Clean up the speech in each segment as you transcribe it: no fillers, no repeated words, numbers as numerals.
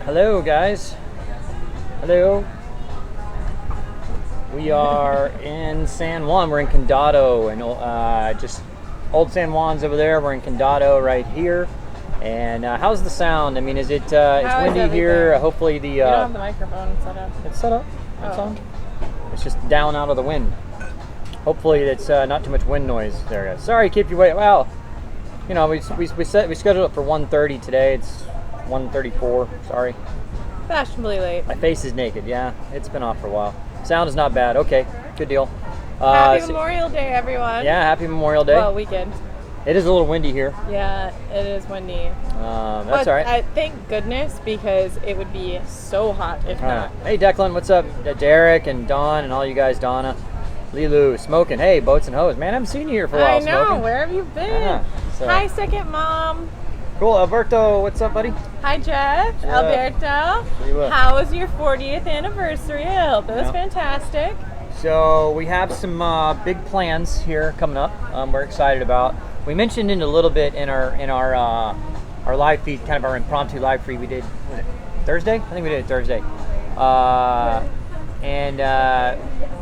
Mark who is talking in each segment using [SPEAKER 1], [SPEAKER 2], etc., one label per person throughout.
[SPEAKER 1] Hello, guys. Hello. We are in San Juan. We're in Condado, and just old San Juan's over there. We're in Condado right here. And how's the sound? I mean, is it? It's windy here. Hopefully the.
[SPEAKER 2] You don't have the microphone set up.
[SPEAKER 1] It's set up. It's on. It's just down out of the wind. Hopefully it's not too much wind noise. There it is. Sorry to keep you waiting. Well, you know, we scheduled it for 1:30 today. It's 1:34. Sorry.
[SPEAKER 2] Fashionably late.
[SPEAKER 1] My face is naked. Yeah, it's been off for a while. Sound is not bad. Okay, good deal.
[SPEAKER 2] Happy Memorial Day, everyone.
[SPEAKER 1] Yeah, happy Memorial Day.
[SPEAKER 2] Well, weekend.
[SPEAKER 1] It is a little windy here.
[SPEAKER 2] Yeah, it is windy.
[SPEAKER 1] That's all right.
[SPEAKER 2] Thank goodness, because it would be so hot if not.
[SPEAKER 1] Hey, Declan, what's up? Derek and Don and all you guys, Donna. Lilu, smoking. Hey, Boats and Hoes. Man, I haven't seen you here for a while.
[SPEAKER 2] I know.
[SPEAKER 1] Smoking.
[SPEAKER 2] Where have you been?
[SPEAKER 1] So.
[SPEAKER 2] Hi, second mom.
[SPEAKER 1] Cool. Alberto, what's up, buddy?
[SPEAKER 2] Hi, Jeff.
[SPEAKER 1] Yeah.
[SPEAKER 2] Alberto. How was your 40th anniversary? I hope it was fantastic.
[SPEAKER 1] So we have some big plans here coming up. We're excited about. We mentioned it a little bit in our live feed, kind of our impromptu live feed. We did Thursday. I think we did it Thursday.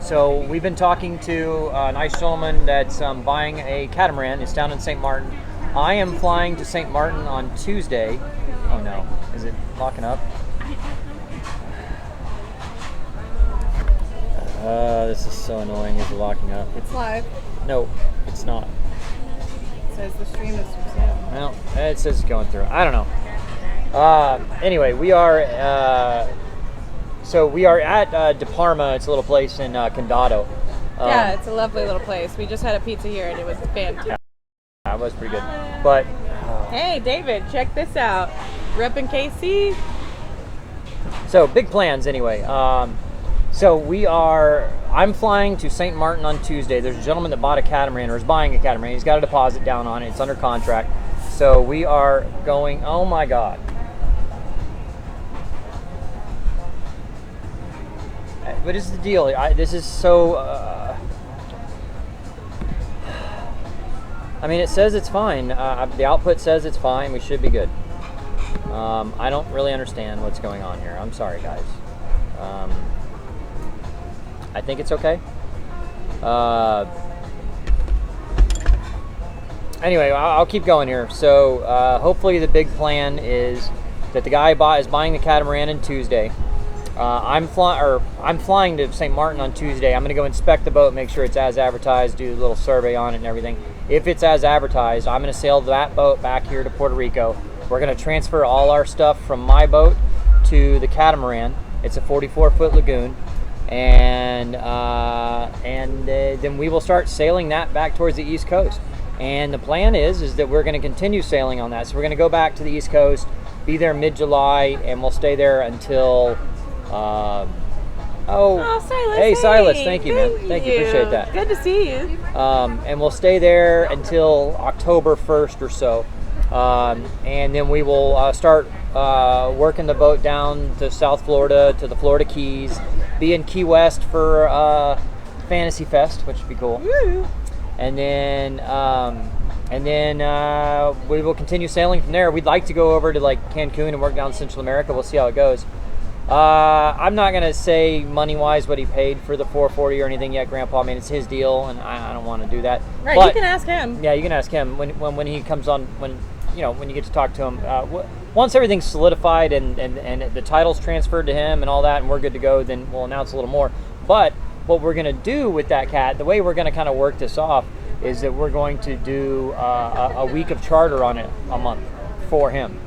[SPEAKER 1] So we've been talking to a nice gentleman that's buying a catamaran. It's down in St. Martin. I am flying to St. Martin on Tuesday. Oh no, is it locking up? This is so annoying. Is it locking up?
[SPEAKER 2] It's live.
[SPEAKER 1] No, it's not.
[SPEAKER 2] It says the stream is resumed.
[SPEAKER 1] Well, it says it's going through. I don't know. Anyway, we are at De Parma. It's a little place in Condado.
[SPEAKER 2] Yeah, it's a lovely little place. We just had a pizza here and it was fantastic.
[SPEAKER 1] Yeah, it was pretty good. But
[SPEAKER 2] hey, David, check this out. Reppin' KC.
[SPEAKER 1] So big plans anyway. I'm flying to St. Martin on Tuesday. There's a gentleman that bought a catamaran or is buying a catamaran. He's got a deposit down on it. It's under contract. So we are going. Oh my God. What is the deal? This is so. I mean, it says it's fine. The output says it's fine. We should be good. I don't really understand what's going on here. I'm sorry, guys. I think it's okay. Anyway, I'll keep going here. So hopefully the big plan is that the guy is buying the catamaran on Tuesday. I'm flying to St. Martin on Tuesday. I'm going to go inspect the boat, make sure it's as advertised, do a little survey on it and everything. If it's as advertised, I'm going to sail that boat back here to Puerto Rico. We're going to transfer all our stuff from my boat to the catamaran. It's a 44-foot lagoon. And then we will start sailing that back towards the East Coast. And the plan is that we're going to continue sailing on that. So we're going to go back to the East Coast, be there mid-July, and we'll stay there until...
[SPEAKER 2] Silas.
[SPEAKER 1] Hey, Silas, thank you, man. Thank you, appreciate that.
[SPEAKER 2] Good to see you.
[SPEAKER 1] And we'll stay there until October 1st or so. And then we will start working the boat down to South Florida, to the Florida Keys, be in Key West for Fantasy Fest, which would be cool.
[SPEAKER 2] Woo.
[SPEAKER 1] And then we will continue sailing from there. We'd like to go over to like Cancun and work down Central America. We'll see how it goes. I'm not gonna say money-wise what he paid for the 440 or anything yet, Grandpa. I mean, it's his deal, and I don't want to do that.
[SPEAKER 2] Right,
[SPEAKER 1] but,
[SPEAKER 2] you can ask him.
[SPEAKER 1] Yeah, you can ask him when he comes on. When you get to talk to him. Once everything's solidified and the title's transferred to him and all that, and we're good to go, then we'll announce a little more. But what we're gonna do with that cat, the way we're gonna kind of work this off, is that we're going to do a week of charter on it a month for him.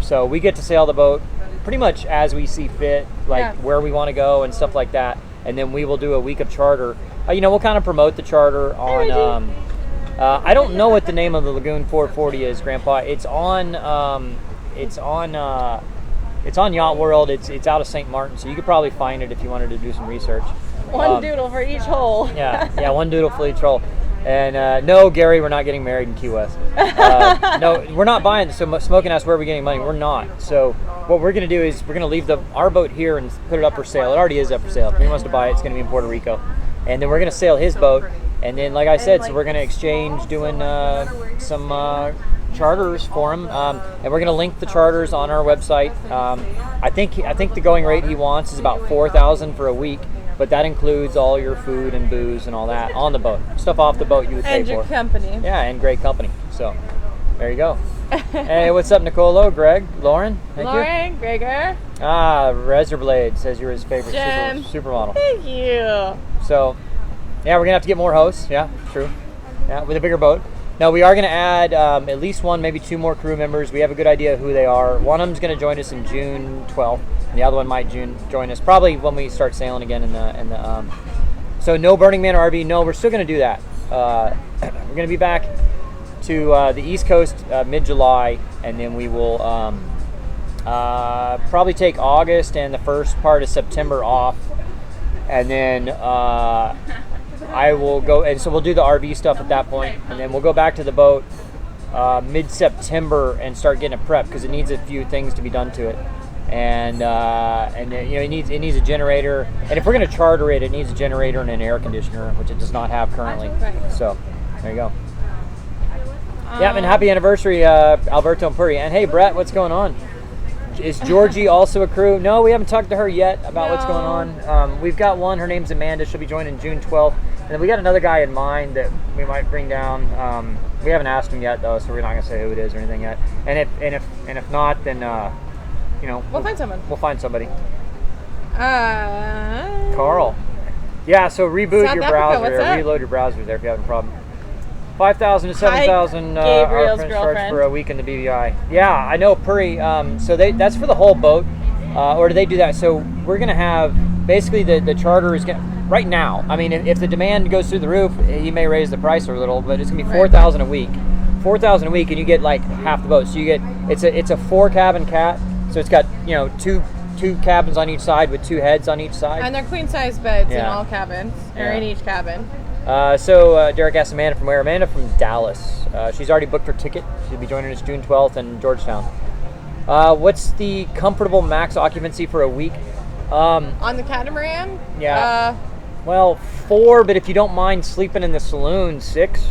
[SPEAKER 1] So we get to sail the boat pretty much as we see fit, like where we want to go and stuff like that. And then we will do a week of charter. We'll kind of promote the charter on. I don't know what the name of the Lagoon 440 is, Grandpa. It's on Yacht World. It's out of St. Martin, so you could probably find it if you wanted to do some research.
[SPEAKER 2] One doodle for each hole.
[SPEAKER 1] Yeah, one doodle for each hole. And no, Gary, we're not getting married in Key West. No, we're not buying. So Smoking asked where are we getting money. We're not. So what we're going to do is we're going to leave our boat here and put it up for sale. It already is up for sale. If he wants to buy it, it's going to be in Puerto Rico. And then we're going to sail his boat. And then, like I said, so we're going to exchange doing some charters for him, and we're going to link the charters on our website. I think the going rate he wants is about $4,000 for a week, but that includes all your food and booze and all that on the boat. Stuff off the boat you would pay
[SPEAKER 2] and your
[SPEAKER 1] for.
[SPEAKER 2] company.
[SPEAKER 1] Yeah, and great company. So there you go. Hey, what's up, Nicolo, Greg, Lauren? Thank
[SPEAKER 2] Lauren,
[SPEAKER 1] you.
[SPEAKER 2] Gregor.
[SPEAKER 1] Razor Blade says you're his favorite supermodel.
[SPEAKER 2] Thank you.
[SPEAKER 1] So, yeah, we're gonna have to get more hosts. Yeah, true. Yeah, with a bigger boat. No, we are gonna add at least one, maybe two more crew members. We have a good idea of who they are. One of them's gonna join us in June 12th, and the other one might join us probably when we start sailing again in the. So no Burning Man RV. No, we're still gonna do that. We're gonna be back to the East Coast mid-July, and then we will probably take August and the first part of September off, and then I will go, and so we'll do the RV stuff at that point, and then we'll go back to the boat mid-September and start getting it prepped because it needs a few things to be done to it, and it needs a generator, and if we're going to charter it, it needs a generator and an air conditioner, which it does not have currently. So there you go. Yeah, and happy anniversary, Alberto and Puri. And hey, Brett, what's going on? Is Georgie also a crew? No, we haven't talked to her yet about what's going on. We've got one. Her name's Amanda. She'll be joining June 12th. And then we got another guy in mind that we might bring down. We haven't asked him yet, though, so we're not going to say who it is or anything yet. And if not, then
[SPEAKER 2] we'll find someone.
[SPEAKER 1] We'll find somebody. Carl. Yeah. So reboot
[SPEAKER 2] South
[SPEAKER 1] your
[SPEAKER 2] Africa,
[SPEAKER 1] browser.
[SPEAKER 2] what's up?
[SPEAKER 1] Reload your browser there if you have a problem. 5,000 to 7,000
[SPEAKER 2] Gabriel's
[SPEAKER 1] charge
[SPEAKER 2] girlfriend.
[SPEAKER 1] for a week in the BVI. Yeah, I know, Puri. So that's for the whole boat, or do they do that? So we're gonna have basically the charter is gonna right now. I mean, if the demand goes through the roof, he may raise the price a little, but it's gonna be 4,000 a week. 4,000 a week, and you get like half the boat. So you get it's a 4-cabin cat. So it's got two cabins on each side with 2 heads on each side.
[SPEAKER 2] And they're queen size beds in all cabins, or in each cabin.
[SPEAKER 1] So Derek asked Amanda from where? Amanda from Dallas. She's already booked her ticket. She'll be joining us June 12th in Georgetown. What's the comfortable max occupancy for a week?
[SPEAKER 2] On the catamaran?
[SPEAKER 1] Yeah. Well, 4, but if you don't mind sleeping in the saloon, 6.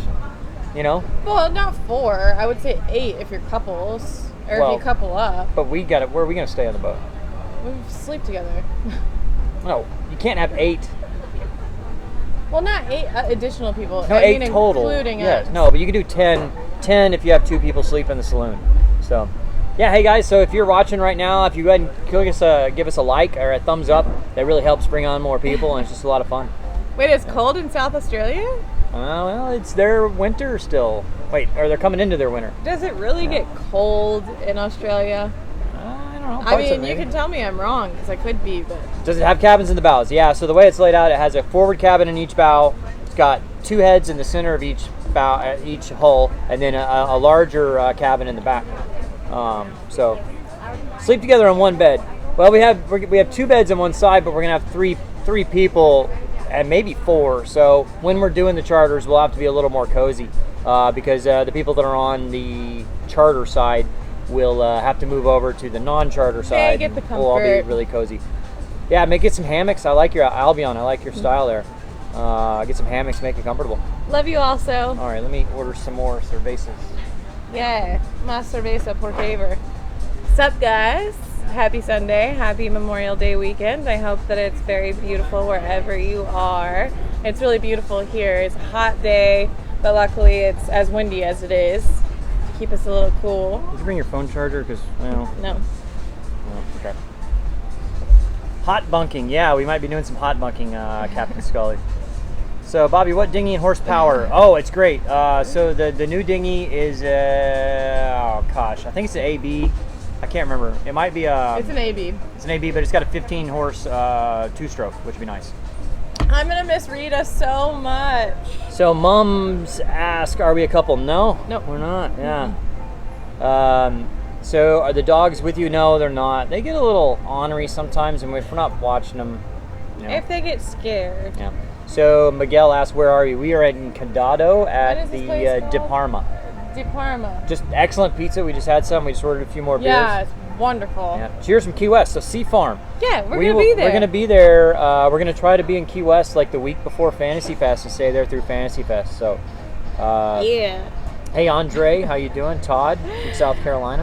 [SPEAKER 2] Well, not 4. I would say 8 if you're couples, or if you couple up.
[SPEAKER 1] But where are we gonna stay on the boat?
[SPEAKER 2] We sleep together.
[SPEAKER 1] No, you can't have 8.
[SPEAKER 2] Well, not 8 additional people.
[SPEAKER 1] No, 8 total.
[SPEAKER 2] Including
[SPEAKER 1] yes.
[SPEAKER 2] us.
[SPEAKER 1] No, but you can do 10 if you have 2 people sleep in the saloon. So, yeah, hey guys. So if you're watching right now, if you go ahead and give us a like or a thumbs up, that really helps bring on more people, and it's just a lot of fun.
[SPEAKER 2] Wait, it's cold in South Australia?
[SPEAKER 1] Well, it's their winter still. Wait, or they're coming into their winter.
[SPEAKER 2] Does it really get cold in Australia?
[SPEAKER 1] I don't know.
[SPEAKER 2] I mean, you can tell me I'm wrong, because I could be, but...
[SPEAKER 1] Does it have cabins in the bows? Yeah, so the way it's laid out, it has a forward cabin in each bow. It's got 2 heads in the center of each bow, each hull, and then a larger cabin in the back. So, sleep together on one bed. Well, we have 2 beds on one side, but we're gonna have three people, and maybe 4. So when we're doing the charters, we'll have to be a little more cozy because the people that are on the charter side will have to move over to the non-charter side.
[SPEAKER 2] Get the comfort.
[SPEAKER 1] We'll all be really cozy. Yeah, get some hammocks. I like your Albion. I like your style there. Get some hammocks, make it comfortable.
[SPEAKER 2] Love you also.
[SPEAKER 1] All right, let me order some more cervezas.
[SPEAKER 2] Yeah, más cerveza por favor. What's up, guys? Happy Sunday. Happy Memorial Day weekend. I hope that it's very beautiful wherever you are. It's really beautiful here. It's a hot day, but luckily it's as windy as it is to keep us a little cool.
[SPEAKER 1] Did you bring your phone charger?
[SPEAKER 2] No.
[SPEAKER 1] Oh, okay. Hot bunking. Yeah, we might be doing some hot bunking, Captain Scully. So, Bobby, what dinghy and horsepower? Oh, it's great. So the new dinghy is, I think it's an AB. I can't remember. It might be
[SPEAKER 2] it's an AB.
[SPEAKER 1] It's an AB, but it's got a 15 horse 2-stroke, which would be nice.
[SPEAKER 2] I'm gonna miss Rita so much.
[SPEAKER 1] So mums ask, are we a couple? No, we're not. Yeah. So are the dogs with you? No, they're not. They get a little ornery sometimes, and if we're not watching them,
[SPEAKER 2] if they get scared.
[SPEAKER 1] Yeah. So Miguel asked, where are we? We are in Condado at the De Parma.
[SPEAKER 2] De Parma.
[SPEAKER 1] Just excellent pizza. We just had some. We just ordered a few more beers.
[SPEAKER 2] Yeah, it's wonderful.
[SPEAKER 1] Yeah. Cheers from Key West. So Sea Farm.
[SPEAKER 2] Yeah, we're going to be there.
[SPEAKER 1] We're going to be there. We're going to try to be in Key West like the week before Fantasy Fest and stay there through Fantasy Fest. So,
[SPEAKER 2] yeah.
[SPEAKER 1] Hey, Andre, how you doing? Todd from South Carolina.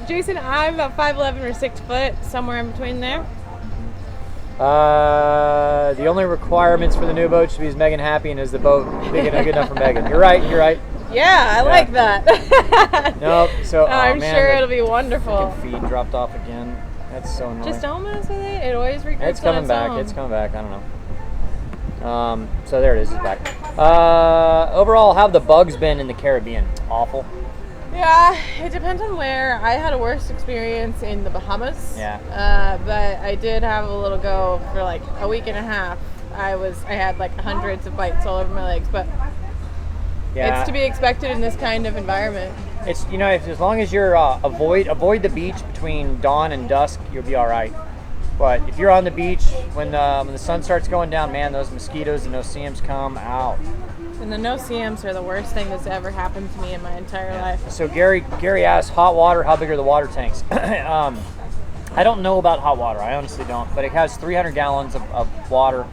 [SPEAKER 2] Jason, I'm about 5'11" or 6 foot, somewhere in between there.
[SPEAKER 1] Cool. The only requirements for the new boat should be is Megan happy, and is the boat big enough, good enough for Megan? You're right.
[SPEAKER 2] Yeah, I like that.
[SPEAKER 1] Nope. So
[SPEAKER 2] I'm
[SPEAKER 1] man,
[SPEAKER 2] sure
[SPEAKER 1] the
[SPEAKER 2] it'll be wonderful.
[SPEAKER 1] feed dropped off again. That's so annoying.
[SPEAKER 2] Just almost, I think. It always regroups.
[SPEAKER 1] It's coming back.
[SPEAKER 2] Own.
[SPEAKER 1] It's coming back. I don't know. So there it is. It's back. Overall, how have the bugs been in the Caribbean? Awful.
[SPEAKER 2] Yeah, it depends on where. I had a worse experience in the Bahamas.
[SPEAKER 1] Yeah.
[SPEAKER 2] But I did have a little go for like a week and a half. I had like hundreds of bites all over my legs, but
[SPEAKER 1] Yeah.
[SPEAKER 2] it's to be expected in this kind of environment.
[SPEAKER 1] It's as long as you're avoid the beach between dawn and dusk, you'll be all right. But if you're on the beach when the sun starts going down, man, those mosquitoes and no-see-ums come out.
[SPEAKER 2] And the no-see-ums are the worst thing that's ever happened to me in my entire life.
[SPEAKER 1] So Gary asked, hot water, how big are the water tanks? I don't know about hot water. I honestly don't. But it has 300 gallons of water.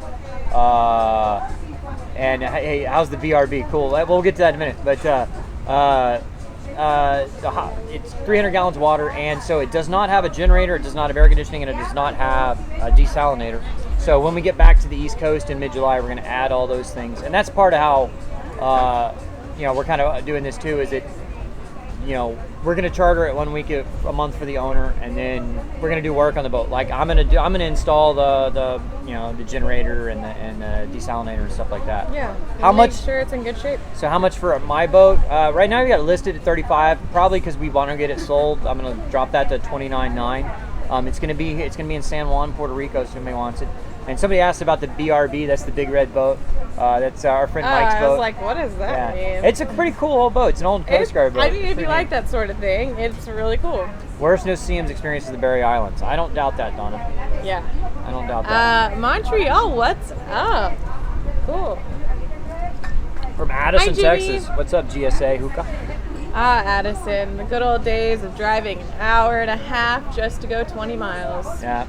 [SPEAKER 1] And hey, how's the VRB? Cool. We'll get to that in a minute. But it's 300 gallons of water, and so it does not have a generator, it does not have air conditioning, and it does not have a desalinator. So when we get back to the East Coast in mid-July, we're going to add all those things, and that's part of how we're kind of doing this too. Is it we're going to charter it 1 week a month for the owner, and then we're going to do work on the boat. Like I'm going to install the generator and the desalinator and stuff like that.
[SPEAKER 2] Yeah.
[SPEAKER 1] How much?
[SPEAKER 2] Make sure it's in good shape.
[SPEAKER 1] So how much for my boat? Right now we got it listed at $35. Probably because we want to get it sold. I'm going to drop that to $29.9. It's going to be in San Juan, Puerto Rico. So somebody wants it. And somebody asked about the BRB. That's the big red boat. That's our friend Mike's boat.
[SPEAKER 2] I was like, what does that mean?
[SPEAKER 1] It's a pretty cool old boat. It's an old Coast Guard boat.
[SPEAKER 2] I mean, if you like that sort of thing, it's really cool.
[SPEAKER 1] Worst no-see-ums experience is the Berry Islands. I don't doubt that, Donna.
[SPEAKER 2] Yeah.
[SPEAKER 1] I don't doubt that.
[SPEAKER 2] Montreal, what's up? Cool.
[SPEAKER 1] From Addison,
[SPEAKER 2] Hi, Jimmy.
[SPEAKER 1] Texas. What's up, GSA Hookah?
[SPEAKER 2] Addison, the good old days of driving an hour and a half just to go 20 miles.
[SPEAKER 1] Yeah.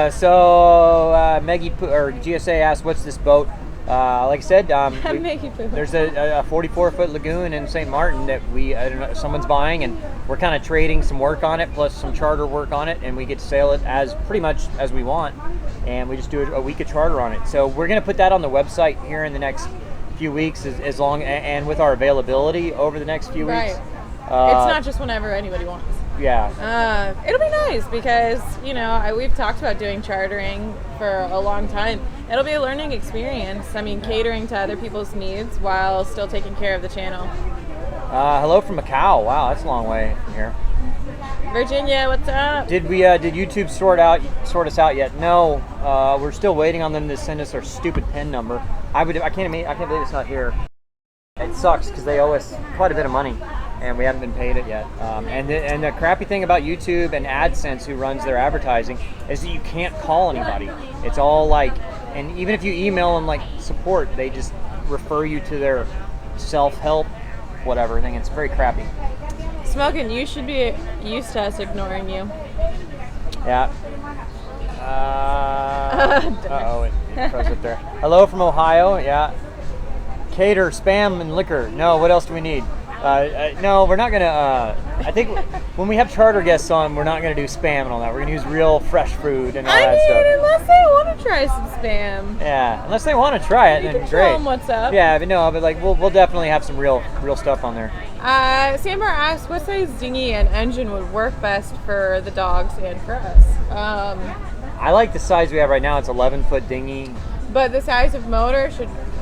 [SPEAKER 1] So Maggie or GSA asked, "What's this boat?" Like I said, there's a 44-foot lagoon in St. Martin that someone's buying, and we're kind of trading some work on it plus some charter work on it, and we get to sail it as pretty much as we want, and we just do a week of charter on it. So we're gonna put that on the website here in the next few weeks, as long and with our availability over the next few weeks.
[SPEAKER 2] It's not just whenever anybody wants.
[SPEAKER 1] Yeah.
[SPEAKER 2] It'll be nice because, we've talked about doing chartering for a long time. It'll be a learning experience. I mean, catering to other people's needs while still taking care of the channel.
[SPEAKER 1] Hello from Macau. Wow, that's a long way from here.
[SPEAKER 2] Virginia, what's up?
[SPEAKER 1] Did YouTube sort us out yet? No. We're still waiting on them to send us our stupid PIN number. I can't believe it's not here. It sucks because they owe us quite a bit of money, and we haven't been paid it yet. And the crappy thing about YouTube and AdSense, who runs their advertising, is that you can't call anybody. It's all and even if you email them support, they just refer you to their self-help whatever thing. It's very crappy.
[SPEAKER 2] Smoking, you should be used to us ignoring you.
[SPEAKER 1] Yeah. It froze up there. Hello from Ohio. Yeah. Cater, spam, and liquor. No, what else do we need? No, we're not gonna. I think when we have charter guests on, we're not gonna do spam and all that. We're gonna use real fresh food and all that stuff.
[SPEAKER 2] Unless they want to try some spam.
[SPEAKER 1] Yeah, unless they want to try it, then
[SPEAKER 2] can
[SPEAKER 1] great.
[SPEAKER 2] Show them what's up.
[SPEAKER 1] Yeah, but we'll definitely have some real stuff on there.
[SPEAKER 2] Sambar asked, what size dinghy and engine would work best for the dogs and for us?
[SPEAKER 1] I like the size we have right now. It's 11-foot dinghy.
[SPEAKER 2] But the size of motor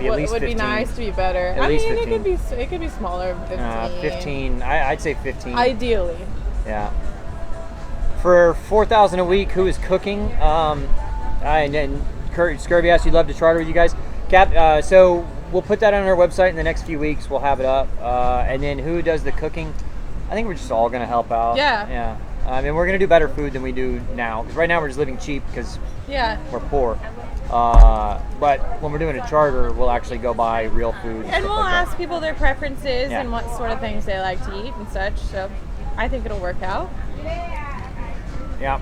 [SPEAKER 2] would be
[SPEAKER 1] 15.
[SPEAKER 2] Nice to be better.
[SPEAKER 1] At least 15.
[SPEAKER 2] It could be smaller. 15.
[SPEAKER 1] 15. I'd say 15.
[SPEAKER 2] Ideally.
[SPEAKER 1] Yeah. For $4,000 a week, who is cooking? And Scurvy asked, you'd love to charter with you guys. So we'll put that on our website in the next few weeks. We'll have it up. And then who does the cooking? I think we're just all going to help out.
[SPEAKER 2] Yeah.
[SPEAKER 1] Yeah. We're going to do better food than we do now. Because right now we're just living cheap because we're poor. But when we're doing a charter, we'll actually go buy real food.
[SPEAKER 2] And we'll ask people their preferences and what sort of things they like to eat and such. So I think it'll work out.
[SPEAKER 1] Yeah.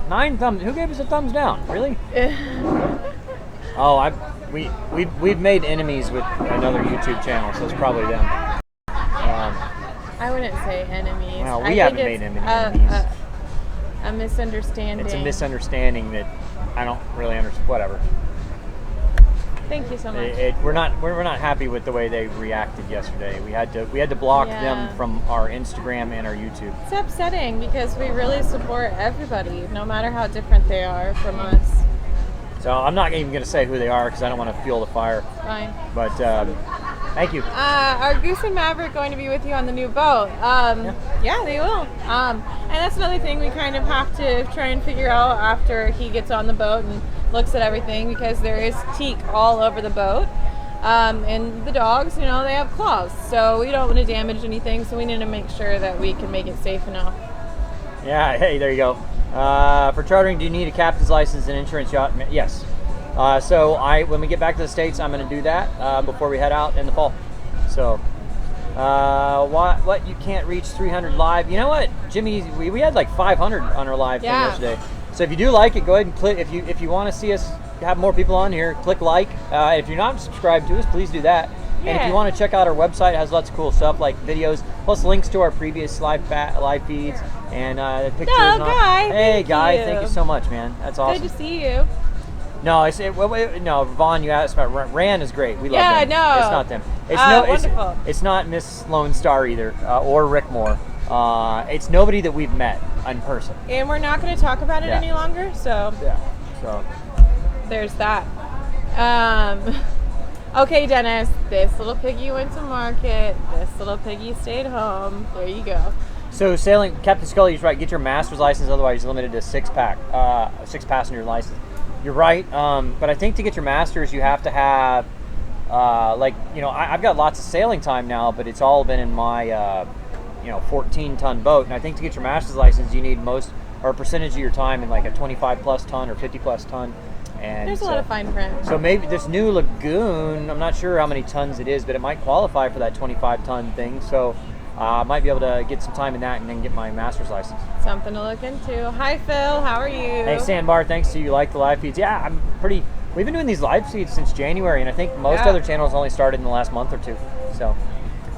[SPEAKER 1] 9 thumbs. Who gave us a thumbs down? Really? Oh, we've made enemies with another YouTube channel, so it's probably them.
[SPEAKER 2] I wouldn't say enemies.
[SPEAKER 1] Well, we haven't made enemies.
[SPEAKER 2] A misunderstanding.
[SPEAKER 1] It's a misunderstanding that I don't really understand. Whatever.
[SPEAKER 2] Thank you so much.
[SPEAKER 1] We're not happy with the way they reacted yesterday. We had to block them from our Instagram and our YouTube.
[SPEAKER 2] It's upsetting because we really support everybody, no matter how different they are from us.
[SPEAKER 1] So I'm not even going to say who they are because I don't want to fuel the fire.
[SPEAKER 2] Fine.
[SPEAKER 1] But thank you.
[SPEAKER 2] Are Goose and Maverick going to be with you on the new boat? Yeah, they will. And that's another thing we kind of have to try and figure out after he gets on the boat and looks at everything, because there is teak all over the boat. And the dogs, they have claws. So we don't want to damage anything, so we need to make sure that we can make it safe enough.
[SPEAKER 1] Yeah, hey, there you go. For chartering, do you need a captain's license and insurance yacht? Yes. So when we get back to the States, I'm going to do that before we head out in the fall. So, what you can't reach 300 live. You know what, Jimmy? We had like 500 on our live thing yesterday. So if you do like it, go ahead and click. If you want to see us have more people on here, click like. If you're not subscribed to us, please do that. Yeah. And if you want to check out our website, it has lots of cool stuff like videos, plus links to our previous live feeds and pictures. Hey, Guy, thank you so much, man. That's awesome.
[SPEAKER 2] Good to see you.
[SPEAKER 1] No, no, Vaughn, you asked about Ran is great. We love them.
[SPEAKER 2] Yeah, no.
[SPEAKER 1] It's not them.
[SPEAKER 2] Wonderful.
[SPEAKER 1] It's not Miss Lone Star either, or Rick Moore. It's nobody that we've met in person.
[SPEAKER 2] And we're not going to talk about it any longer, so.
[SPEAKER 1] Yeah, so.
[SPEAKER 2] There's that. Okay, Dennis, this little piggy went to market. This little piggy stayed home. There you go.
[SPEAKER 1] So sailing, Captain Scully is right. Get your master's license, otherwise you're limited to six passenger license. You're right, but I think to get your master's, you have to have, I've got lots of sailing time now, but it's all been in my, 14-ton boat. And I think to get your master's license, you need a percentage of your time in like a 25-plus ton or 50-plus ton. And
[SPEAKER 2] there's a lot of fine print.
[SPEAKER 1] So maybe this new lagoon, I'm not sure how many tons it is, but it might qualify for that 25-ton thing. So I might be able to get some time in that and then get my master's license.
[SPEAKER 2] Something to look into. Hi, Phil. How are you?
[SPEAKER 1] Hey, Sandbar. Thanks to you. Like the live feeds. Yeah, we've been doing these live feeds since January, and I think most other channels only started in the last month or two. So,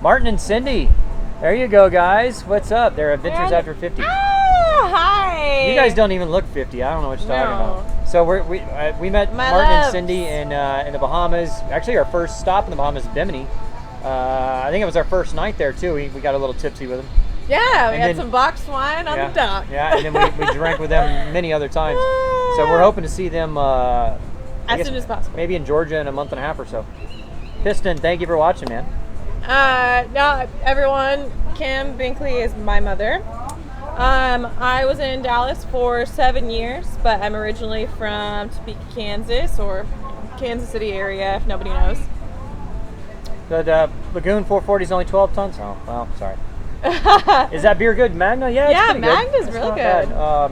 [SPEAKER 1] Martin and Cindy, there you go, guys. What's up? They're Adventures After 50.
[SPEAKER 2] Hi.
[SPEAKER 1] You guys don't even look 50. I don't know what you're talking about. So we met Martin and Cindy in the Bahamas. Actually, our first stop in the Bahamas is Bimini. I think it was our first night there too. We got a little tipsy with them.
[SPEAKER 2] Yeah, we had some boxed wine on the dock.
[SPEAKER 1] Yeah, and then we drank with them many other times. So we're hoping to see them
[SPEAKER 2] as soon as possible.
[SPEAKER 1] Maybe in Georgia in a month and a half or so. Piston, thank you for watching, man.
[SPEAKER 2] Now everyone, Kim Binkley is my mother. I was in Dallas for 7 years, but I'm originally from Topeka, Kansas, or Kansas City area, if nobody knows.
[SPEAKER 1] The Lagoon 440 is only 12 tons? Oh, well, sorry. Is that beer good? Magna? Yeah,
[SPEAKER 2] Magna's really good.
[SPEAKER 1] Bad.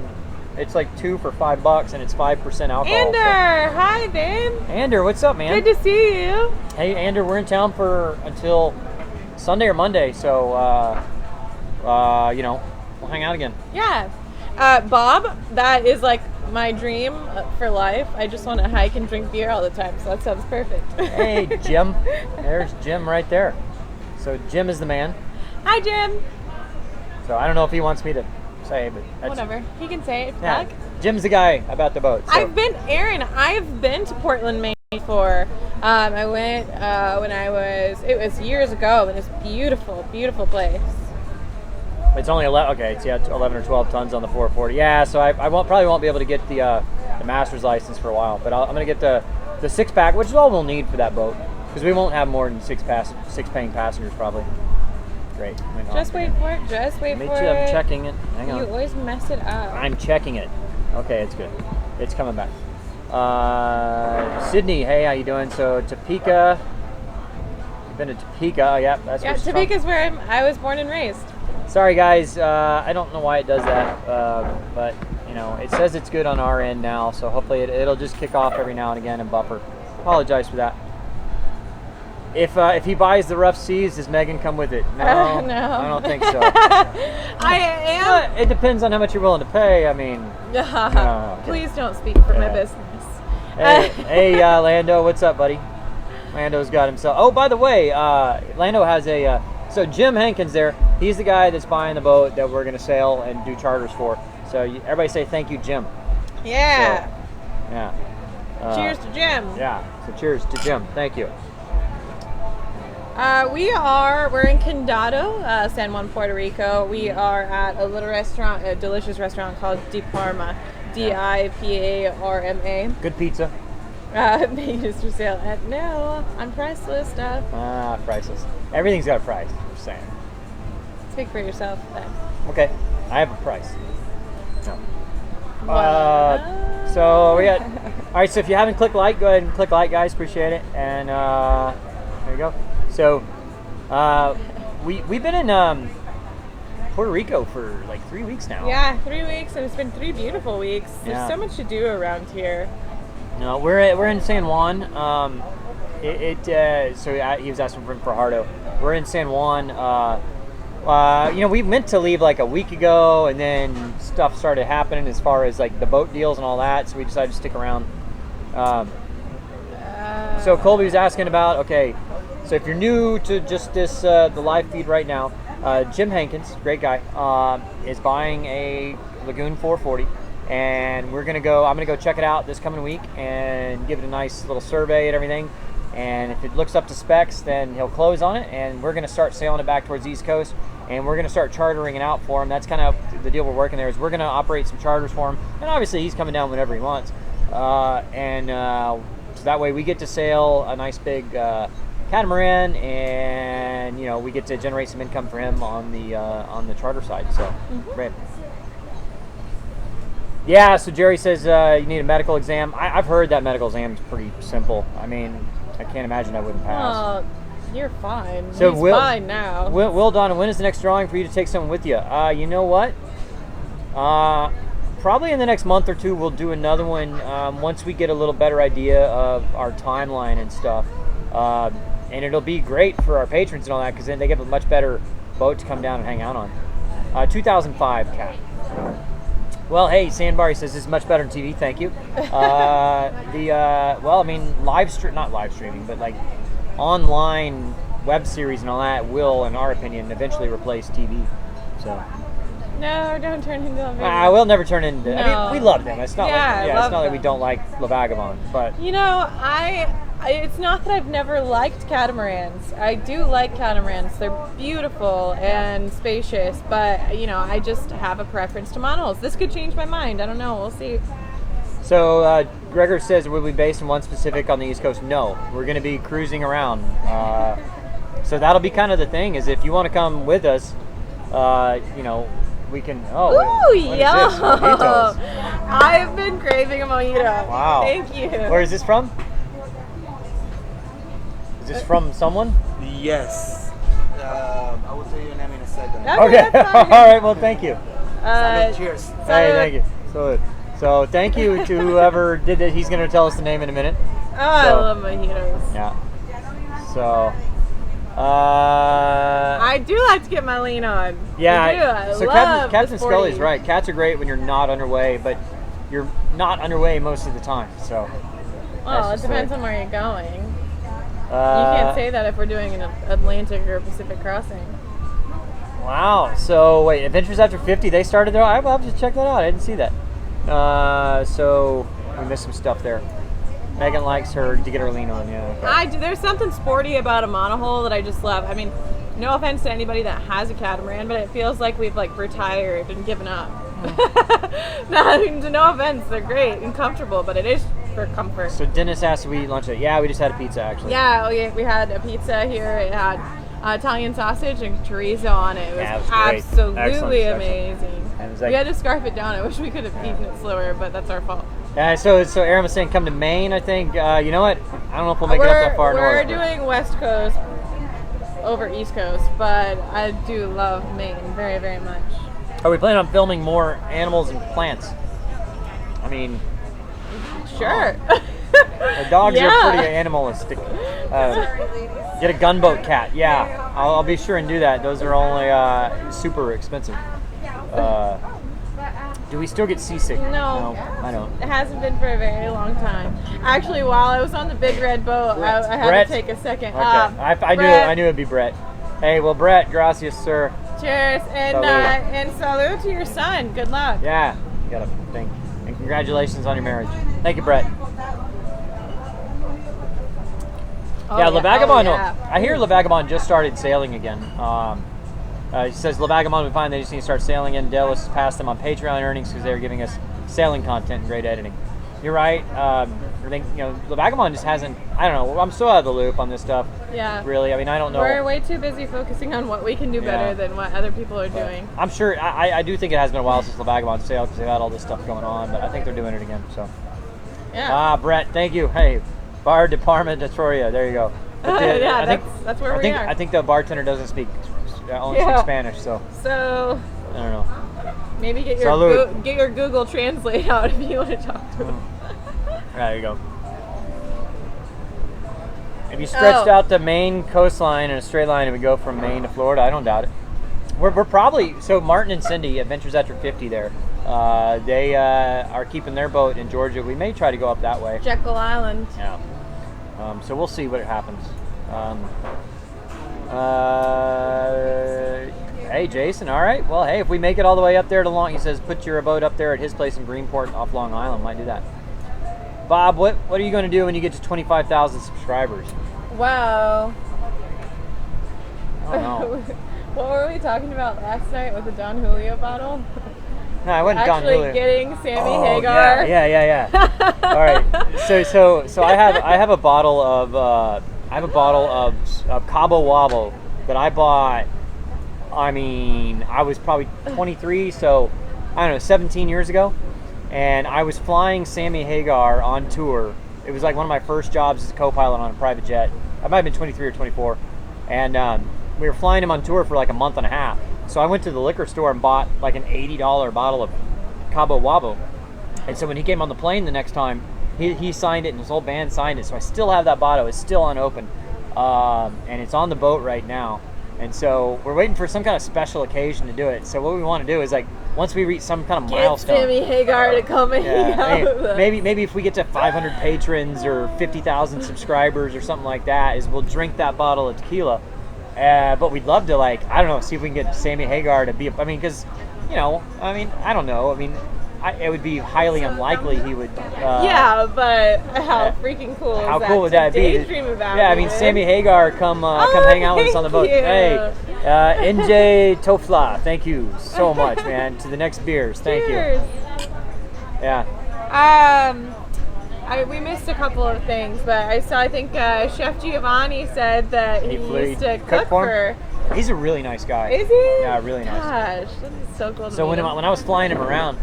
[SPEAKER 1] It's like 2 for $5 and it's 5% alcohol.
[SPEAKER 2] Ander, hi, babe.
[SPEAKER 1] Ander, what's up, man?
[SPEAKER 2] Good to see you.
[SPEAKER 1] Hey, Ander, we're in town until Sunday or Monday, so we'll hang out again.
[SPEAKER 2] Yeah. Bob, that is like my dream for life. I just want to hike and drink beer all the time, so that sounds perfect.
[SPEAKER 1] Hey, Jim. There's Jim right there. So Jim is the man.
[SPEAKER 2] Hi, Jim.
[SPEAKER 1] So I don't know if he wants me to say, but
[SPEAKER 2] whatever. He can say it.
[SPEAKER 1] Yeah, Jim's the guy about the boat. So.
[SPEAKER 2] I've been to Portland, Maine before. I went when it was years ago, and it's beautiful, beautiful place.
[SPEAKER 1] It's only 11 or 12 tons on the 440. Yeah, so I probably won't be able to get the master's license for a while, but I'm going to get the 6-pack, which is all we'll need for that boat, because we won't have more than 6 paying passengers probably. Great.
[SPEAKER 2] Just wait for it.
[SPEAKER 1] I'm checking it. Hang on.
[SPEAKER 2] You always mess it up.
[SPEAKER 1] I'm checking it. Okay, it's good. It's coming back. Sydney, hey, how you doing? So Topeka. You've been to Topeka. Yeah, that's where
[SPEAKER 2] Topeka's where I was born and raised.
[SPEAKER 1] Sorry, guys. I don't know why it does that, but it says it's good on our end now. So hopefully it'll just kick off every now and again and buffer. Apologize for that. If he buys the Rough Seas, does Megan come with it? No,
[SPEAKER 2] no.
[SPEAKER 1] I don't think so.
[SPEAKER 2] I am.
[SPEAKER 1] It depends on how much you're willing to pay. I mean,
[SPEAKER 2] Please don't speak for my business.
[SPEAKER 1] Hey, Lando, what's up, buddy? Lando's got himself. Oh, by the way, Lando has a. So Jim Hankins there. He's the guy that's buying the boat that we're gonna sail and do charters for. So everybody say thank you, Jim.
[SPEAKER 2] Yeah.
[SPEAKER 1] So, yeah.
[SPEAKER 2] Cheers to Jim.
[SPEAKER 1] Yeah. So cheers to Jim. Thank you.
[SPEAKER 2] We're in Condado, San Juan, Puerto Rico. We are at a little restaurant, a delicious restaurant called Di Parma, Diparma.
[SPEAKER 1] Good pizza.
[SPEAKER 2] Just for sale at on priceless stuff.
[SPEAKER 1] Priceless. Everything's got a price. I'm just saying.
[SPEAKER 2] Speak for yourself then.
[SPEAKER 1] Okay, I have a price. No.
[SPEAKER 2] What?
[SPEAKER 1] So we got. All right. So if you haven't clicked like, go ahead and click like, guys. Appreciate it. And there you go. So we've been in Puerto Rico for like 3 weeks now.
[SPEAKER 2] Yeah, 3 weeks, and it's been 3 beautiful weeks. There's so much to do around here.
[SPEAKER 1] No, we're in San Juan. He was asking for Fajardo. We're in San Juan. We meant to leave like a week ago, and then stuff started happening as far as like the boat deals and all that. So we decided to stick around. So Colby was asking about, okay, so if you're new to just this the live feed right now, Jim Hankins, great guy, is buying a Lagoon 440. And I'm gonna go check it out this coming week and give it a nice little survey and everything. And if it looks up to specs, then he'll close on it, and we're gonna start sailing it back towards the East Coast, and we're gonna start chartering it out for him. That's kind of the deal we're working there, is we're gonna operate some charters for him, and obviously he's coming down whenever he wants. So that way we get to sail a nice big catamaran, and we get to generate some income for him on the charter side. So great. Yeah, so Jerry says you need a medical exam. I've heard that medical exam is pretty simple. I mean, I can't imagine I wouldn't pass.
[SPEAKER 2] You're fine.
[SPEAKER 1] So
[SPEAKER 2] He's fine now.
[SPEAKER 1] Will Donna, when is the next drawing for you to take someone with you? You know what? Probably in the next month or two we'll do another one once we get a little better idea of our timeline and stuff. And it'll be great for our patrons and all that, because then they get a much better boat to come down and hang out on. 2005 cat. Well, hey, Sandbar says this is much better than TV. Thank you. Not live streaming, but like online web series and all that will, in our opinion, eventually replace TV. So.
[SPEAKER 2] No, don't turn into a video.
[SPEAKER 1] I will never turn into.
[SPEAKER 2] No.
[SPEAKER 1] I mean, we love them. It's not
[SPEAKER 2] it's
[SPEAKER 1] not like we don't like La Vagabond, but.
[SPEAKER 2] It's not that I've never liked catamarans. I do like catamarans. They're beautiful and spacious, but I just have a preference to monohulls. This could change my mind. I don't know. We'll see.
[SPEAKER 1] So Gregor says, will we be based in one specific on the East Coast? No, we're going to be cruising around. So that'll be kind of the thing, is if you want to come with us, we can.
[SPEAKER 2] Oh, yeah.
[SPEAKER 1] Mojitos.
[SPEAKER 2] I've been craving a mojito.
[SPEAKER 1] Wow.
[SPEAKER 2] Thank you.
[SPEAKER 1] Where is this from? Is this from someone?
[SPEAKER 3] Yes. I will tell you your name in a second.
[SPEAKER 1] Okay.
[SPEAKER 2] That's
[SPEAKER 1] All
[SPEAKER 2] fine.
[SPEAKER 1] right. Well, thank you.
[SPEAKER 3] Cheers.
[SPEAKER 1] Hey, thank you. So thank you to whoever did it. He's going to tell us the name in a minute.
[SPEAKER 2] I love mojitos.
[SPEAKER 1] Yeah. So.
[SPEAKER 2] I do like to get my lean on.
[SPEAKER 1] Yeah.
[SPEAKER 2] I do.
[SPEAKER 1] Captain Scully's right. Cats are great when you're not underway, but you're not underway most of the time. So.
[SPEAKER 2] Well, it depends on where you're going. You can't say that if we're doing an Atlantic or Pacific crossing.
[SPEAKER 1] Wow. So wait, Adventures After 50, they started there. I'll have to check that out. I didn't see that. So we missed some stuff there. Megan likes her to get her lean on. Yeah. Okay.
[SPEAKER 2] There's something sporty about a monohull that I just love. I mean, no offense to anybody that has a catamaran, but it feels like we've like retired and given up. No offense, they're great and comfortable, but it is for comfort.
[SPEAKER 1] So Dennis asked if we eat lunch. Yeah, we just had a pizza actually.
[SPEAKER 2] Yeah, we had a pizza here. It had Italian sausage and chorizo on it. It was, absolutely amazing. We had to scarf it down. I wish we could have eaten it slower, but that's our fault.
[SPEAKER 1] So Aaron was saying come to Maine, I think. You know what? I don't know if we'll make it up that far north.
[SPEAKER 2] We're doing West Coast over East Coast, but I do love Maine very, very much.
[SPEAKER 1] Are we planning on filming more animals and plants? I mean...
[SPEAKER 2] Sure.
[SPEAKER 1] The dogs are pretty animalistic. Get a gunboat cat. Yeah, I'll be sure and do that. Those are only super expensive. Do we still get seasick?
[SPEAKER 2] No.
[SPEAKER 1] I don't.
[SPEAKER 2] It hasn't been for a very long time. Actually, while I was on the big red boat, I had
[SPEAKER 1] Brett?
[SPEAKER 2] to take a second.
[SPEAKER 1] Okay, I knew it'd be Brett. Hey, well, Brett, gracias, sir.
[SPEAKER 2] Cheers, and
[SPEAKER 1] Salud.
[SPEAKER 2] and salute to your son. Good luck.
[SPEAKER 1] Yeah, you got a thing. And congratulations on your marriage. Thank you, Brett. Yeah, La Vagabond. I hear La Vagabond just started sailing again. He says La Vagabond will find they just need to start sailing in. Dallas passed them on Patreon earnings because they were giving us sailing content and great editing. You're right. I think La Vagabond just hasn't. I don't know. I'm still out of the loop on this stuff.
[SPEAKER 2] Yeah.
[SPEAKER 1] Really. I mean, I don't know.
[SPEAKER 2] We're way too busy focusing on what we can do better than what other people are doing.
[SPEAKER 1] I'm sure. I do think it has been a while since La Vagabond sailed because they've had all this stuff going on, but I think they're doing it again. So.
[SPEAKER 2] Yeah.
[SPEAKER 1] Brett, thank you. Hey, Bar de Parma de Troya. There you go.
[SPEAKER 2] That's where we are.
[SPEAKER 1] I think the bartender doesn't speak, only speaks Spanish, so I don't know.
[SPEAKER 2] Maybe get your Google Translate out if you want to talk to him.
[SPEAKER 1] There you go. If you stretched out the Maine coastline in a straight line, it would go from Maine to Florida. I don't doubt it. We're probably Martin and Cindy, Adventures After 50 there. They are keeping their boat in Georgia. We may try to go up that way.
[SPEAKER 2] Jekyll Island.
[SPEAKER 1] Yeah. So we'll see what happens. Hey, Jason. All right. Well, hey, if we make it all the way up there to Long, he says, put your boat up there at his place in Greenport off Long Island. Might do that. Bob, what are you going to do when you get to 25,000 subscribers?
[SPEAKER 2] Wow.
[SPEAKER 1] I don't know.
[SPEAKER 2] What were we talking about last night with the Don Julio bottle?
[SPEAKER 1] No, I wasn't Don Julio.
[SPEAKER 2] Actually getting Sammy Hagar.
[SPEAKER 1] Yeah. All right. So I have a bottle of Cabo Wabo that I bought. I mean, I was probably 23, so I don't know, 17 years ago, and I was flying Sammy Hagar on tour. It was like one of my first jobs as a co-pilot on a private jet. I might have been 23 or 24, and we were flying him on tour for like a month and a half. So I went to the liquor store and bought like an $80 bottle of Cabo Wabo. And so when he came on the plane the next time, he signed it and his whole band signed it. So I still have that bottle. It's still unopened. And it's on the boat right now. And so we're waiting for some kind of special occasion to do it. So what we want to do is, like, once we reach some kind of milestone.
[SPEAKER 2] Get Sammy Hagar to come and hang out with us.
[SPEAKER 1] Maybe if we get to 500 patrons or 50,000 subscribers or something like that, is we'll drink that bottle of tequila. But we'd love to, like, I don't know, see if we can get Sammy Hagar to be, I mean, because, I don't know. I mean, it would be highly unlikely he would.
[SPEAKER 2] Yeah, but how freaking cool is that?
[SPEAKER 1] How cool would that be?
[SPEAKER 2] Daydream about
[SPEAKER 1] I mean, Sammy Hagar, come hang out with us on the boat.
[SPEAKER 2] You.
[SPEAKER 1] Hey, NJ Tofla, thank you so much, man. To the next beers, thank
[SPEAKER 2] Cheers.
[SPEAKER 1] you. Yeah.
[SPEAKER 2] We missed a couple of things, but I think Chef Giovanni said that he used to cook for.
[SPEAKER 1] He's a really nice guy.
[SPEAKER 2] Is he?
[SPEAKER 1] Yeah, really nice.
[SPEAKER 2] Gosh, that is so cool.
[SPEAKER 1] So when I was flying him around,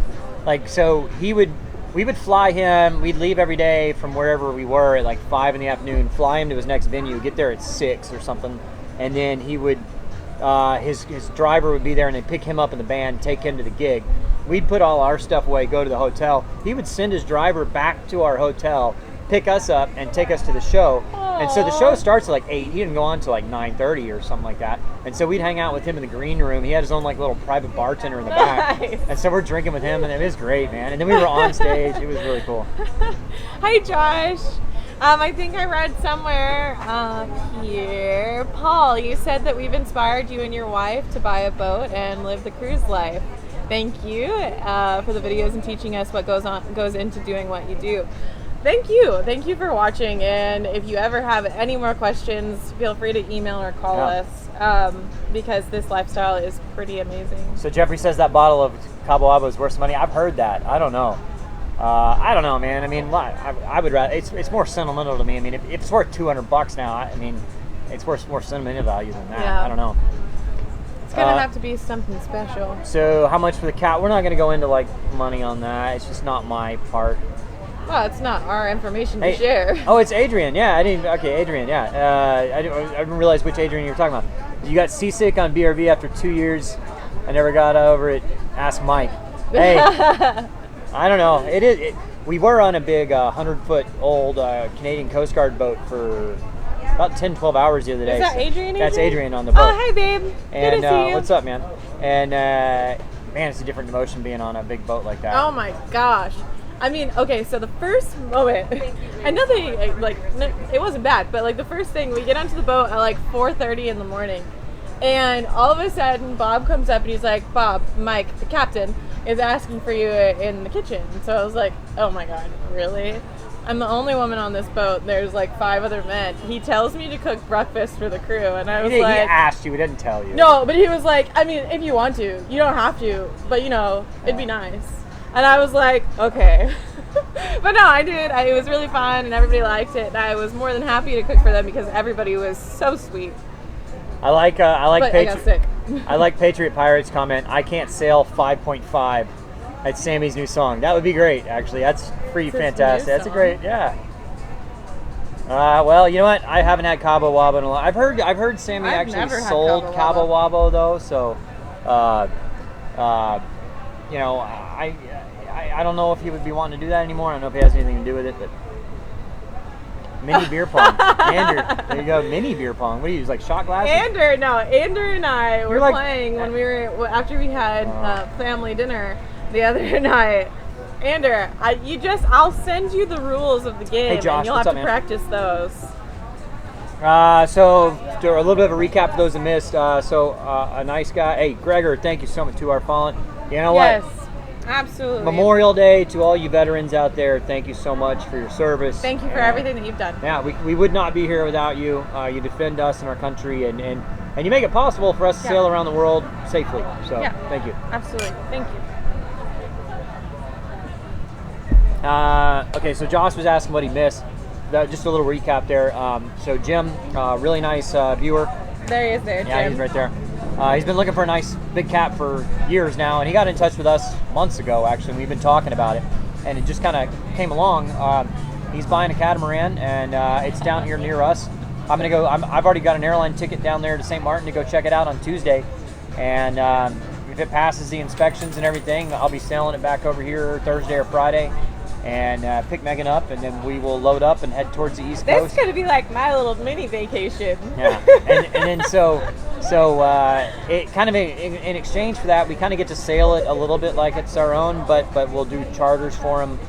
[SPEAKER 1] we would fly him. We'd leave every day from wherever we were at like 5 in the afternoon, fly him to his next venue, get there at 6 or something, and then he would. His driver would be there, and they'd pick him up in the van, take him to the gig. We'd put all our stuff away, go to the hotel. He would send his driver back to our hotel, pick us up, and take us to the show. Aww. And so the show starts at like 8. He didn't go on till like 9:30 or something like that. And so we'd hang out with him in the green room. He had his own like little private bartender in the back.
[SPEAKER 2] Nice.
[SPEAKER 1] And so we're drinking with him, and it was great, man. And then we were on stage. It was really cool.
[SPEAKER 2] Hi, Josh. I think I read somewhere here, Paul, you said that we've inspired you and your wife to buy a boat and live the cruise life. Thank you for the videos and teaching us what goes into doing what you do. Thank you for watching, and if you ever have any more questions, feel free to email or call us, because this lifestyle is pretty amazing.
[SPEAKER 1] So Jeffrey says that bottle of Cabo Wabo is worth some money. I've heard that. I don't know. I don't know, man. I mean, I would rather. It's more sentimental to me. I mean, if it's worth $200 now, I mean, it's worth more sentimental value than that.
[SPEAKER 2] Yeah.
[SPEAKER 1] I don't know.
[SPEAKER 2] It's gonna have to be something special.
[SPEAKER 1] So, how much for the cat? We're not gonna go into like money on that. It's just not my part.
[SPEAKER 2] Well, it's not our information to share.
[SPEAKER 1] Oh, it's Adrian. Yeah, I didn't. Okay, Adrian. Yeah, I didn't realize which Adrian you were talking about. You got seasick on BRV after 2 years. I never got over it. Ask Mike. Hey. I don't know. We were on a big 100-foot old Canadian Coast Guard boat for about 10, 12 hours the other day.
[SPEAKER 2] Is that Adrian?
[SPEAKER 1] That's Adrian on the boat.
[SPEAKER 2] Oh, hi, babe.
[SPEAKER 1] And,
[SPEAKER 2] good to see you.
[SPEAKER 1] What's up, man? And Man, it's a different emotion being on a big boat like that.
[SPEAKER 2] Oh my gosh. I mean, okay, so the first moment, and nothing, like, it wasn't bad, but like the first thing, we get onto the boat at like 4:30 in the morning, and all of a sudden Bob comes up and he's like, Bob, Mike, the captain, is asking for you in the kitchen. And so I was like, oh my God, really? I'm the only woman on this boat. There's like 5 other men. He tells me to cook breakfast for the crew, and I was
[SPEAKER 1] He
[SPEAKER 2] like,
[SPEAKER 1] asked you, he didn't tell you.
[SPEAKER 2] no, but he was like, I mean, if you want to, you don't have to, but you know, it'd be nice. And I was like, okay. But no, I did. It was really fun, and everybody liked it. And I was more than happy to cook for them because everybody was so sweet.
[SPEAKER 1] I like
[SPEAKER 2] But I got sick.
[SPEAKER 1] I like Patriot Pirates comment. I can't sail 5.5. That's Sammy's new song. That would be great, actually. That's pretty fantastic. That's a great, yeah. Well, you know what? I haven't had Cabo Wabo in a long. I've heard Sammy
[SPEAKER 2] I've
[SPEAKER 1] actually
[SPEAKER 2] never had
[SPEAKER 1] sold
[SPEAKER 2] Cabo
[SPEAKER 1] Cabo Wabo though. So, you know, I don't know if he would be wanting to do that anymore. I don't know if he has anything to do with it, but mini beer pong. Andrew, there you go. Mini beer pong. What do you use, like shot glasses?
[SPEAKER 2] Andrew and I were
[SPEAKER 1] like,
[SPEAKER 2] playing when we were after we had family dinner the other night. Andrew, I'll send you the rules of the game,
[SPEAKER 1] Hey, Josh,
[SPEAKER 2] and you'll
[SPEAKER 1] what's
[SPEAKER 2] have
[SPEAKER 1] up,
[SPEAKER 2] to
[SPEAKER 1] man?
[SPEAKER 2] practice those.
[SPEAKER 1] So a little bit of a recap for those that missed. A nice guy. Hey, Gregor, thank you so much to our fallen. You know what?
[SPEAKER 2] Yes, absolutely.
[SPEAKER 1] Memorial Day to all you veterans out there. Thank you so much for your service.
[SPEAKER 2] Thank you for everything that you've done.
[SPEAKER 1] Yeah, we would not be here without you. You defend us and our country, and you make it possible for us to sail around the world safely. So thank you.
[SPEAKER 2] Absolutely. Thank you.
[SPEAKER 1] Okay, so Josh was asking what he missed. Just a little recap there. So Jim, really nice viewer.
[SPEAKER 2] There he is there, Jim.
[SPEAKER 1] Yeah, he's right there. He's been looking for a nice big cap for years now, and he got in touch with us months ago, actually, and we've been talking about it, and it just kind of came along. He's buying a catamaran, and it's down here near us. I'm going to go, I've already got an airline ticket down there to St. Martin to go check it out on Tuesday, and if it passes the inspections and everything, I'll be sailing it back over here Thursday or Friday, and pick Megan up, and then we will load up and head towards the East Coast.
[SPEAKER 2] This is going to be like my little mini vacation.
[SPEAKER 1] Yeah, and then so it kind of in exchange for that, we kind of get to sail it a little bit like it's our own, but we'll do charters for them.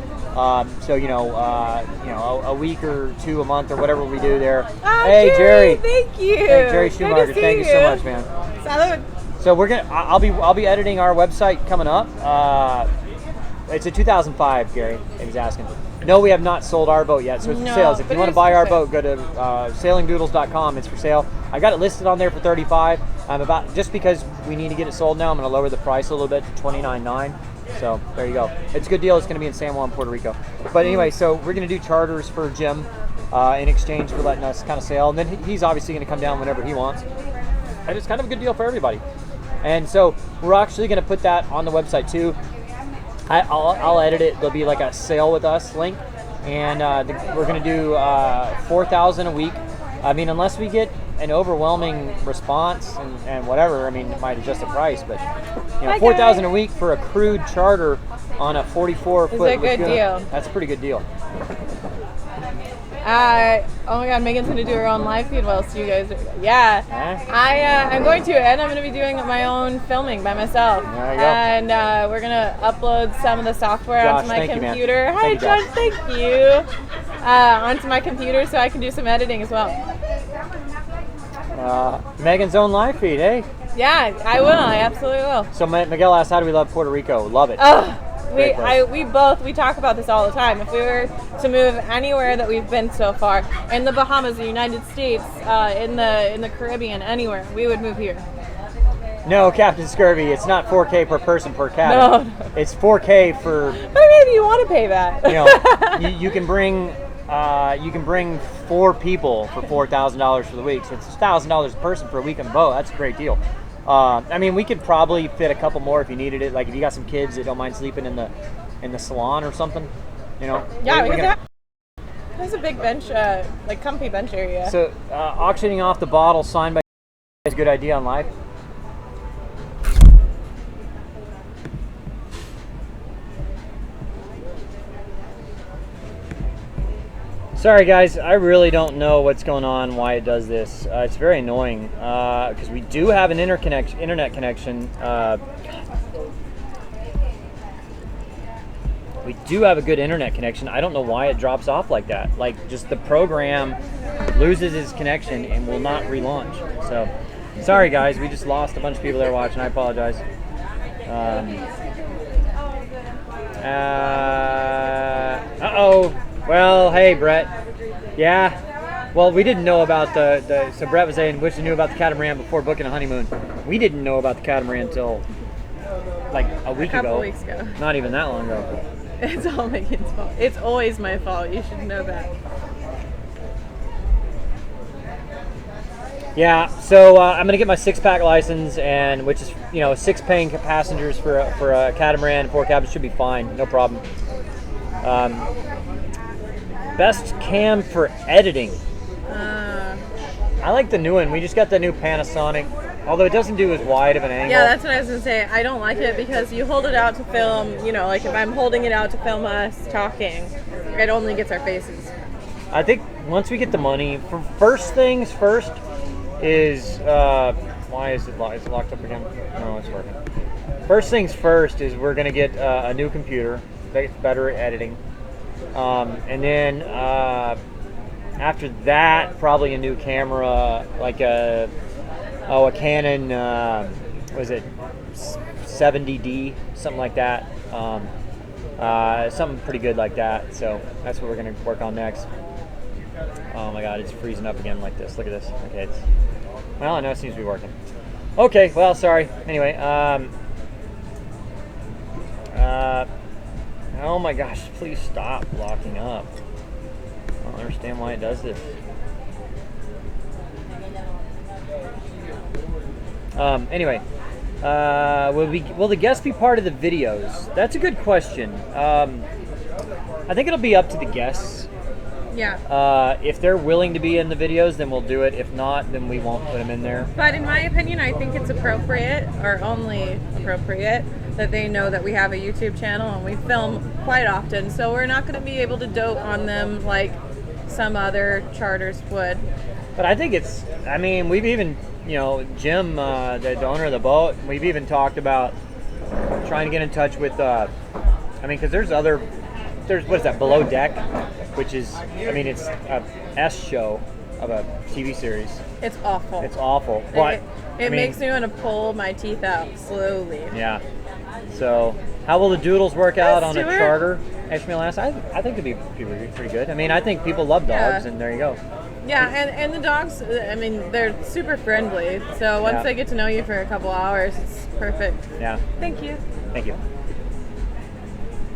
[SPEAKER 1] So a week or two a month or whatever we do there.
[SPEAKER 2] Oh,
[SPEAKER 1] hey Jerry,
[SPEAKER 2] thank you.
[SPEAKER 1] Hey Jerry Schumacher,
[SPEAKER 2] Good to see
[SPEAKER 1] thank you so much, man.
[SPEAKER 2] Salud.
[SPEAKER 1] So we're gonna, I'll be editing our website coming up. It's a 2005, Gary. He was asking. No, we have not sold our boat yet, so it's for sale. If you want to buy our boat, go to sailingdoodles.com. It's for sale. I got it listed on there for $35. Just because we need to get it sold now, I'm going to lower the price a little bit to $29.9. So there you go. It's a good deal. It's going to be in San Juan, Puerto Rico. But anyway, so we're going to do charters for Jim in exchange for letting us kind of sail, and then he's obviously going to come down whenever he wants. And it's kind of a good deal for everybody. And so we're actually going to put that on the website too. I'll edit it. There'll be like a sail with us link, and we're going to do $4,000 a week. I mean, unless we get an overwhelming response and whatever, I mean, it might adjust the price, but $4,000 a week for a crude charter on a 44-foot.
[SPEAKER 2] Is a good deal.
[SPEAKER 1] That's a pretty good deal.
[SPEAKER 2] Oh my God, Megan's gonna do her own live feed while you guys are, I'm going to, and I'm gonna be doing my own filming by myself.
[SPEAKER 1] There you go.
[SPEAKER 2] And we're gonna upload some of the software
[SPEAKER 1] Josh,
[SPEAKER 2] onto my
[SPEAKER 1] thank you, man.
[SPEAKER 2] computer. Hi,
[SPEAKER 1] Thank you,
[SPEAKER 2] Josh,
[SPEAKER 1] Josh.
[SPEAKER 2] thank you. Onto my computer so I can do some editing as well.
[SPEAKER 1] Megan's own live feed, eh?
[SPEAKER 2] Yeah, I will. I absolutely will.
[SPEAKER 1] So Miguel asked, how do we love Puerto Rico? Love it.
[SPEAKER 2] We talk about this all the time. If we were to move anywhere that we've been so far, in the Bahamas, the United States, in the Caribbean, anywhere, we would move here.
[SPEAKER 1] No, Captain Scurvy, it's not 4K per person per cabin.
[SPEAKER 2] No.
[SPEAKER 1] It's 4K for,
[SPEAKER 2] But maybe you want to pay that.
[SPEAKER 1] you can bring 4 people for $4,000 for the week. So it's $1,000 a person for a week on the boat. That's a great deal. I mean, we could probably fit a couple more if you needed it. Like if you got some kids that don't mind sleeping in the salon or something,
[SPEAKER 2] Yeah, there's a big bench, like comfy bench area.
[SPEAKER 1] So auctioning off the bottle signed by is a good idea on live. Sorry guys, I really don't know what's going on, why it does this. It's very annoying because we do have an internet connection. We do have a good internet connection. I don't know why it drops off like that. Like, just the program loses its connection and will not relaunch. So, sorry guys, we just lost a bunch of people that are watching. I apologize. Uh-oh. Well, hey, Brett. Yeah. Well, we didn't know about so Brett was saying, wish he knew about the catamaran before booking a honeymoon. We didn't know about the catamaran until like a
[SPEAKER 2] couple weeks ago.
[SPEAKER 1] Not even that long ago.
[SPEAKER 2] It's all Megan's fault. It's always my fault. You should know that.
[SPEAKER 1] Yeah, so I'm gonna get my 6-pack license, and which is 6 paying passengers for a catamaran, 4 cabins should be fine, no problem. Best cam for editing. I like the new one. We just got the new Panasonic, although it doesn't do as wide of an angle.
[SPEAKER 2] Yeah, that's what I was gonna say. I don't like it because you hold it out to film. Like if I'm holding it out to film us talking, it only gets our faces.
[SPEAKER 1] I think once we get the money, for first things first is why is it locked? Is it locked up again? No, it's working. First things first is we're gonna get a new computer that's better at editing, and then after that probably a new camera, like a Canon, was it 70D, something like that. Something pretty good like that. So that's what we're gonna work on next. Oh my God, it's freezing up again like this. Look at this. Okay, well, I know it seems to be working. Okay, well, sorry. Anyway, oh my gosh, please stop locking up. I don't understand why it does this. Anyway, will the guests be part of the videos? That's a good question. I think it'll be up to the guests.
[SPEAKER 2] Yeah.
[SPEAKER 1] If they're willing to be in the videos, then we'll do it. If not, then we won't put them in there.
[SPEAKER 2] But in my opinion, I think it's appropriate, or only appropriate, that they know that we have a YouTube channel and we film quite often. So we're not going to be able to dote on them like some other charters would.
[SPEAKER 1] But I think we've even, Jim, the owner of the boat, we've even talked about trying to get in touch with, because there's what is that, Below Deck, which is, it's a S show of a TV series.
[SPEAKER 2] It's awful.
[SPEAKER 1] It's awful. But
[SPEAKER 2] it makes me want to pull my teeth out slowly.
[SPEAKER 1] Yeah. So, how will the Doodles work out on a
[SPEAKER 2] Stuart.
[SPEAKER 1] charter? Ishmael asked. I think it'd be pretty good. I think people love dogs, and there you go.
[SPEAKER 2] Yeah, and the dogs, they're super friendly. So once they get to know you for a couple hours, it's perfect.
[SPEAKER 1] Yeah.
[SPEAKER 2] Thank you.
[SPEAKER 1] Thank you.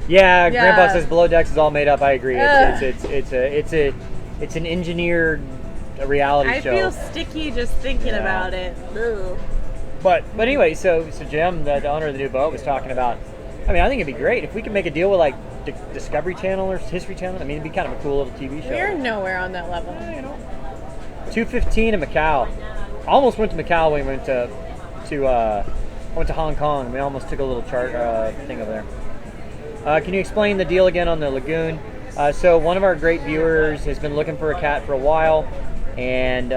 [SPEAKER 1] Yeah, Grandpa says Below Decks is all made up. I agree. It's an engineered reality show.
[SPEAKER 2] I feel sticky just thinking about it. Ugh.
[SPEAKER 1] But anyway, so Jim, the owner of the new boat, was talking about. I think it'd be great if we could make a deal with like Discovery Channel or History Channel. It'd be kind of a cool little TV show.
[SPEAKER 2] We're nowhere on that level.
[SPEAKER 1] 2:15 in Macau. Almost went to Macau when we went to Hong Kong. We almost took a little chart thing over there. Can you explain the deal again on the lagoon? So one of our great viewers has been looking for a cat for a while, and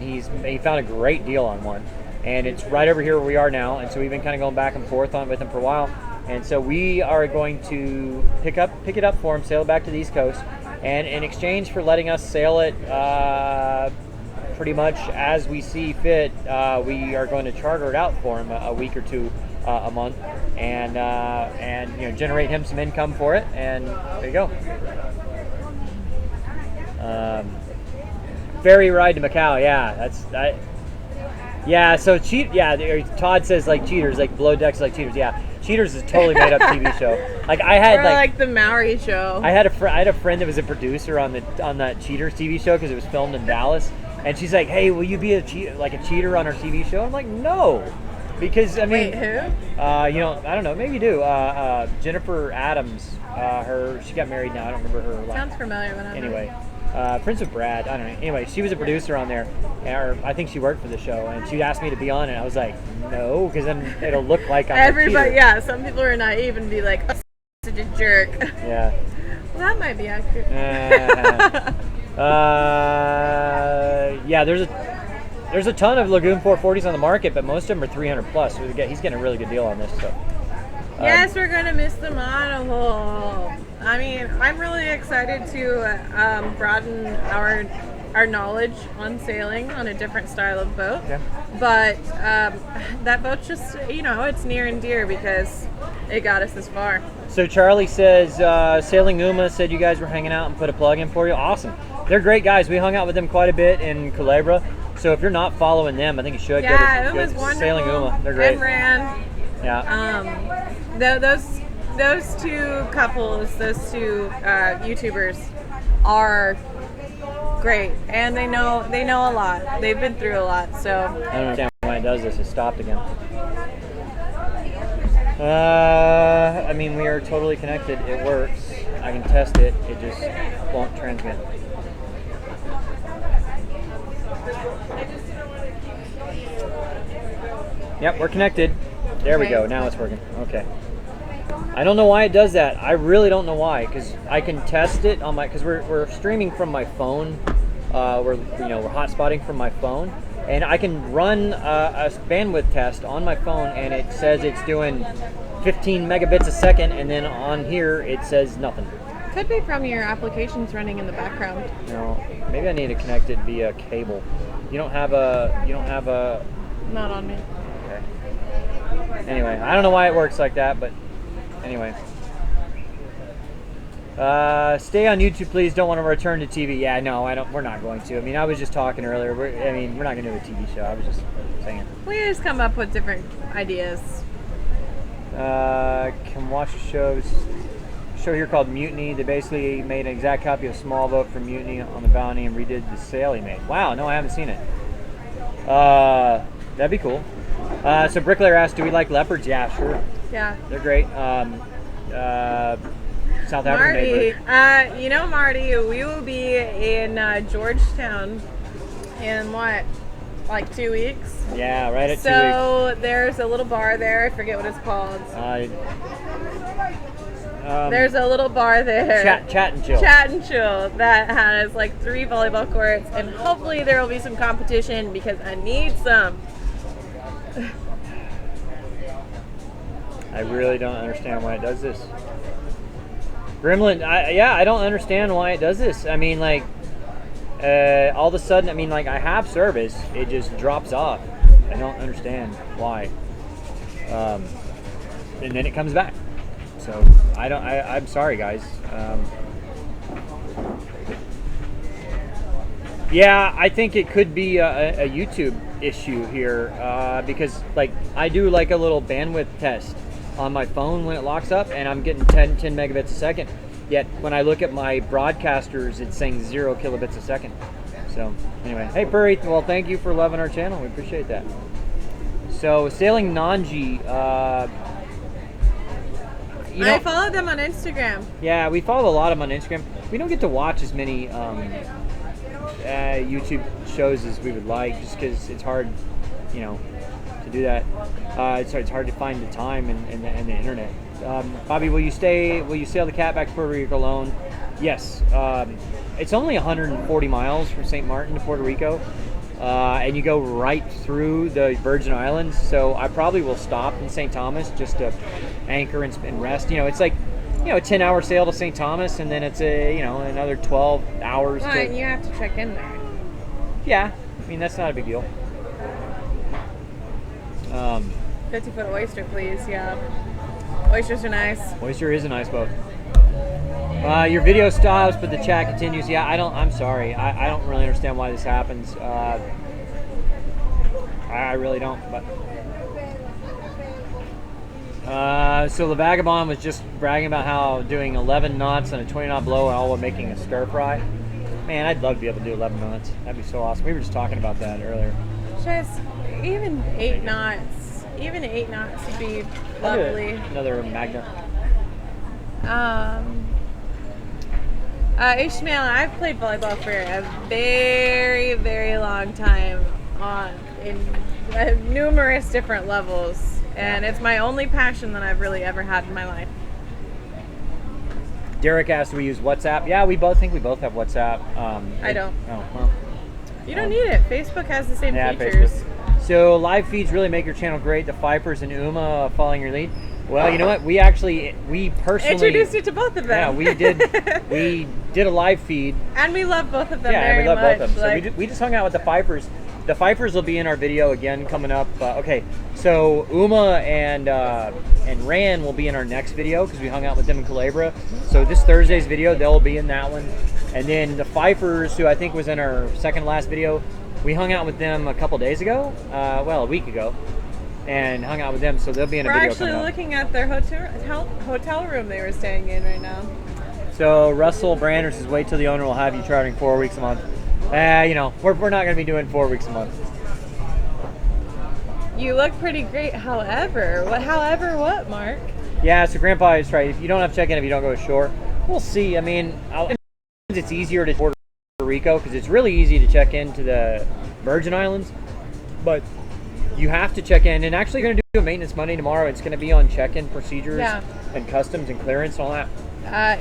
[SPEAKER 1] he found a great deal on one, and it's right over here where we are now. And so we've been kind of going back and forth on with him for a while, and so we are going to pick it up for him, sail it back to the East Coast, and in exchange for letting us sail it pretty much as we see fit, we are going to charter it out for him a week or two a month, and generate him some income for it, and there you go. Ferry ride to Macau, so Todd says like cheaters, like Below Decks like cheaters. Yeah, Cheaters is a totally made up TV show. Like I had
[SPEAKER 2] like the Maori show.
[SPEAKER 1] I had a friend that was a producer on that Cheaters TV show because it was filmed in Dallas, and she's like, "Hey, will you be a cheater on our TV show?" I'm like, "No." Because
[SPEAKER 2] wait, who?
[SPEAKER 1] I don't know. Maybe you do. Jennifer Adams. She got married now. I don't remember her.
[SPEAKER 2] Sounds familiar.
[SPEAKER 1] Anyway, Prince of Brad. I don't know. Anyway, she was a producer on there, or I think she worked for the show, and she asked me to be on it. I was like, no, because then it'll look like I'm
[SPEAKER 2] everybody.
[SPEAKER 1] a cheater.
[SPEAKER 2] Yeah, some people are naive and be like, oh, such a jerk.
[SPEAKER 1] Yeah.
[SPEAKER 2] Well, that might be accurate.
[SPEAKER 1] Yeah. There's a ton of Lagoon 440s on the market, but most of them are 300 plus. So he's getting a really good deal on this. So
[SPEAKER 2] Yes, we're gonna miss the monohull. I mean, I'm really excited to broaden our knowledge on sailing on a different style of boat.
[SPEAKER 1] Yeah.
[SPEAKER 2] But that boat's just, it's near and dear because it got us this far.
[SPEAKER 1] So Charlie says, Sailing Uma said you guys were hanging out and put a plug in for you. Awesome. They're great guys. We hung out with them quite a bit in Culebra. So if you're not following them, I think you should.
[SPEAKER 2] Yeah,
[SPEAKER 1] go
[SPEAKER 2] it was
[SPEAKER 1] to
[SPEAKER 2] wonderful.
[SPEAKER 1] Sailing Uma. They're great.
[SPEAKER 2] And Ran.
[SPEAKER 1] Yeah.
[SPEAKER 2] Those two couples, those two YouTubers are great, and they know a lot. They've been through a lot, so.
[SPEAKER 1] I don't understand why it does this. It stopped again. I mean, we are totally connected. It works. I can test it. It just won't transmit. Yep, we're connected. There we go. Now it's working. Okay. I don't know why it does that. I really don't know why, because I can test it on my, because we're streaming from my phone. We're hotspotting from my phone, and I can run a bandwidth test on my phone, and it says it's doing 15 megabits a second, and then on here it says nothing.
[SPEAKER 2] Could be from your applications running in the background.
[SPEAKER 1] No, maybe I need to connect it via cable. You don't have a.
[SPEAKER 2] Not on me.
[SPEAKER 1] Okay. Anyway, I don't know why it works like that, but anyway. Stay on YouTube, please. Don't want to return to TV. Yeah, no, I don't. We're not going to. I mean, I was just talking earlier. We're not going to do a TV show. I was just saying.
[SPEAKER 2] We just come up with different ideas.
[SPEAKER 1] Can watch a show here called Mutiny. They basically made an exact copy of Small Boat from Mutiny on the Bounty and redid the sail he made. Wow, no, I haven't seen it. That'd be cool. So Bricklayer asked, do we like leopards? Yeah, sure.
[SPEAKER 2] Yeah.
[SPEAKER 1] They're great. South African
[SPEAKER 2] Marty, Marty, we will be in Georgetown in like 2 weeks?
[SPEAKER 1] Yeah, right at 2 weeks.
[SPEAKER 2] So there's a little bar there. I forget what it's called. There's a little bar there.
[SPEAKER 1] Chat and Chill.
[SPEAKER 2] Chat and Chill that has like 3 volleyball courts, and hopefully there will be some competition because I need some.
[SPEAKER 1] I really don't understand why it does this. Gremlin, I don't understand why it does this. I mean, like, all of a sudden, I have service, it just drops off. I don't understand why. And then it comes back. So, I'm sorry, guys. Yeah, I think it could be a YouTube issue here because, like, I do like a little bandwidth test on my phone when it locks up, and I'm getting 10 megabits a second. Yet when I look at my broadcasters, it's saying 0 kilobits a second. So anyway, hey Puri, well, thank you for loving our channel. We appreciate that. So Sailing Nanji,
[SPEAKER 2] I followed them on Instagram.
[SPEAKER 1] Yeah, we follow a lot of them on Instagram. We don't get to watch as many YouTube shows as we would like, just because it's hard, to do that. It's hard to find the time and the internet. Bobby, will you sail the cat back to Puerto Rico alone? Yes. It's only 140 miles from St. Martin to Puerto Rico, and you go right through the Virgin Islands. So I probably will stop in St. Thomas just to anchor and rest. It's like a 10-hour sail to St. Thomas, and then it's another 12 hours.
[SPEAKER 2] Well, and you have to check in there.
[SPEAKER 1] Yeah, that's not a big deal.
[SPEAKER 2] 50-foot oyster, please. Yeah, oysters are nice.
[SPEAKER 1] Oyster is a nice boat. Your video stops, but the chat continues. Yeah, I'm sorry. I don't really understand why this happens. I really don't. But so the Vagabond was just bragging about how doing 11 knots on a 20-knot blow, all while making a stir fry. Man, I'd love to be able to do 11 knots. That'd be so awesome. We were just talking about that earlier.
[SPEAKER 2] Just even 8 knots. Even 8 knots would be lovely.
[SPEAKER 1] Another Magna.
[SPEAKER 2] Ishmael, I've played volleyball for a very, very long time in numerous different levels, and it's my only passion that I've really ever had in my life.
[SPEAKER 1] Derek asked, do we use WhatsApp? Yeah, we both have WhatsApp.
[SPEAKER 2] I don't.
[SPEAKER 1] Oh, well.
[SPEAKER 2] You don't need it. Facebook has the same features.
[SPEAKER 1] Facebook. So live feeds really make your channel great. The Vipers and Uma following your lead. Well, you know what? We personally
[SPEAKER 2] Introduced you to both of them.
[SPEAKER 1] Yeah, we did a live feed.
[SPEAKER 2] And we love both of them
[SPEAKER 1] Yeah,
[SPEAKER 2] very
[SPEAKER 1] and we love
[SPEAKER 2] much.
[SPEAKER 1] both of them. So we just hung out with the Pfeiffers. The Pfeiffers will be in our video again coming up. Okay, so Uma and Ran will be in our next video because we hung out with them in Culebra. So this Thursday's video, they'll be in that one. And then the Pfeiffers, who I think was in our second last video, we hung out with them a couple days ago. Well, a week ago. And hung out with them, so they'll be in a video coming up.
[SPEAKER 2] We're actually looking at their hotel room they were staying in right now.
[SPEAKER 1] So Russell Branders says, wait till the owner will have you charting 4 weeks a month. You know, we're not going to be doing 4 weeks a month.
[SPEAKER 2] You look pretty great, however. What, Mark?
[SPEAKER 1] Yeah, so Grandpa is right. If you don't have check-in, if you don't go ashore, we'll see. I mean, it's easier to Puerto Rico because it's really easy to check into the Virgin Islands, but you have to check in. And actually going to do a maintenance Monday tomorrow. It's going to be on check-in procedures and customs and clearance and all that.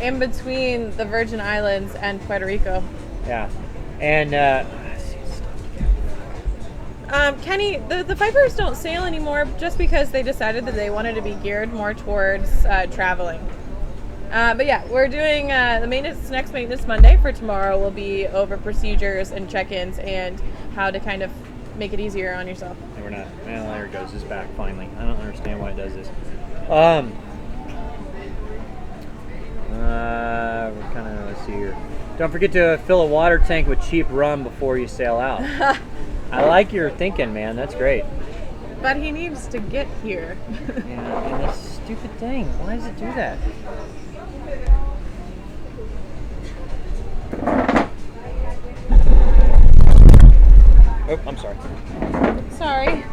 [SPEAKER 2] In between the Virgin Islands and Puerto Rico.
[SPEAKER 1] Yeah. And
[SPEAKER 2] Kenny, the Pfeiffers don't sail anymore just because they decided that they wanted to be geared more towards traveling. But yeah, we're doing the next maintenance Monday for tomorrow will be over procedures and check-ins and how to kind of make it easier on yourself.
[SPEAKER 1] No, we're not. Well, there it goes. It's back finally. I don't understand why it does this. We're kind of, let's see here. Don't forget to fill a water tank with cheap rum before you sail out. I like your thinking, man. That's great.
[SPEAKER 2] But he needs to get here.
[SPEAKER 1] Yeah, and this stupid thing. Why does it do that? Oh, I'm sorry.
[SPEAKER 2] Sorry.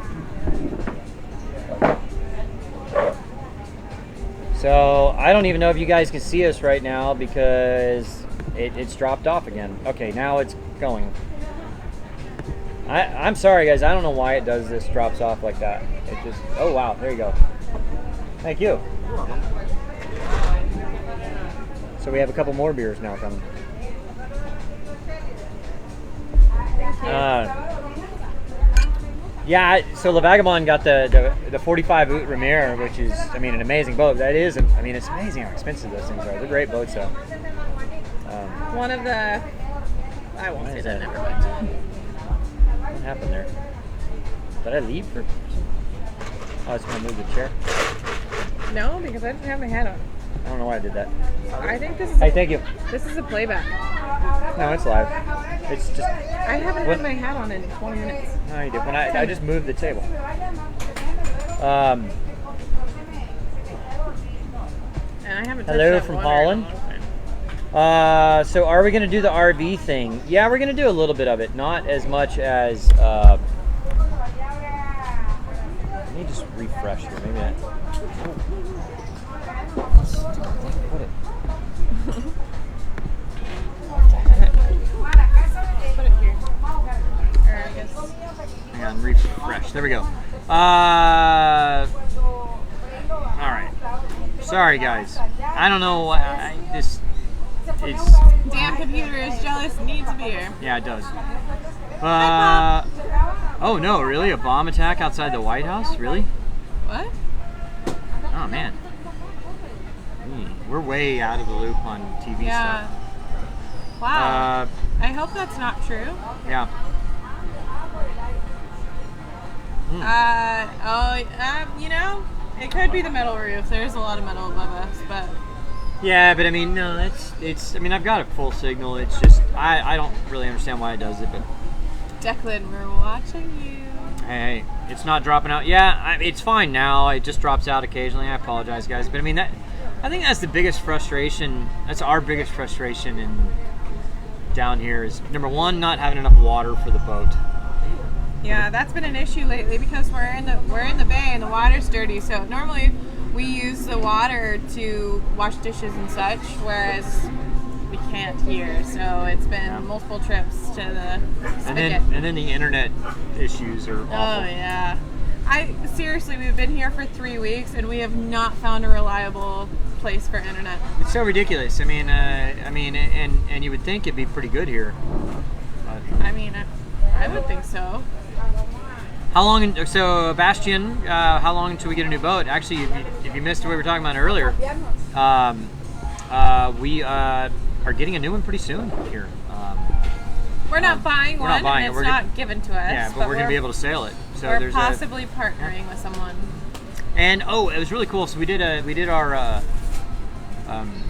[SPEAKER 1] So, I don't even know if you guys can see us right now because it's dropped off again. Okay, now it's going. I'm sorry, guys. I don't know why it does this, drops off like that. It just, oh, wow. There you go. Thank you. So we have a couple more beers now coming. Yeah, so La Vagabond got the 45 Oud Ramire, which is, I mean, an amazing boat. That is, I mean, it's amazing how expensive those things are. They're great boats, though.
[SPEAKER 2] One of the, I won't say that, never mind.
[SPEAKER 1] What happened there? Did I leave for? Oh, I was going to move the chair.
[SPEAKER 2] No, because I didn't have my hat on.
[SPEAKER 1] I don't know why I did that.
[SPEAKER 2] I think this is.
[SPEAKER 1] Hey, thank you.
[SPEAKER 2] This is a playback.
[SPEAKER 1] No, it's live. It's just.
[SPEAKER 2] I haven't had my hat on in 20 minutes.
[SPEAKER 1] No, you did. When I just moved the table.
[SPEAKER 2] And I haven't.
[SPEAKER 1] Hello from Holland. So are we going to do the RV thing? Yeah, we're going to do a little bit of it. Not as much as. Let me just refresh here. Maybe that. Put it.
[SPEAKER 2] Put it here. Or I guess.
[SPEAKER 1] Hang on, refresh. There we go. All right. Sorry, guys. I don't know why this. It's.
[SPEAKER 2] Damn computer is jealous. Needs a beer.
[SPEAKER 1] Yeah, it does. Oh no, really? A bomb attack outside the White House? Really?
[SPEAKER 2] What?
[SPEAKER 1] Oh man. We're way out of the loop on TV stuff.
[SPEAKER 2] Wow. I hope that's not true.
[SPEAKER 1] Yeah.
[SPEAKER 2] You know, it could be the metal roof. There's a lot of metal above us, but.
[SPEAKER 1] Yeah, but I mean, no, it's. I mean, I've got a full signal. It's just I don't really understand why it does it, but.
[SPEAKER 2] Declan, we're watching you.
[SPEAKER 1] Hey, it's not dropping out. Yeah, it's fine now. It just drops out occasionally. I apologize, guys, but I mean I think that's the biggest frustration. That's our biggest frustration down here is number one, not having enough water for the boat.
[SPEAKER 2] Yeah, that's been an issue lately because we're in the bay and the water's dirty. So normally we use the water to wash dishes and such, whereas we can't here. So it's been multiple trips to the spigot.
[SPEAKER 1] And then the internet issues are awful.
[SPEAKER 2] Oh yeah. Seriously, we've been here for 3 weeks and we have not found a reliable place for internet.
[SPEAKER 1] It's so ridiculous. I mean, and you would think it'd be pretty good here. But.
[SPEAKER 2] I mean, I would think so.
[SPEAKER 1] How long? So, Bastian, how long until we get a new boat? Actually, if you missed what we were talking about earlier, we are getting a new one pretty soon here.
[SPEAKER 2] We're not buying
[SPEAKER 1] we're
[SPEAKER 2] one,
[SPEAKER 1] not buying
[SPEAKER 2] and
[SPEAKER 1] it.
[SPEAKER 2] it's not given to us.
[SPEAKER 1] Yeah, but we're going to be able to sail it. So
[SPEAKER 2] we're
[SPEAKER 1] there's
[SPEAKER 2] possibly partnering with someone.
[SPEAKER 1] And it was really cool. So we did our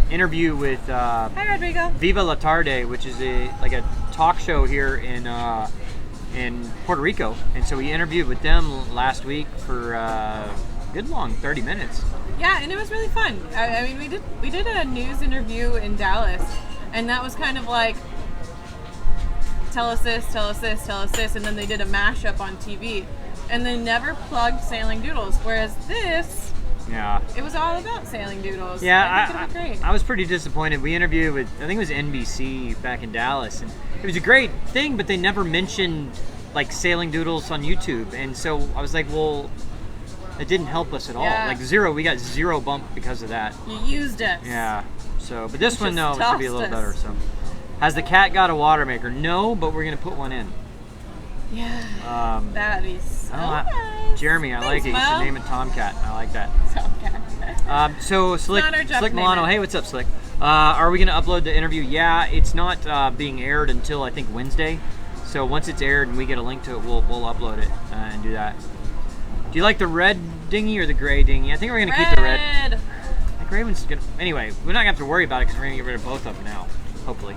[SPEAKER 1] interview with
[SPEAKER 2] Hi, Rodrigo.
[SPEAKER 1] Viva La Tarde, which is a talk show here in Puerto Rico. And so we interviewed with them last week for a good long 30 minutes.
[SPEAKER 2] Yeah, and it was really fun. I mean, we did a news interview in Dallas, and that was kind of like, tell us this, tell us this, tell us this, and then they did a mashup on TV, and they never plugged Sailing Doodles. Whereas this, it was all about Sailing Doodles.
[SPEAKER 1] Yeah,
[SPEAKER 2] I think it'd be great.
[SPEAKER 1] I was pretty disappointed. We interviewed with, I think it was NBC back in Dallas, and it was a great thing, but they never mentioned like Sailing Doodles on YouTube, and so I was like, well, it didn't help us at all.
[SPEAKER 2] Yeah.
[SPEAKER 1] Like we got zero bump because of that.
[SPEAKER 2] You used it.
[SPEAKER 1] Yeah. So, but this one, no, it should
[SPEAKER 2] tossed
[SPEAKER 1] be a little
[SPEAKER 2] us.
[SPEAKER 1] better. So, has the cat got a water maker? No, but we're gonna put one in.
[SPEAKER 2] Yeah. That'd be so nice.
[SPEAKER 1] Jeremy, I like it. You should name it Tomcat. I like that.
[SPEAKER 2] Tomcat.
[SPEAKER 1] So Slick
[SPEAKER 2] not our job
[SPEAKER 1] Slick
[SPEAKER 2] to name
[SPEAKER 1] Milano,
[SPEAKER 2] it.
[SPEAKER 1] hey, what's up, Slick? Are we gonna upload the interview? Yeah, it's not being aired until I think Wednesday. So once it's aired and we get a link to it, we'll upload it and do that. Do you like the red dinghy or the gray dinghy? I think we're gonna keep the red. The gray one's gonna. Anyway, we're not gonna have to worry about it because we're gonna get rid of both of them now, hopefully.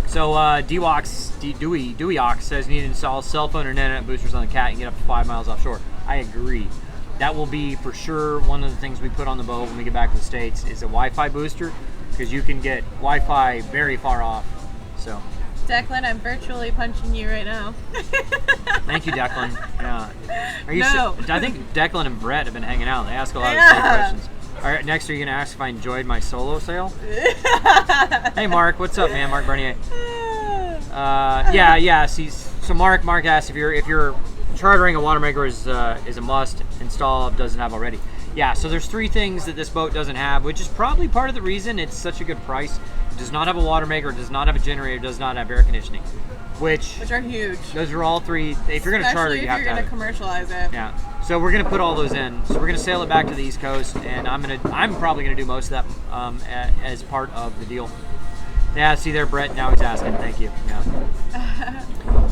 [SPEAKER 1] So Dewey says you need to install cell phone or internet boosters on the cat and get up to 5 miles offshore. I agree. That will be for sure one of the things we put on the boat when we get back to the States is a Wi-Fi booster, because you can get Wi-Fi very far off. So.
[SPEAKER 2] Declan, I'm virtually punching you right now.
[SPEAKER 1] Thank you, Declan. Yeah. I think Declan and Brett have been hanging out. They ask a lot of silly questions. All right, next, are you going to ask if I enjoyed my solo sail? Hey, Mark. What's up, man? Mark Bernier. So Mark asked if you're chartering a water maker is a must install if it doesn't have already. Yeah, so there's 3 things that this boat doesn't have, which is probably part of the reason it's such a good price. It does not have a water maker, does not have a generator, does not have air conditioning, which
[SPEAKER 2] are huge.
[SPEAKER 1] Those are all 3. If you're going to charter, you have to have it.
[SPEAKER 2] Especially if you're going to commercialize it.
[SPEAKER 1] Yeah. So we're going to put all those in. So we're going to sail it back to the East Coast, and I'm probably going to do most of that as part of the deal. Yeah, see there, Brett. Now he's asking. Thank you.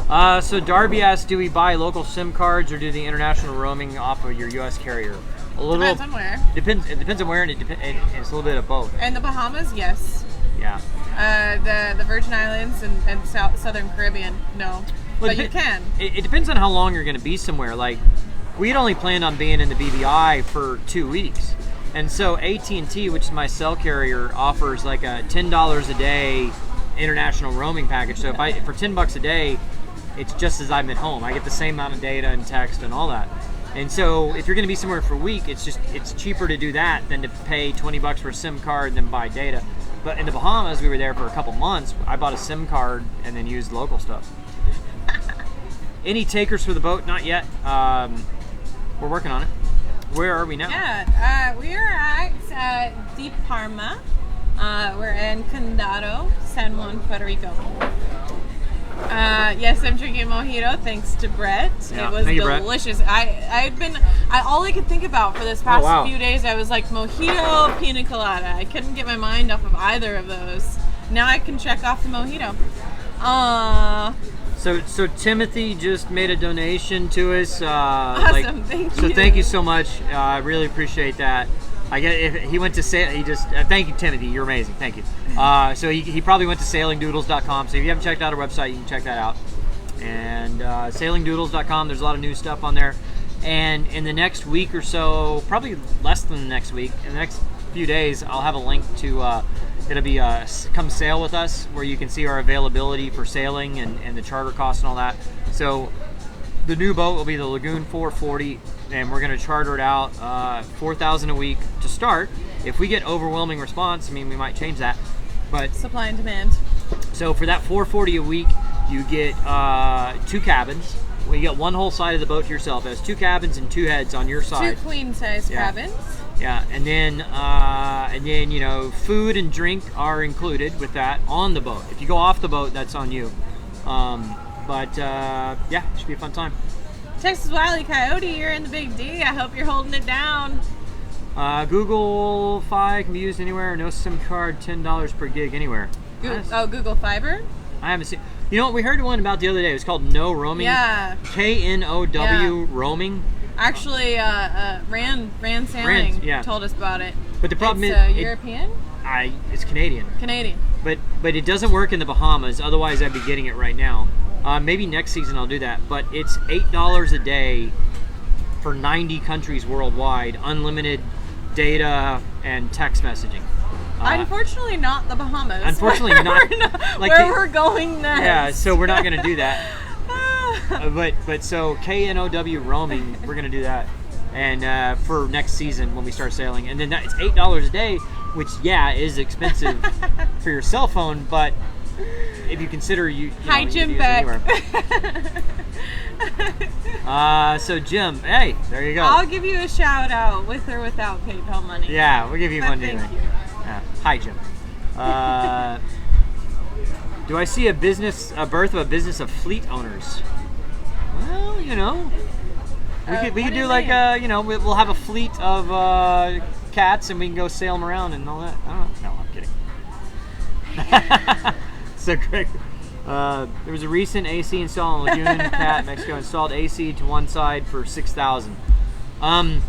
[SPEAKER 1] Yeah. So Darby asked, do we buy local SIM cards or do the international roaming off of your U.S. carrier?
[SPEAKER 2] Depends on where.
[SPEAKER 1] It depends on where, and it's a little bit of both.
[SPEAKER 2] In the Bahamas, yes.
[SPEAKER 1] Yeah.
[SPEAKER 2] The Virgin Islands and Southern Caribbean, no.
[SPEAKER 1] Well,
[SPEAKER 2] but you can.
[SPEAKER 1] It depends on how long you're going to be somewhere. Like, we had only planned on being in the BVI for 2 weeks. And so AT&T, which is my cell carrier, offers like a $10 a day international roaming package. So for $10 a day, it's just as I'm at home. I get the same amount of data and text and all that. And so if you're going to be somewhere for a week, it's cheaper to do that than to pay $20 for a SIM card and then buy data. But in the Bahamas, we were there for a couple months. I bought a SIM card and then used local stuff. Any takers for the boat? Not yet. We're working on it. Where are we now?
[SPEAKER 2] Yeah, we are at Deep Parma. We're in Condado, San Juan, Puerto Rico. Yes, I'm drinking mojito thanks to Brett.
[SPEAKER 1] Yeah,
[SPEAKER 2] it was
[SPEAKER 1] thank you,
[SPEAKER 2] delicious. All I could think about for this past few days, I was like mojito, pina colada. I couldn't get my mind off of either of those. Now I can check off the mojito.
[SPEAKER 1] So Timothy just made a donation to us.
[SPEAKER 2] Awesome, thank you.
[SPEAKER 1] So thank you so much. I really appreciate that. If he went to thank you, Timothy. You're amazing. Thank you. So he probably went to sailingdoodles.com. So if you haven't checked out our website, you can check that out. And sailingdoodles.com. There's a lot of new stuff on there. And in the next week or so, probably less than the next week, in the next few days, I'll have a link to. It'll be come sail with us, where you can see our availability for sailing and the charter costs and all that. So the new boat will be the Lagoon 440, and we're going to charter it out $4,000 a week to start. If we get overwhelming response, we might change that. But
[SPEAKER 2] supply and demand.
[SPEAKER 1] So for that $440 a week, you get 2 cabins. Well, you get one whole side of the boat to yourself. It has 2 cabins and 2 heads on your side.
[SPEAKER 2] 2 queen size cabins.
[SPEAKER 1] Yeah, and then food and drink are included with that on the boat. If you go off the boat, that's on you. Yeah, it should be a fun time.
[SPEAKER 2] Texas Wile E. Coyote, you're in the Big D. I hope you're holding it down.
[SPEAKER 1] Google Fi can be used anywhere. No SIM card, $10 per gig anywhere.
[SPEAKER 2] Google Fiber?
[SPEAKER 1] I haven't seen. You know what? We heard one about the other day. It was called No Roaming.
[SPEAKER 2] Yeah.
[SPEAKER 1] KNOW roaming.
[SPEAKER 2] Actually, Rand Sailing told us about it.
[SPEAKER 1] But the problem
[SPEAKER 2] is European?
[SPEAKER 1] It's Canadian.
[SPEAKER 2] Canadian.
[SPEAKER 1] But it doesn't work in the Bahamas. Otherwise, I'd be getting it right now. Maybe next season I'll do that. But it's $8 a day for 90 countries worldwide, unlimited data and text messaging.
[SPEAKER 2] Unfortunately, not the Bahamas.
[SPEAKER 1] Unfortunately, not
[SPEAKER 2] like where we're going next.
[SPEAKER 1] Yeah, so we're not going to do that. But so KNOW roaming, we're going to do that, and for next season when we start sailing, and then it's $8 a day, which is expensive for your cell phone, but if you consider you
[SPEAKER 2] Hi,
[SPEAKER 1] know,
[SPEAKER 2] Jim
[SPEAKER 1] you
[SPEAKER 2] Beck.
[SPEAKER 1] So Jim, hey, there you go.
[SPEAKER 2] I'll give you a shout out with or without PayPal money.
[SPEAKER 1] Yeah, we'll give you one.
[SPEAKER 2] Thank you.
[SPEAKER 1] Hi, Jim. Do I see a birth of a business of fleet owners? Well, you know, we could do like you know, we'll have a fleet of cats and we can go sail them around and all that. I don't know. No, I'm kidding. So Greg, there was a recent AC install in Lagoon, Cat, Mexico. Installed AC to one side for $6,000.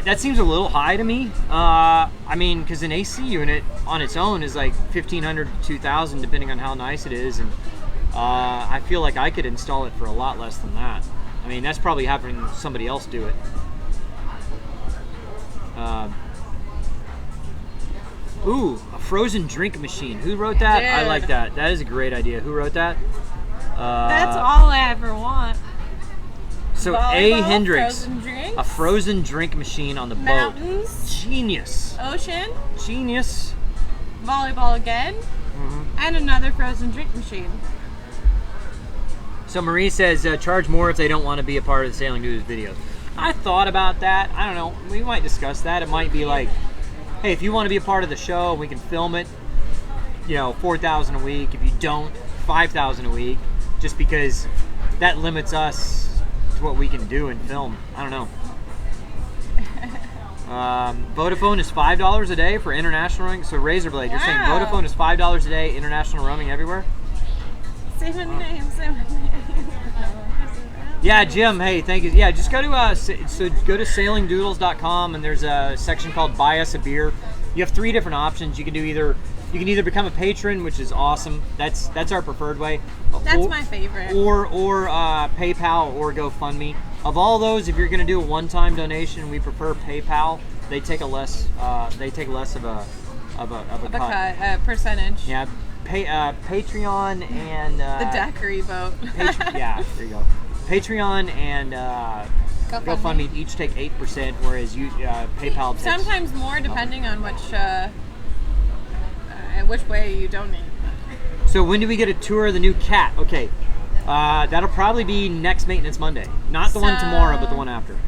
[SPEAKER 1] That seems a little high to me. I mean, because an AC unit on its own is like $1,500 to $2,000, depending on how nice it is, and I feel like I could install it for a lot less than that. I mean, that's probably having somebody else do it. Ooh, a frozen drink machine. Who wrote that?
[SPEAKER 2] Dude.
[SPEAKER 1] I like that. That is a great idea. Who wrote that?
[SPEAKER 2] That's all I ever want.
[SPEAKER 1] So
[SPEAKER 2] Volleyball,
[SPEAKER 1] A. Hendricks,
[SPEAKER 2] frozen drinks,
[SPEAKER 1] a frozen drink machine on the
[SPEAKER 2] mountains,
[SPEAKER 1] boat. Genius.
[SPEAKER 2] Ocean,
[SPEAKER 1] Genius.
[SPEAKER 2] volleyball again, and another frozen drink machine.
[SPEAKER 1] So Marie says, charge more if they don't want to be a part of the Sailing Doodles videos. I thought about that. I don't know. We might discuss that. It might be like, hey, if you want to be a part of the show, we can film it, you know, $4,000 a week. If you don't, $5,000 a week, just because that limits us to what we can do and film. I don't know. Vodafone is $5 a day for international roaming. So Razorblade, you're saying Vodafone is $5 a day, international roaming everywhere?
[SPEAKER 2] Say my name, say my name.
[SPEAKER 1] Yeah, Jim. Hey, thank you. Yeah, just go to go to sailingdoodles.com, and there's a section called Buy Us a Beer. You have 3 different options. You can either become a patron, which is awesome. That's our preferred way.
[SPEAKER 2] That's my favorite.
[SPEAKER 1] Or PayPal or GoFundMe. Of all those, if you're going to do a one-time donation, we prefer PayPal. They take less of a cut.
[SPEAKER 2] Percentage.
[SPEAKER 1] Yeah. Patreon and
[SPEAKER 2] the daiquiri boat.
[SPEAKER 1] Yeah, there you go. Patreon and GoFundMe each take 8%, whereas PayPal takes
[SPEAKER 2] sometimes more, depending on which way you donate.
[SPEAKER 1] So when do we get a tour of the new cat? Okay, that'll probably be next Maintenance Monday. Not the one tomorrow, but the one after.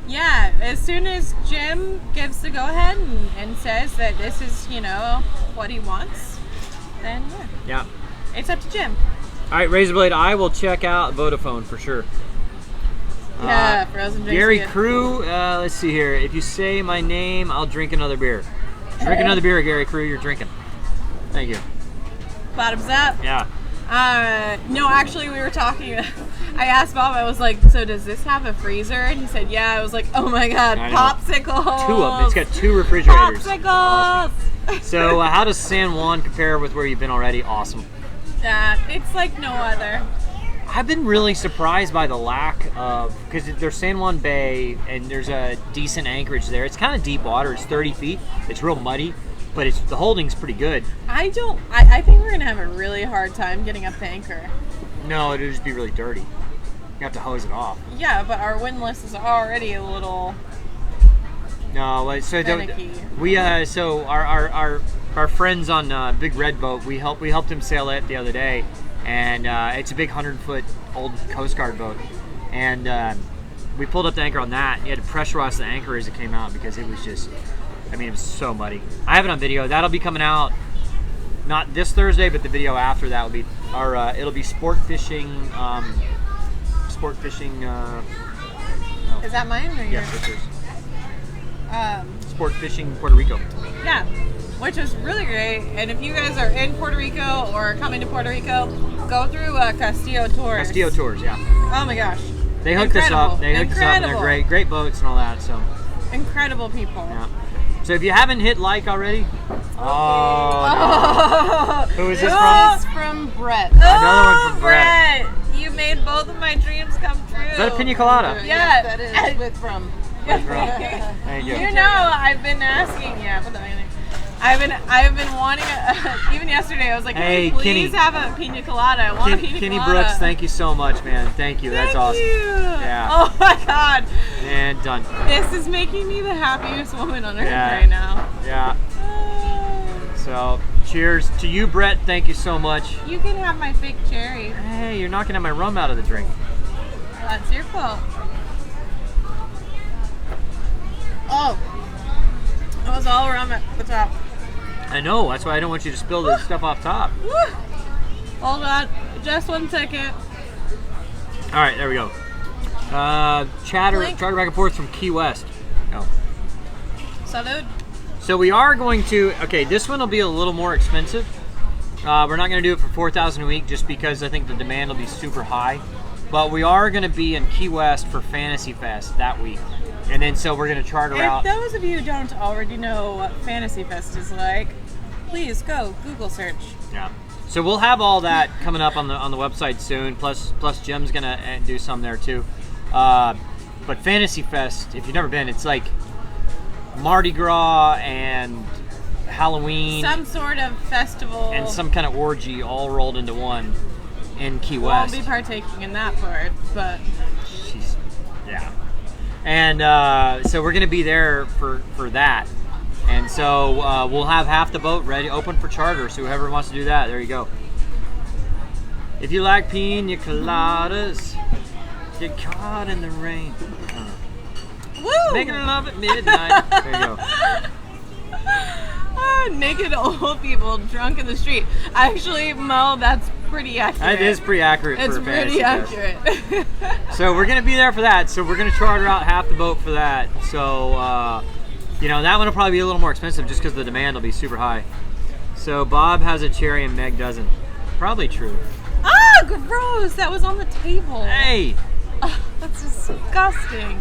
[SPEAKER 2] Yeah, as soon as Jim gives the go-ahead and says that this is, you know, what he wants, then
[SPEAKER 1] yeah.
[SPEAKER 2] It's up to Jim.
[SPEAKER 1] All right, Razorblade, I will check out Vodafone for sure.
[SPEAKER 2] Yeah, frozen drinks.
[SPEAKER 1] Gary Crew, let's see here. If you say my name, I'll drink another beer. Drink another beer, Gary Crew. You're drinking. Thank you.
[SPEAKER 2] Bottoms up.
[SPEAKER 1] Yeah.
[SPEAKER 2] No, actually, we were talking. I asked Bob. I was like, "So does this have a freezer?" And he said, "Yeah." I was like, "Oh my god, popsicles!"
[SPEAKER 1] 2 of them. It's got 2 refrigerators.
[SPEAKER 2] Popsicles.
[SPEAKER 1] Awesome. So, how does San Juan compare with where you've been already? Awesome.
[SPEAKER 2] It's like no other.
[SPEAKER 1] I've been really surprised by the lack of, because there's San Juan Bay and there's a decent anchorage there. It's kind of deep water. It's 30 feet. It's real muddy, but the holding's pretty good.
[SPEAKER 2] I think we're gonna have a really hard time getting up to anchor.
[SPEAKER 1] No, it'll just be really dirty. You have to hose it off.
[SPEAKER 2] Yeah, but our windlass is already a little.
[SPEAKER 1] No, so
[SPEAKER 2] finicky.
[SPEAKER 1] So our friends on Big Red Boat, we helped them sail it the other day, and it's a big 100-foot old Coast Guard boat, and we pulled up the anchor on that. And you had to pressurize the anchor as it came out because it was just, it was so muddy. I have it on video. That'll be coming out not this Thursday, but the video after that will be our. It'll be sport fishing. Sport fishing.
[SPEAKER 2] Is that mine or
[SPEAKER 1] Yes,
[SPEAKER 2] yours?
[SPEAKER 1] it's yours. Sport fishing Puerto Rico.
[SPEAKER 2] Yeah, which is really great. And if you guys are in Puerto Rico or coming to Puerto Rico, go through Castillo Tours.
[SPEAKER 1] Castillo Tours, yeah.
[SPEAKER 2] Oh my gosh.
[SPEAKER 1] They hooked us up. They hooked us up, and they're
[SPEAKER 2] Incredible.
[SPEAKER 1] great boats and all that. So,
[SPEAKER 2] Incredible people.
[SPEAKER 1] yeah. So if you haven't hit like already,
[SPEAKER 2] Oh.
[SPEAKER 1] who is this
[SPEAKER 2] Oh.
[SPEAKER 1] from?
[SPEAKER 4] This is from Brett.
[SPEAKER 1] Another one from Brett.
[SPEAKER 2] You made both of my dreams come true.
[SPEAKER 1] Is that a pina colada?
[SPEAKER 2] Yeah.
[SPEAKER 4] That is with from.
[SPEAKER 1] Thank you.
[SPEAKER 2] You know, I've been asking. Yeah, but I've been wanting even yesterday. I was like,
[SPEAKER 1] Hey,
[SPEAKER 2] can we please
[SPEAKER 1] Kenny.
[SPEAKER 2] have a pina colada? I want a pina
[SPEAKER 1] Kenny
[SPEAKER 2] colada.
[SPEAKER 1] Brooks, thank you so much, man. Thank you. That's awesome.
[SPEAKER 2] Thank you.
[SPEAKER 1] Yeah.
[SPEAKER 2] Oh my God.
[SPEAKER 1] And done.
[SPEAKER 2] This is making me the happiest woman on earth
[SPEAKER 1] Yeah.
[SPEAKER 2] right now.
[SPEAKER 1] Yeah.
[SPEAKER 2] Oh.
[SPEAKER 1] So, cheers to you, Brett. Thank you so much.
[SPEAKER 2] You can have my fake cherry.
[SPEAKER 1] Hey, you're knocking out my rum out of the drink.
[SPEAKER 2] That's your fault. Oh. That was all rum at the top.
[SPEAKER 1] I know. That's why I don't want you to spill the stuff off top.
[SPEAKER 2] Woo. Hold on. Just 1 second.
[SPEAKER 1] All right, there we go. Chatter
[SPEAKER 2] Blink.
[SPEAKER 1] back and forth from Key West. Oh.
[SPEAKER 2] Salud.
[SPEAKER 1] So we are going to. Okay, this one will be a little more expensive. We're not going to do it for $4,000 a week just because I think the demand will be super high. But we are going to be in Key West for Fantasy Fest that week, and then so we're going to charter out.
[SPEAKER 2] If those of you who don't already know what Fantasy Fest is like, please go Google search.
[SPEAKER 1] Yeah. So we'll have all that coming up on the website soon. Plus Jim's gonna do some there too. But Fantasy Fest, if you've never been, it's like Mardi Gras and Halloween
[SPEAKER 2] Some sort of festival.
[SPEAKER 1] and some kind of orgy all rolled into one in Key
[SPEAKER 2] Won't
[SPEAKER 1] West.
[SPEAKER 2] be partaking in that part, but
[SPEAKER 1] Jeez. Yeah. And so we're gonna be there for that. And so we'll have half the boat ready, open for charter. So whoever wants to do that, there you go. If you like pina coladas, get caught in the rain.
[SPEAKER 2] woo!
[SPEAKER 1] Making love at midnight. There you go.
[SPEAKER 2] Naked old people drunk in the street. Actually, Mo, that's pretty accurate.
[SPEAKER 1] That is pretty accurate
[SPEAKER 2] It's
[SPEAKER 1] for Fantasy
[SPEAKER 2] pretty
[SPEAKER 1] Fest.
[SPEAKER 2] accurate.
[SPEAKER 1] So we're gonna be there for that. So we're gonna charter out half the boat for that. So you know, that one will probably be a little more expensive just because the demand will be super high. So Bob has a cherry and Meg doesn't. Probably true.
[SPEAKER 2] Ah, gross! That was on the table.
[SPEAKER 1] Hey.
[SPEAKER 2] Oh, that's disgusting.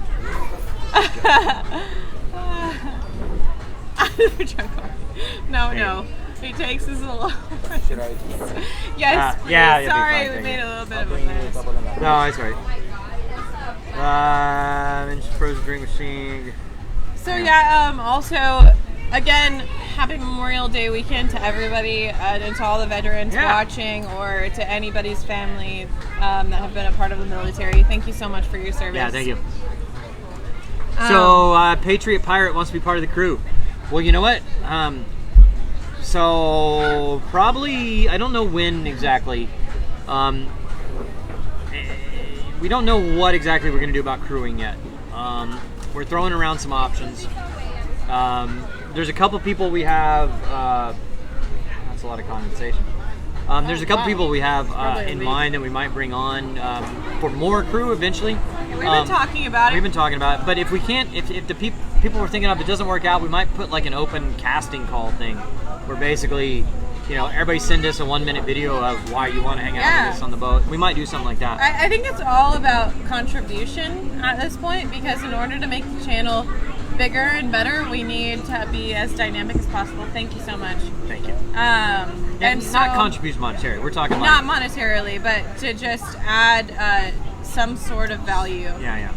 [SPEAKER 2] No. He takes his little.
[SPEAKER 3] Should I?
[SPEAKER 2] Yes, please.
[SPEAKER 1] yeah, you'll be
[SPEAKER 2] Sorry,
[SPEAKER 1] fine,
[SPEAKER 2] we
[SPEAKER 1] thank
[SPEAKER 2] made
[SPEAKER 1] you.
[SPEAKER 2] a little bit of a mess.
[SPEAKER 1] No, it's right. And just frozen drink machine.
[SPEAKER 2] So yeah, also, again, happy Memorial Day weekend to everybody and to all the veterans
[SPEAKER 1] Yeah.
[SPEAKER 2] watching or to anybody's family that have been a part of the military. Thank you so much for your service.
[SPEAKER 1] Yeah, thank you. So Patriot Pirate wants to be part of the crew. Well, you know what? So probably, I don't know when exactly. We don't know what exactly we're going to do about crewing yet. We're throwing around some options. There's a couple people we have. That's a lot of condensation. There's a couple people we have in mind that we might bring on for more crew eventually.
[SPEAKER 2] We've been talking about it.
[SPEAKER 1] We've been talking about it, but if we can't, if the people we're thinking of, it doesn't work out, we might put like an open casting call thing, where basically, you know, everybody send us a 1-minute video of why you want to hang out with us on the boat. We might do something like that.
[SPEAKER 2] I think it's all about contribution at this point because in order to make the channel bigger and better, we need to be as dynamic as possible. Thank you so much.
[SPEAKER 1] Thank you.
[SPEAKER 2] And
[SPEAKER 1] And
[SPEAKER 2] so,
[SPEAKER 1] not contribution monetary. We're talking
[SPEAKER 2] not
[SPEAKER 1] like,
[SPEAKER 2] monetarily, but to just add some sort of value.
[SPEAKER 1] yeah.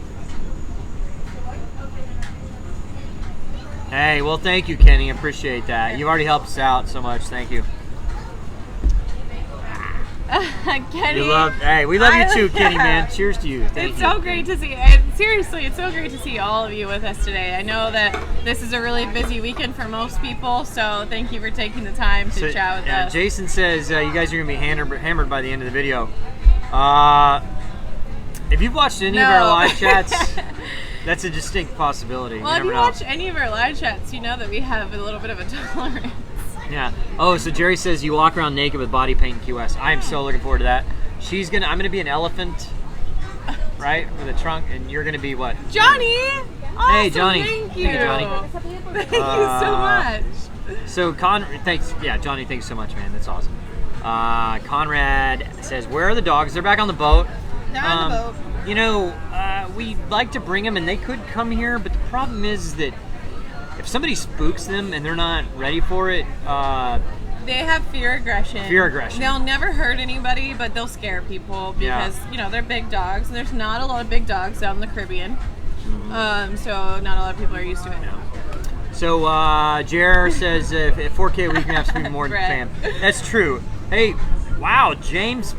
[SPEAKER 1] Hey, well, thank you, Kenny. Appreciate that. You've already helped us out so much. Thank you.
[SPEAKER 2] Kenny,
[SPEAKER 1] Hey, we love you too, Kenny, man. Cheers to you. Thank
[SPEAKER 2] It's
[SPEAKER 1] you.
[SPEAKER 2] so great to see. And seriously, it's so great to see all of you with us today. I know that this is a really busy weekend for most people, so thank you for taking the time to chat with us.
[SPEAKER 1] Jason says you guys are going to be hammered by the end of the video. If you've watched any of our live chats, that's a distinct possibility.
[SPEAKER 2] Well, if
[SPEAKER 1] you
[SPEAKER 2] you
[SPEAKER 1] never know.
[SPEAKER 2] watch any of our live chats, you know that we have a little bit of a tolerance.
[SPEAKER 1] Yeah. Oh, so Jerry says you walk around naked with body paint in Key West. I am so looking forward to that. I'm gonna be an elephant, right, with a trunk, and you're gonna be what?
[SPEAKER 2] Johnny! Awesome,
[SPEAKER 1] Hey, Johnny.
[SPEAKER 2] Thank you.
[SPEAKER 1] Johnny.
[SPEAKER 2] Thank you so much.
[SPEAKER 1] So thanks. Yeah, Johnny, thanks so much, man. That's awesome. Conrad says, where are the dogs? They're back on the boat.
[SPEAKER 2] They're on the boat.
[SPEAKER 1] You know, we like to bring them, and they could come here, but the problem is that if somebody spooks them and they're not ready for it,
[SPEAKER 2] they have fear aggression. They'll never hurt anybody, but they'll scare people because, you know, they're big dogs, and there's not a lot of big dogs out in the Caribbean.
[SPEAKER 1] Mm-hmm.
[SPEAKER 2] So not a lot of people are used to it.
[SPEAKER 1] Yeah. So Jer says, if 4K a week, you have to be more than fam. That's true. Hey, wow, James,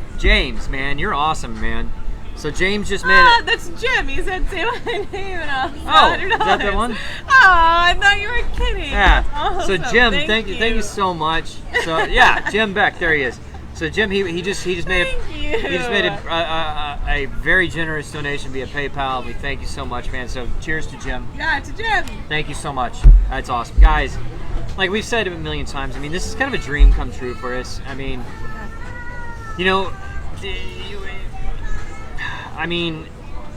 [SPEAKER 1] man, you're awesome, man. So James just made it.
[SPEAKER 2] That's Jim. He said, say my name and I'll $100.
[SPEAKER 1] Is that the one?
[SPEAKER 2] Oh, I thought you were kidding.
[SPEAKER 1] Yeah.
[SPEAKER 2] Awesome.
[SPEAKER 1] So Jim, thank you so much. So yeah, Jim Beck, there he is. So Jim, he just made a very generous donation via PayPal. We thank you so much, man. So cheers to Jim.
[SPEAKER 2] Yeah, to Jim.
[SPEAKER 1] Thank you so much. That's awesome, guys. Like we've said it a million times. I mean, this is kind of a dream come true for us. I mean, you know. I mean,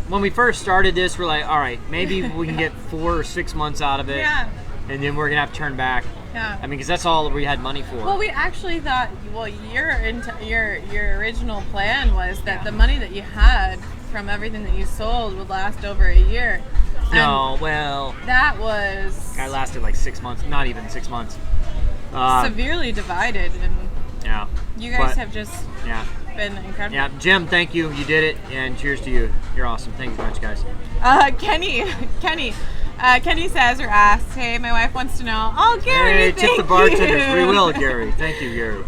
[SPEAKER 1] when we first started this, we're like, all right, maybe we can get 4 or 6 months out of it, and then we're gonna have to turn back.
[SPEAKER 2] Yeah.
[SPEAKER 1] I mean, because that's all we had money for.
[SPEAKER 2] Well, we actually thought, your original plan was that the money that you had from everything that you sold would last over a year.
[SPEAKER 1] No, well,
[SPEAKER 2] that was.
[SPEAKER 1] I lasted like 6 months, not even 6 months.
[SPEAKER 2] Severely divided, and
[SPEAKER 1] yeah.
[SPEAKER 2] You guys have just.
[SPEAKER 1] Yeah.
[SPEAKER 2] Been incredible.
[SPEAKER 1] Yeah, Jim, thank you. You did it, and cheers to you. You're awesome. Thank you so much, guys.
[SPEAKER 2] Kenny says or asks, hey, my wife wants to know. Oh, Gary,
[SPEAKER 1] hey, tip the bartenders.
[SPEAKER 2] You.
[SPEAKER 1] We will, Gary. Thank you, Gary.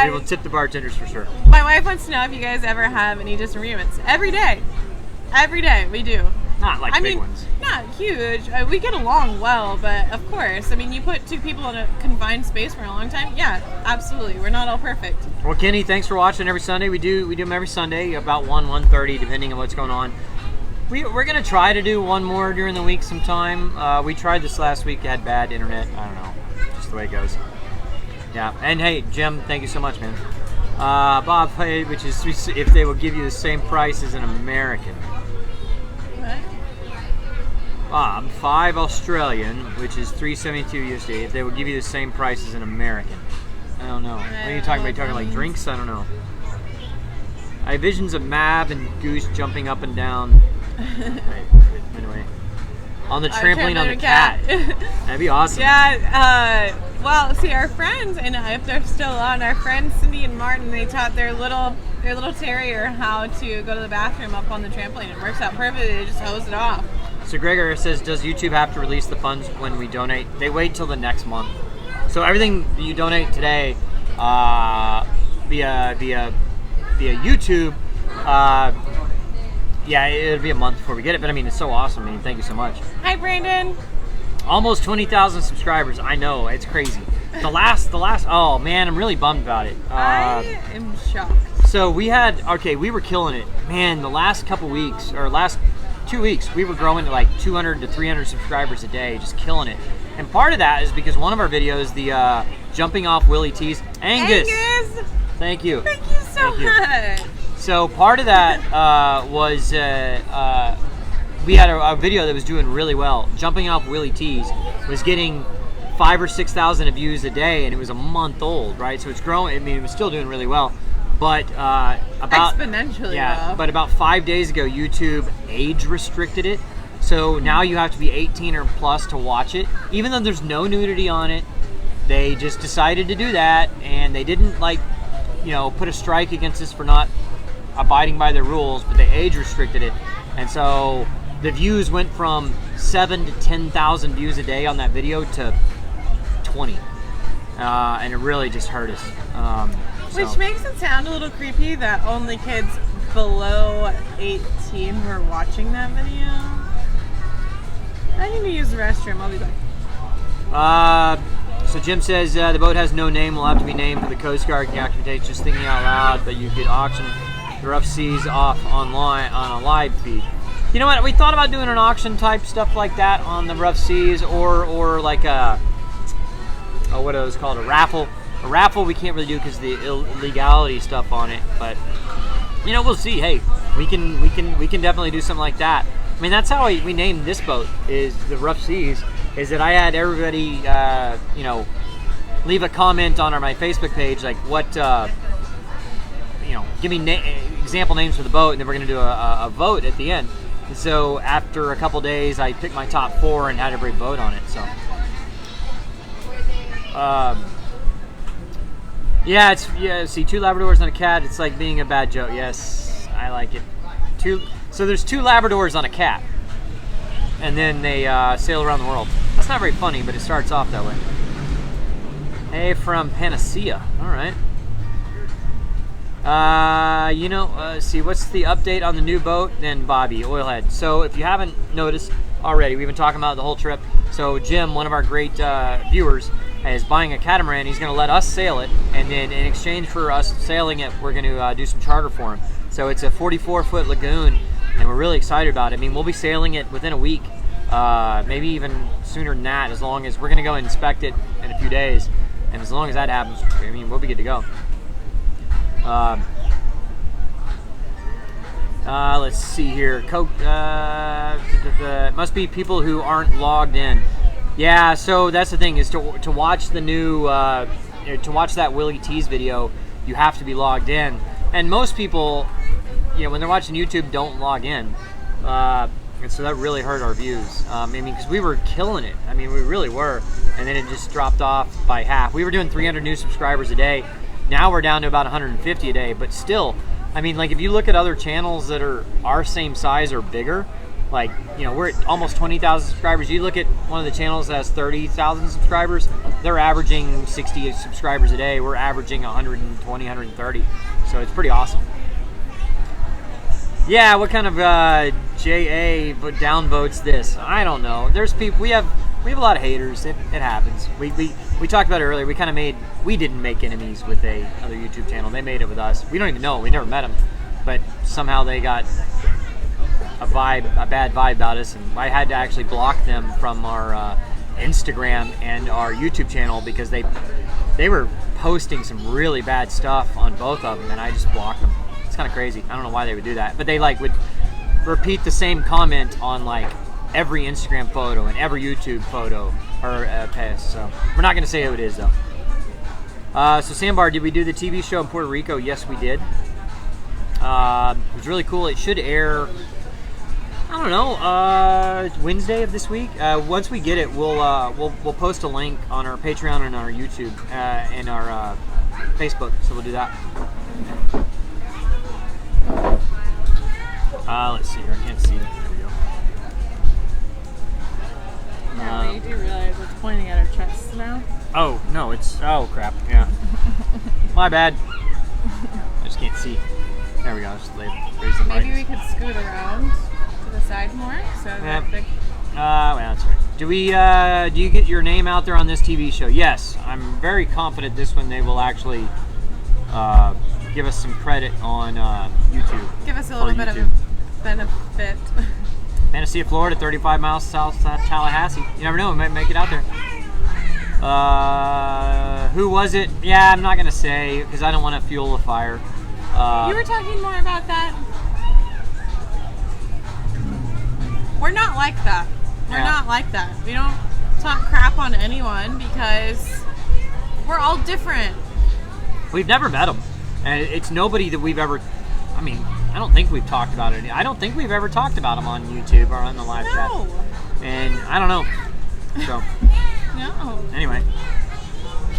[SPEAKER 1] We will tip the bartenders for sure.
[SPEAKER 2] My wife wants to know if you guys ever have any disagreements. Every day we do.
[SPEAKER 1] Not like big ones.
[SPEAKER 2] Not huge. We get along well, but of course, I mean, you put 2 people in a confined space for a long time. Yeah, absolutely. We're not all perfect.
[SPEAKER 1] Well, Kenny, thanks for watching every Sunday. We do them every Sunday about 1:30, depending on what's going on. We're gonna try to do one more during the week sometime. We tried this last week. Had bad internet. I don't know, just the way it goes. Yeah. And hey, Jim, thank you so much, man. Bob paid, which is if they will give you the same price as an American. Bob, 5 Australian, which is $3.72 USD. If they would give you the same price as an American, I don't know. What are you talking about? Are you talking like drinks? I don't know. I have visions of Mab and Goose jumping up and down. Anyway, on the trampoline on the cat. That'd be awesome.
[SPEAKER 2] Yeah. Well, see, our friends, and if they're still on, our friends Cindy and Martin, they taught their little terrier how to go to the bathroom up on the trampoline. It works out perfectly. They just hose it off.
[SPEAKER 1] So Gregor says, does YouTube have to release the funds when we donate? They wait till the next month. So everything that you donate today via YouTube, yeah, it'll be a month before we get it. But I mean, it's so awesome. I mean, thank you so much.
[SPEAKER 2] Hi, Brandon.
[SPEAKER 1] Almost 20,000 subscribers. I know, it's crazy. The last. Oh man, I'm really bummed about it.
[SPEAKER 2] I am shocked.
[SPEAKER 1] So we were killing it, man. The last couple weeks or last 2 weeks, we were growing to like 200 to 300 subscribers a day, just killing it. And part of that is because one of our videos, the jumping off Willie T's, Angus. Thank you.
[SPEAKER 2] Thank you so much.
[SPEAKER 1] So part of that was we had a video that was doing really well. Jumping off Willie T's was getting 5,000 or 6,000 views a day, and it was a month old, right? So it's growing. I mean, it was still doing really well. But about
[SPEAKER 2] exponentially, well.
[SPEAKER 1] But about 5 days ago, YouTube age restricted it. So now you have to be 18 or plus to watch it, even though there's no nudity on it. They just decided to do that, and they didn't put a strike against us for not abiding by their rules, but they age restricted it, and so the views went from 7,000 to 10,000 views a day on that video to 20, and it really just hurt us.
[SPEAKER 2] Which makes it sound a little creepy that only kids below 18 were watching that video. I need to use the restroom. I'll be back.
[SPEAKER 1] So Jim says the boat has no name. Will have to be named for the Coast Guard documentation. Just thinking out loud, but you could auction the rough seas off online on a live feed. You know what? We thought about doing an auction type stuff like that on the rough seas, or like a what are those called? A raffle. A raffle we can't really do because of the illegality stuff on it, but you know, we'll see. Hey, we can definitely do something like that. I mean, that's how we named this boat, is the Rough Seas. Is that I had everybody, you know, leave a comment on my Facebook page, like what, you know, give me example names for the boat, and then we're gonna do a vote at the end. And so after a couple days, I picked my top 4 and had every vote on it. So. Yeah, see, 2 Labradors on a cat, it's like being a bad joke. Yes, I like it. So there's 2 Labradors on a cat, and then they sail around the world. That's not very funny, but it starts off that way. Hey, from Panacea. All right. You know, see, what's the update on the new boat? Then Bobby, Oilhead. So if you haven't noticed already, we've been talking about it the whole trip. So Jim, one of our great viewers, is buying a catamaran. He's going to let us sail it, and then in exchange for us sailing it, we're going to do some charter for him. So it's a 44-foot lagoon, and we're really excited about it. I mean, we'll be sailing it within a week, maybe even sooner than that, as long as we're going to go inspect it in a few days. And as long as that happens, I mean, we'll be good to go. Let's see here. It must be people who aren't logged in. Yeah, so that's the thing, is to watch the new, to watch that Willie T's video, you have to be logged in. And most people, you know, when they're watching YouTube, don't log in. And so that really hurt our views. I mean, because we were killing it. I mean, we really were. And then it just dropped off by half. We were doing 300 new subscribers a day. Now we're down to about 150 a day. But still, I mean, like if you look at other channels that are our same size or bigger, like, you know, we're at almost 20,000 subscribers. You look at one of the channels that has 30,000 subscribers, they're averaging 60 subscribers a day. We're averaging 120, 130. So it's pretty awesome. Yeah, what kind of JA downvotes this? I don't know. There's people, we have a lot of haters. It happens. We talked about it earlier. We didn't make enemies with other YouTube channel. They made it with us. We don't even know. We never met them. But somehow they got a bad vibe about us, and I had to actually block them from our Instagram and our YouTube channel because they were posting some really bad stuff on both of them, and I just blocked them. It's kind of crazy. I don't know why they would do that, but they like would repeat the same comment on like every Instagram photo and every YouTube photo or post. So we're not going to say who it is though. So Sandbar, did we do the TV show in Puerto Rico? Yes, we did. It was really cool. It should air, I don't know, Wednesday of this week. Once we get it, we'll post a link on our Patreon and our YouTube and our Facebook. So we'll do that. Let's see here. I can't see it. There we go.
[SPEAKER 2] Yeah, but you do realize it's pointing at our chests now.
[SPEAKER 1] Oh no, oh crap. Yeah. My bad. I just can't see. There we go. Just raise the
[SPEAKER 2] Maybe
[SPEAKER 1] brightness.
[SPEAKER 2] we could scoot around to the side more so that the
[SPEAKER 1] well, that's right. Do you get your name out there on this TV show? Yes, I'm very confident this one they will actually give us some credit on YouTube.
[SPEAKER 2] give us a little bit of a benefit.
[SPEAKER 1] Panacea, Florida, 35 miles south of Tallahassee. You never know, we might make it out there. Who was it? Yeah, I'm not gonna say because I don't want to fuel the fire.
[SPEAKER 2] You were talking more about that. We're not like that. We're not like that. We don't talk crap on anyone because we're all different.
[SPEAKER 1] We've never met them, and it's nobody that we've ever. I mean, I don't think we've talked about it. I don't think we've ever talked about them on YouTube or on the live chat. And I don't know. So.
[SPEAKER 2] No.
[SPEAKER 1] Anyway.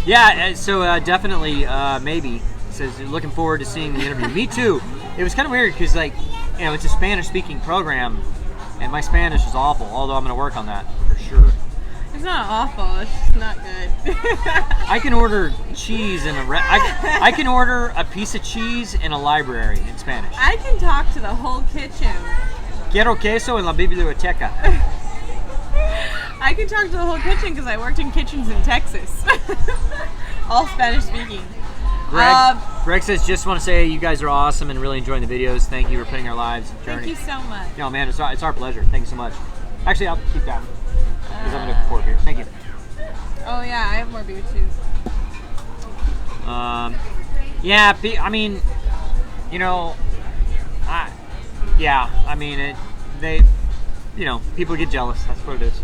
[SPEAKER 1] Yeah. So definitely, maybe. It says looking forward to seeing the interview. Me too. It was kind of weird because, like, you know, it's a Spanish-speaking program, and my Spanish is awful. Although I'm going to work on that for sure.
[SPEAKER 2] It's not awful. It's just not good.
[SPEAKER 1] I can order cheese in I can order a piece of cheese in a library in Spanish.
[SPEAKER 2] I can talk to the whole kitchen.
[SPEAKER 1] Quiero queso en la biblioteca.
[SPEAKER 2] I can talk to the whole kitchen because I worked in kitchens in Texas. All Spanish speaking.
[SPEAKER 1] Greg says, just want to say you guys are awesome and really enjoying the videos. Thank you for putting our lives in journey.
[SPEAKER 2] Thank you so much.
[SPEAKER 1] No, man, it's our pleasure. Thank you so much. Actually, I'll keep that because I'm going to pour beer. Thank you.
[SPEAKER 2] Oh yeah, I have more beer chews.
[SPEAKER 1] Yeah, I mean, you know, people get jealous. That's what it is.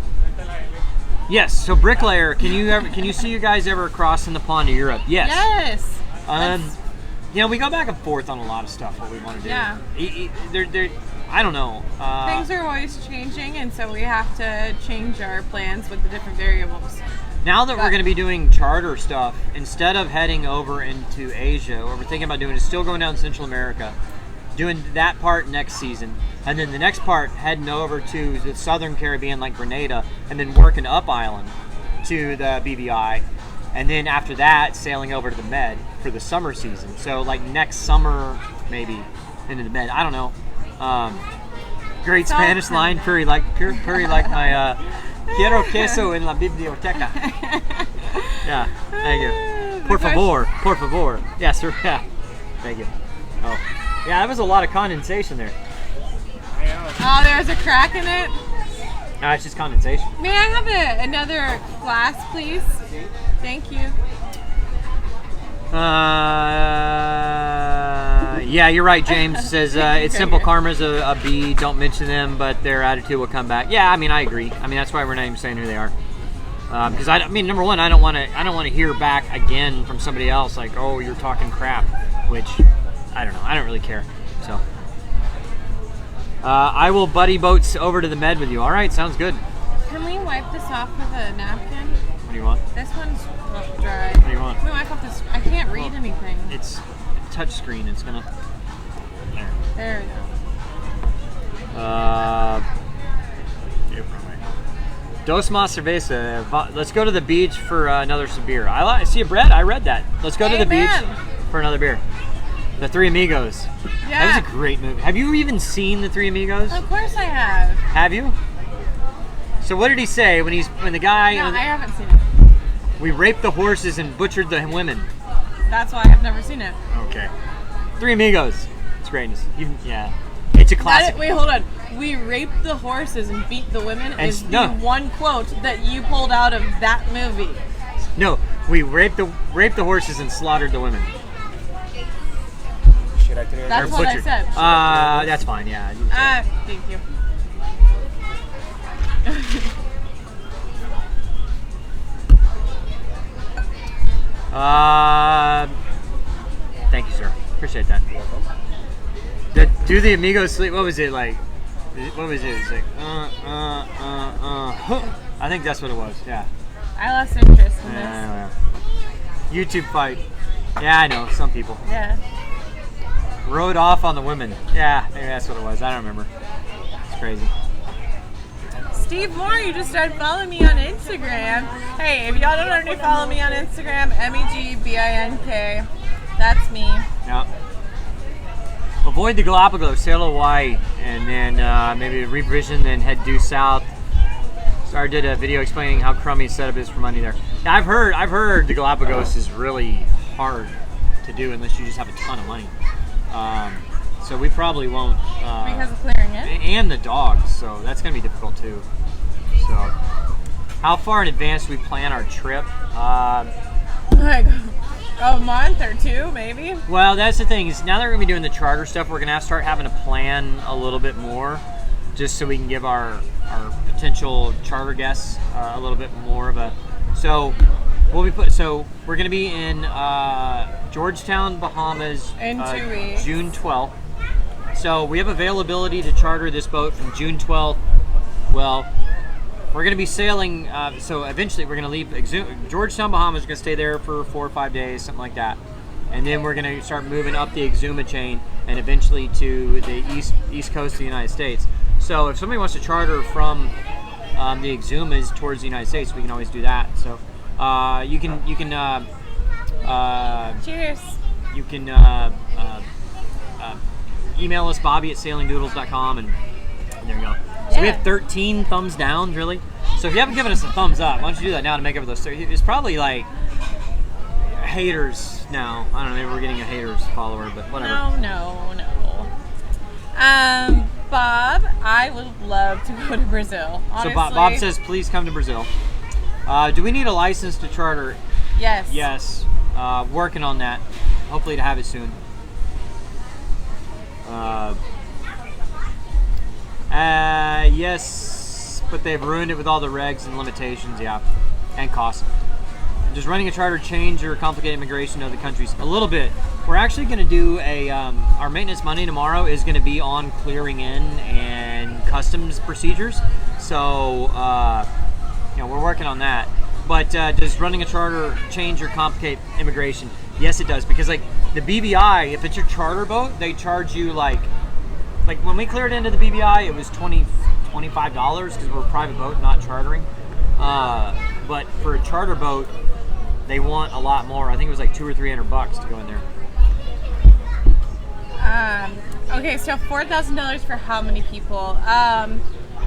[SPEAKER 1] Yes. So bricklayer, can you see you guys ever crossing the pond to Europe? Yes.
[SPEAKER 2] Yes.
[SPEAKER 1] We go back and forth on a lot of stuff. What we want to do.
[SPEAKER 2] Yeah.
[SPEAKER 1] I don't know.
[SPEAKER 2] Things are always changing, and so we have to change our plans with the different variables.
[SPEAKER 1] Now that we're going to be doing charter stuff, instead of heading over into Asia, what we're thinking about doing is still going down Central America, doing that part next season, and then the next part heading over to the Southern Caribbean like Grenada, and then working up island to the BVI, and then after that sailing over to the Med for the summer season. So like next summer maybe into the Med. I don't know. Great Spanish line, Puri like my quiero queso en la biblioteca. Yeah, thank you. Por favor. Yes, sir. Yeah, thank you. Oh, yeah, that was a lot of condensation there.
[SPEAKER 2] Oh, there's a crack in it.
[SPEAKER 1] No, it's just condensation.
[SPEAKER 2] May I have another glass, please? Thank you.
[SPEAKER 1] Yeah, you're right. James says it's simple. Karma's a B. Don't mention them, but their attitude will come back. Yeah, I mean, I agree. I mean, that's why we're not even saying who they are. Because number one, I don't want to hear back again from somebody else like, oh, you're talking crap, which I don't know. I don't really care. So I will buddy boats over to the Med with you. All right, sounds good.
[SPEAKER 2] Can we wipe this off with a napkin?
[SPEAKER 1] What do you want?
[SPEAKER 2] This one's dry.
[SPEAKER 1] What do you want?
[SPEAKER 2] Can we wipe off this? I can't read anything.
[SPEAKER 1] It's touch screen. It's gonna.
[SPEAKER 2] There we go.
[SPEAKER 1] Dos más cerveza. Let's go to the beach for another beer. See, Brett, I read that. Let's go to the beach for another beer. The Three Amigos.
[SPEAKER 2] Yeah.
[SPEAKER 1] That was a great movie. Have you even seen The Three Amigos?
[SPEAKER 2] Of course I have.
[SPEAKER 1] Have you? So what did he say when the guy?
[SPEAKER 2] No, I haven't seen it.
[SPEAKER 1] We raped the horses and butchered the women.
[SPEAKER 2] That's why I have never seen it.
[SPEAKER 1] Okay. Three Amigos. It's great. Yeah. It's a classic.
[SPEAKER 2] Wait, hold on. We raped the horses and beat the women is the one quote that you pulled out of that movie.
[SPEAKER 1] No, we raped the horses and slaughtered the women.
[SPEAKER 2] That's what I said.
[SPEAKER 1] That's fine. Yeah.
[SPEAKER 2] Thank you.
[SPEAKER 1] Thank you, sir. Appreciate that. Do the Amigos sleep? What was it like? What was it? It was like, I think that's what it was. Yeah.
[SPEAKER 2] I lost interest in this.
[SPEAKER 1] Yeah. YouTube fight. Yeah, I know. Some people.
[SPEAKER 2] Yeah.
[SPEAKER 1] Rode off on the women. Yeah, maybe that's what it was. I don't remember. It's crazy.
[SPEAKER 2] Steve Moore, you just started following me on Instagram. Hey, if y'all don't already follow me on Instagram, MEGBINK. That's me.
[SPEAKER 1] Yeah. Avoid the Galapagos, sail Hawaii, and then maybe revision, then head due south. So I did a video explaining how crummy setup is for money there. Yeah, I've heard the Galapagos is really hard to do unless you just have a ton of money. So we probably won't.
[SPEAKER 2] Because of clearing it?
[SPEAKER 1] And the dogs, so that's going to be difficult too. So, how far in advance do we plan our trip?
[SPEAKER 2] Like a month or two, maybe?
[SPEAKER 1] Well, that's the thing, is now that we're going to be doing the charter stuff, we're going to have to start having to plan a little bit more, just so we can give our potential charter guests a little bit more of a... So, we're going to be in Georgetown, Bahamas
[SPEAKER 2] in 2 weeks.
[SPEAKER 1] June 12th. So we have availability to charter this boat from June 12th. Well, we're going to be sailing, so eventually we're going to leave Georgetown, Bahamas. We're going to stay there for 4 or 5 days, something like that. And then we're going to start moving up the Exuma chain and eventually to the east coast of the United States. So if somebody wants to charter from the Exumas towards the United States, we can always do that. So you can
[SPEAKER 2] cheers.
[SPEAKER 1] You can email us, Bobby at sailingdoodles.com, and there you go. So we have 13 thumbs down, really. So if you haven't given us a thumbs up, why don't you do that now to make up for those 30? It's probably like haters now. I don't know, maybe we're getting a haters follower, but whatever.
[SPEAKER 2] No. Bob, I would love to go to Brazil. Honestly,
[SPEAKER 1] so Bob says, please come to Brazil. Do we need a license to charter?
[SPEAKER 2] Yes.
[SPEAKER 1] Yes. Working on that. Hopefully to have it soon. Yes, but they've ruined it with all the regs and limitations, yeah, and costs. Does running a charter change or complicate immigration to other countries? A little bit. We're actually going to do our maintenance Monday tomorrow is going to be on clearing in and customs procedures. So, we're working on that. But does running a charter change or complicate immigration? Yes, it does. Because like the BVI, if it's your charter boat, they charge you like when we cleared into the BVI, it was $25 because we're a private boat, not chartering. But for a charter boat, they want a lot more. I think it was like $200 or $300 to go in there.
[SPEAKER 2] Okay, so $4,000 for how many people?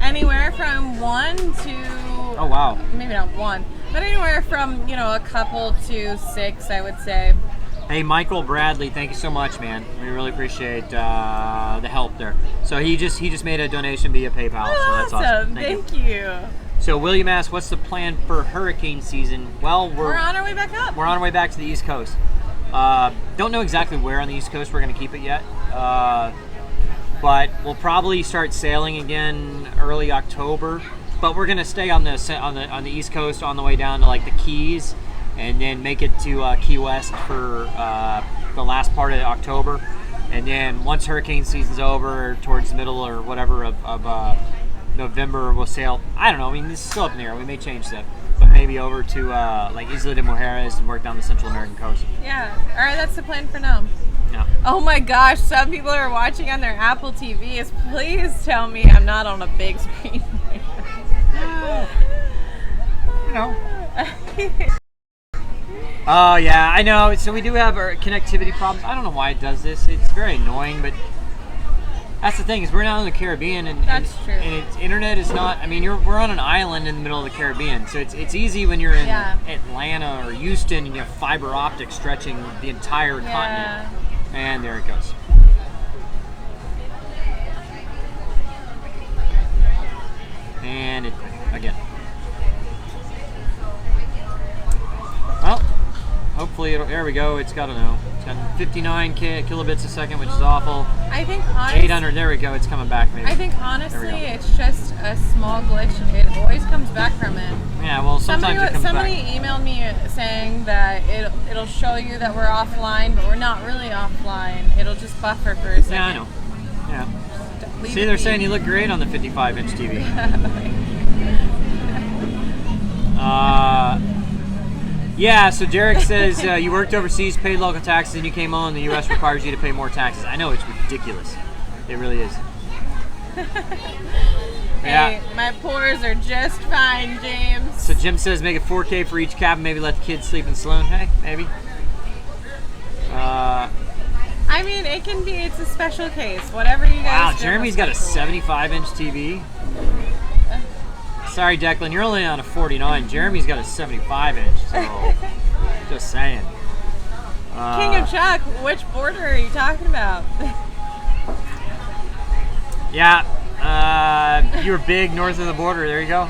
[SPEAKER 2] Anywhere from 1 to...
[SPEAKER 1] Oh, wow.
[SPEAKER 2] Maybe not 1, but anywhere from, a couple to 6, I would say.
[SPEAKER 1] Hey, Michael Bradley, thank you so much, man. We really appreciate the help there. So he just made a donation via PayPal, so that's awesome.
[SPEAKER 2] Thank you.
[SPEAKER 1] So William asked, what's the plan for hurricane season? Well,
[SPEAKER 2] we're on our way back up.
[SPEAKER 1] We're on our way back to the East Coast. Don't know exactly where on the East Coast we're going to keep it yet. But we'll probably start sailing again early October. But we're going to stay on the East Coast on the way down to like the Keys, and then make it to Key West for the last part of October. And then once hurricane season's over, towards the middle or whatever of November, we'll sail. I don't know. I mean, this is still up in the air. We may change that, but maybe over to like Isla de Mujeres and work down the Central American coast.
[SPEAKER 2] Yeah. All right, that's the plan for now.
[SPEAKER 1] Yeah.
[SPEAKER 2] Oh my gosh, some people are watching on their Apple TVs. Please tell me I'm not on a big screen.
[SPEAKER 1] Oh yeah, I know. So we do have our connectivity problems. I don't know why it does this. It's very annoying, but that's the thing is we're not in the Caribbean, and
[SPEAKER 2] true.
[SPEAKER 1] And internet is not. I mean, we're on an island in the middle of the Caribbean, so it's easy when you're in Atlanta or Houston and you have fiber optics stretching the entire continent. And there it goes. And it again. Well, hopefully there we go. It's got 59 kilobits a second, which is awful.
[SPEAKER 2] I think honestly,
[SPEAKER 1] 800. There we go. It's coming back. Maybe.
[SPEAKER 2] I think honestly, it's just a small glitch. It always comes back from it.
[SPEAKER 1] Yeah. Well, sometimes it comes
[SPEAKER 2] somebody
[SPEAKER 1] back.
[SPEAKER 2] emailed me saying that it'll show you that we're offline, but we're not really offline. It'll just buffer for a second.
[SPEAKER 1] Yeah, I know. Yeah. See, they're saying you look great on the 55-inch TV. Yeah, so Derek says you worked overseas, paid local taxes, and you came on. The U.S. requires you to pay more taxes. I know, it's ridiculous. It really is.
[SPEAKER 2] Hey, my pores are just fine, James.
[SPEAKER 1] So Jim says make it 4K for each cabin, maybe let the kids sleep in the saloon. Hey, maybe.
[SPEAKER 2] I mean, it can be, it's a special case. Whatever you guys
[SPEAKER 1] Wow,
[SPEAKER 2] do,
[SPEAKER 1] Jeremy's got a 75-inch TV. Sorry, Declan, you're only on a 49. Jeremy's got a 75-inch, so just saying.
[SPEAKER 2] King of Chuck, which border are you talking about?
[SPEAKER 1] Yeah, you were big north of the border. There you go.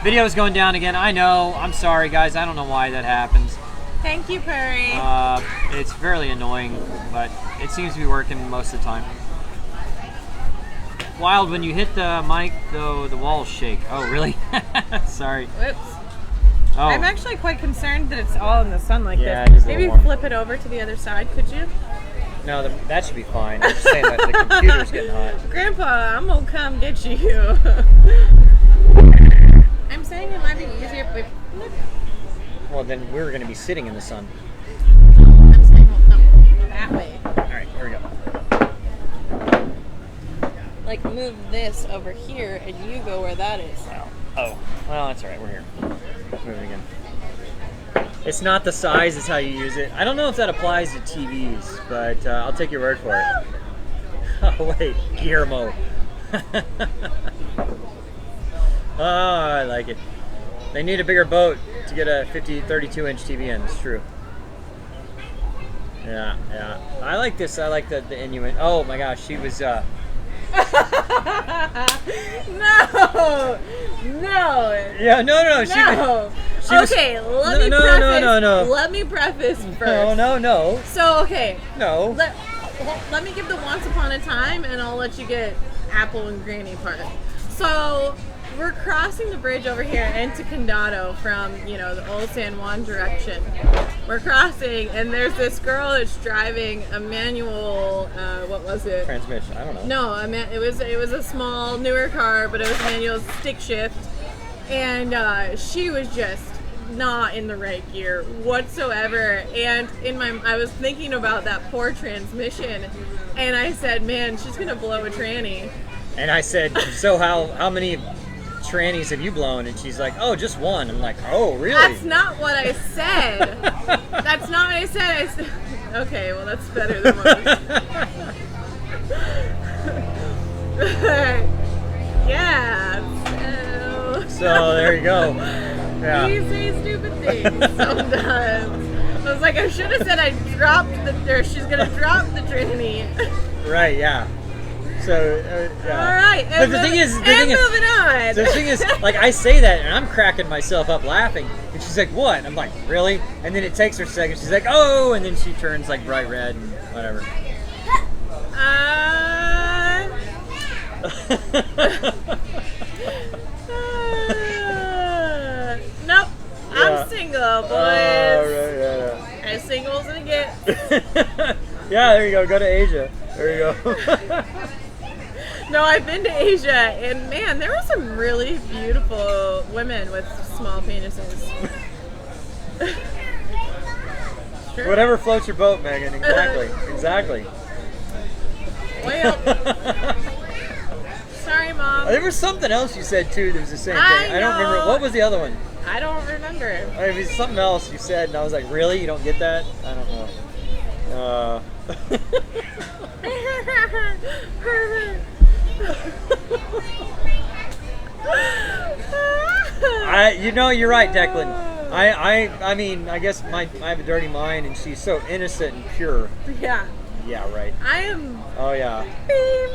[SPEAKER 1] Video's going down again. I know. I'm sorry, guys. I don't know why that happens.
[SPEAKER 2] Thank you, Purry.
[SPEAKER 1] It's fairly annoying, but it seems to be working most of the time. Wild, when you hit the mic, though, the walls shake. Oh, really? Sorry.
[SPEAKER 2] Whoops.
[SPEAKER 1] Oh.
[SPEAKER 2] I'm actually quite concerned that it's all in the sun like
[SPEAKER 1] Yeah,
[SPEAKER 2] this.
[SPEAKER 1] it is a
[SPEAKER 2] Maybe
[SPEAKER 1] little warm.
[SPEAKER 2] flip it over to the other side, could you?
[SPEAKER 1] No, that should be fine. I'm just saying that the computer's getting hot.
[SPEAKER 2] Grandpa, I'm gonna come get you. I'm saying it might be easier if we flip.
[SPEAKER 1] Well, then we're going to be sitting in the sun.
[SPEAKER 2] I'm saying, well, no, that way.
[SPEAKER 1] All right, here we go.
[SPEAKER 2] Like, move this over here, and you go where that is.
[SPEAKER 1] Oh, well, that's all right. We're here. Moving again. It's not the size, it's how you use it. I don't know if that applies to TVs, but I'll take your word for it. Oh, wait, Guillermo. Oh, I like it. They need a bigger boat to get a 32-inch TV in. It's true. Yeah. I like this. I like the Inuit. Oh my gosh, she was
[SPEAKER 2] No. No.
[SPEAKER 1] Yeah, no. She was-
[SPEAKER 2] Okay,
[SPEAKER 1] No.
[SPEAKER 2] Let me preface first.
[SPEAKER 1] No.
[SPEAKER 2] So, okay.
[SPEAKER 1] No.
[SPEAKER 2] Let me give the once upon a time, and I'll let you get Apple and Granny part. So, we're crossing the bridge over here into Condado from, the old San Juan direction. We're crossing, and there's this girl that's driving a manual, what was it?
[SPEAKER 1] Transmission, I don't know.
[SPEAKER 2] No, it was a small, newer car, but it was manual stick shift. And she was just not in the right gear whatsoever. And I was thinking about that poor transmission, and I said, man, she's gonna blow a tranny.
[SPEAKER 1] And I said, so how many trannies have you blown? And she's like, oh, just one. I'm like, oh, really?
[SPEAKER 2] That's not what I said. That's not what I said. Okay, well, that's better than what I said. Yeah.
[SPEAKER 1] So there you go. Yeah.
[SPEAKER 2] You say stupid things sometimes. I was like, I should have said she's gonna drop the tranny.
[SPEAKER 1] Right, yeah. So, yeah.
[SPEAKER 2] All right.
[SPEAKER 1] But the thing is,
[SPEAKER 2] moving on.
[SPEAKER 1] The thing is, like, I say that and I'm cracking myself up laughing, and she's like, "What?" And I'm like, "Really?" And then it takes her a second. She's like, "Oh," and then she turns like bright red and whatever.
[SPEAKER 2] Nope.
[SPEAKER 1] Yeah.
[SPEAKER 2] I'm single, boys.
[SPEAKER 1] Right.
[SPEAKER 2] As single as it gets.
[SPEAKER 1] Yeah, there you go. Go to Asia. There you go.
[SPEAKER 2] No, I've been to Asia, and man, there were some really beautiful women with small penises. Sure.
[SPEAKER 1] Whatever floats your boat, Megan. Exactly.
[SPEAKER 2] Well, sorry, Mom.
[SPEAKER 1] There was something else you said too that was the same thing.
[SPEAKER 2] I
[SPEAKER 1] I don't remember.
[SPEAKER 2] know.
[SPEAKER 1] What was the other one?
[SPEAKER 2] I don't remember.
[SPEAKER 1] It was something else you said, and I was like, really? You don't get that? I don't know. You're right, Declan. I mean, I guess I have a dirty mind, and she's so innocent and pure.
[SPEAKER 2] Yeah.
[SPEAKER 1] Yeah, right.
[SPEAKER 2] I am.
[SPEAKER 1] Oh yeah.
[SPEAKER 2] Beep.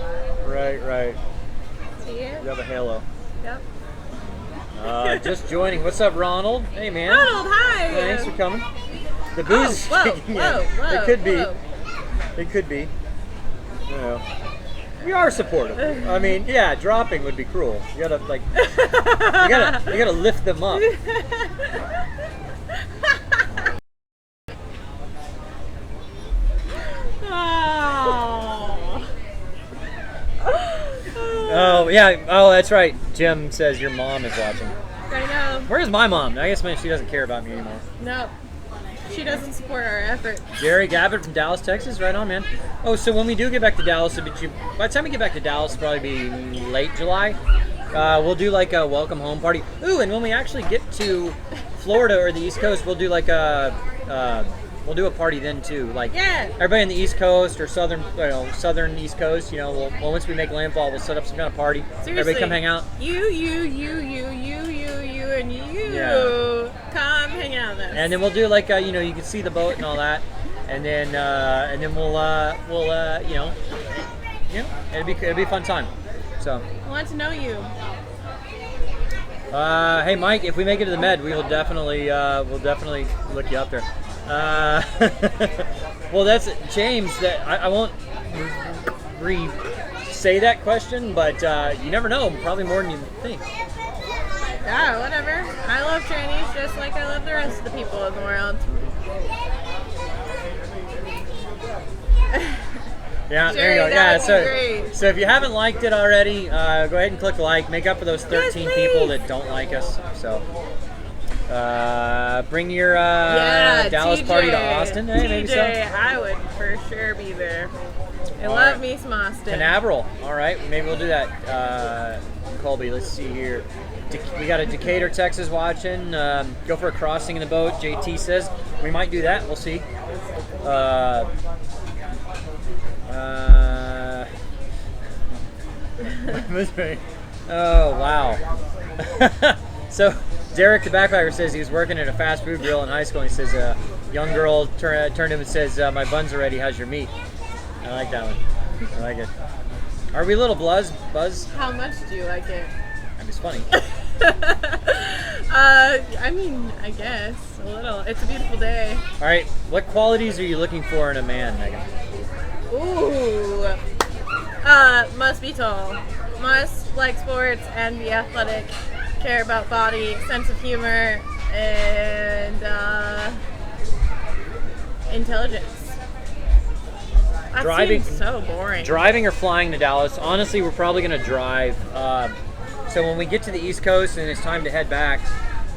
[SPEAKER 1] Right.
[SPEAKER 2] See ya.
[SPEAKER 1] You have a halo.
[SPEAKER 2] Yep.
[SPEAKER 1] Just joining. What's up, Ronald? Hey, man.
[SPEAKER 2] Ronald, hi.
[SPEAKER 1] Thanks for coming. The booze is kicking in. It could be. It could be. You know. We are supportive. I mean, yeah, dropping would be cruel. You gotta you gotta lift them up. Oh yeah. Oh, that's right. Jim says your mom is watching.
[SPEAKER 2] I know.
[SPEAKER 1] Where's my mom? I guess she doesn't care about me anymore.
[SPEAKER 2] No. She doesn't support our effort.
[SPEAKER 1] Jerry Gabbard from Dallas, Texas. Right on, man. Oh, so when we do get back to Dallas, by the time we get back to Dallas, it'll probably be late July. We'll do like a welcome home party. Ooh, and when we actually get to Florida or the East Coast, we'll do like we'll do a party then too. Like everybody on the East Coast or southern East Coast. Well, once we make landfall, we'll set up some kind of party.
[SPEAKER 2] Seriously,
[SPEAKER 1] everybody come hang out.
[SPEAKER 2] You, and you.
[SPEAKER 1] Yeah.
[SPEAKER 2] Come hang out with us.
[SPEAKER 1] And then we'll do like you can see the boat and all that, and then we'll it'll be a fun time. So
[SPEAKER 2] I want to know you.
[SPEAKER 1] Hey Mike, if we make it to the Med, we'll definitely look you up there. Well, that's James. That I won't say that question, but you never know. Probably more than you think.
[SPEAKER 2] Yeah, whatever. I love trannies just like I love the rest of the people in the world.
[SPEAKER 1] Yeah, there you go. Yeah, so if you haven't liked it already, go ahead and click like. Make up for those 13 people that don't like us. So bring your Dallas
[SPEAKER 2] TJ,
[SPEAKER 1] party to Austin. Hey, maybe so.
[SPEAKER 2] I would for sure be there. I love me some Austin.
[SPEAKER 1] Canaveral. All right, maybe we'll do that. Colby, let's see here. We got a Decatur, Texas watching. Go for a crossing in the boat. JT says we might do that. We'll see. Oh wow. So Derek the backpacker says he was working at a fast food grill in high school, and he says a young girl turned to him and says, my buns are ready, how's your meat? I like that one. I like it. Are we a little buzz?
[SPEAKER 2] How much do you like it?
[SPEAKER 1] I mean, it's funny.
[SPEAKER 2] I mean, I guess a little. It's a beautiful day.
[SPEAKER 1] All right, what qualities are you looking for in a man, Megan?
[SPEAKER 2] Ooh. Must be tall. Must like sports and be athletic. Care about body, sense of humor, and intelligence. That
[SPEAKER 1] Driving-
[SPEAKER 2] seems so boring.
[SPEAKER 1] Driving or flying to Dallas? Honestly, we're probably going to drive. So when we get to the East Coast and it's time to head back,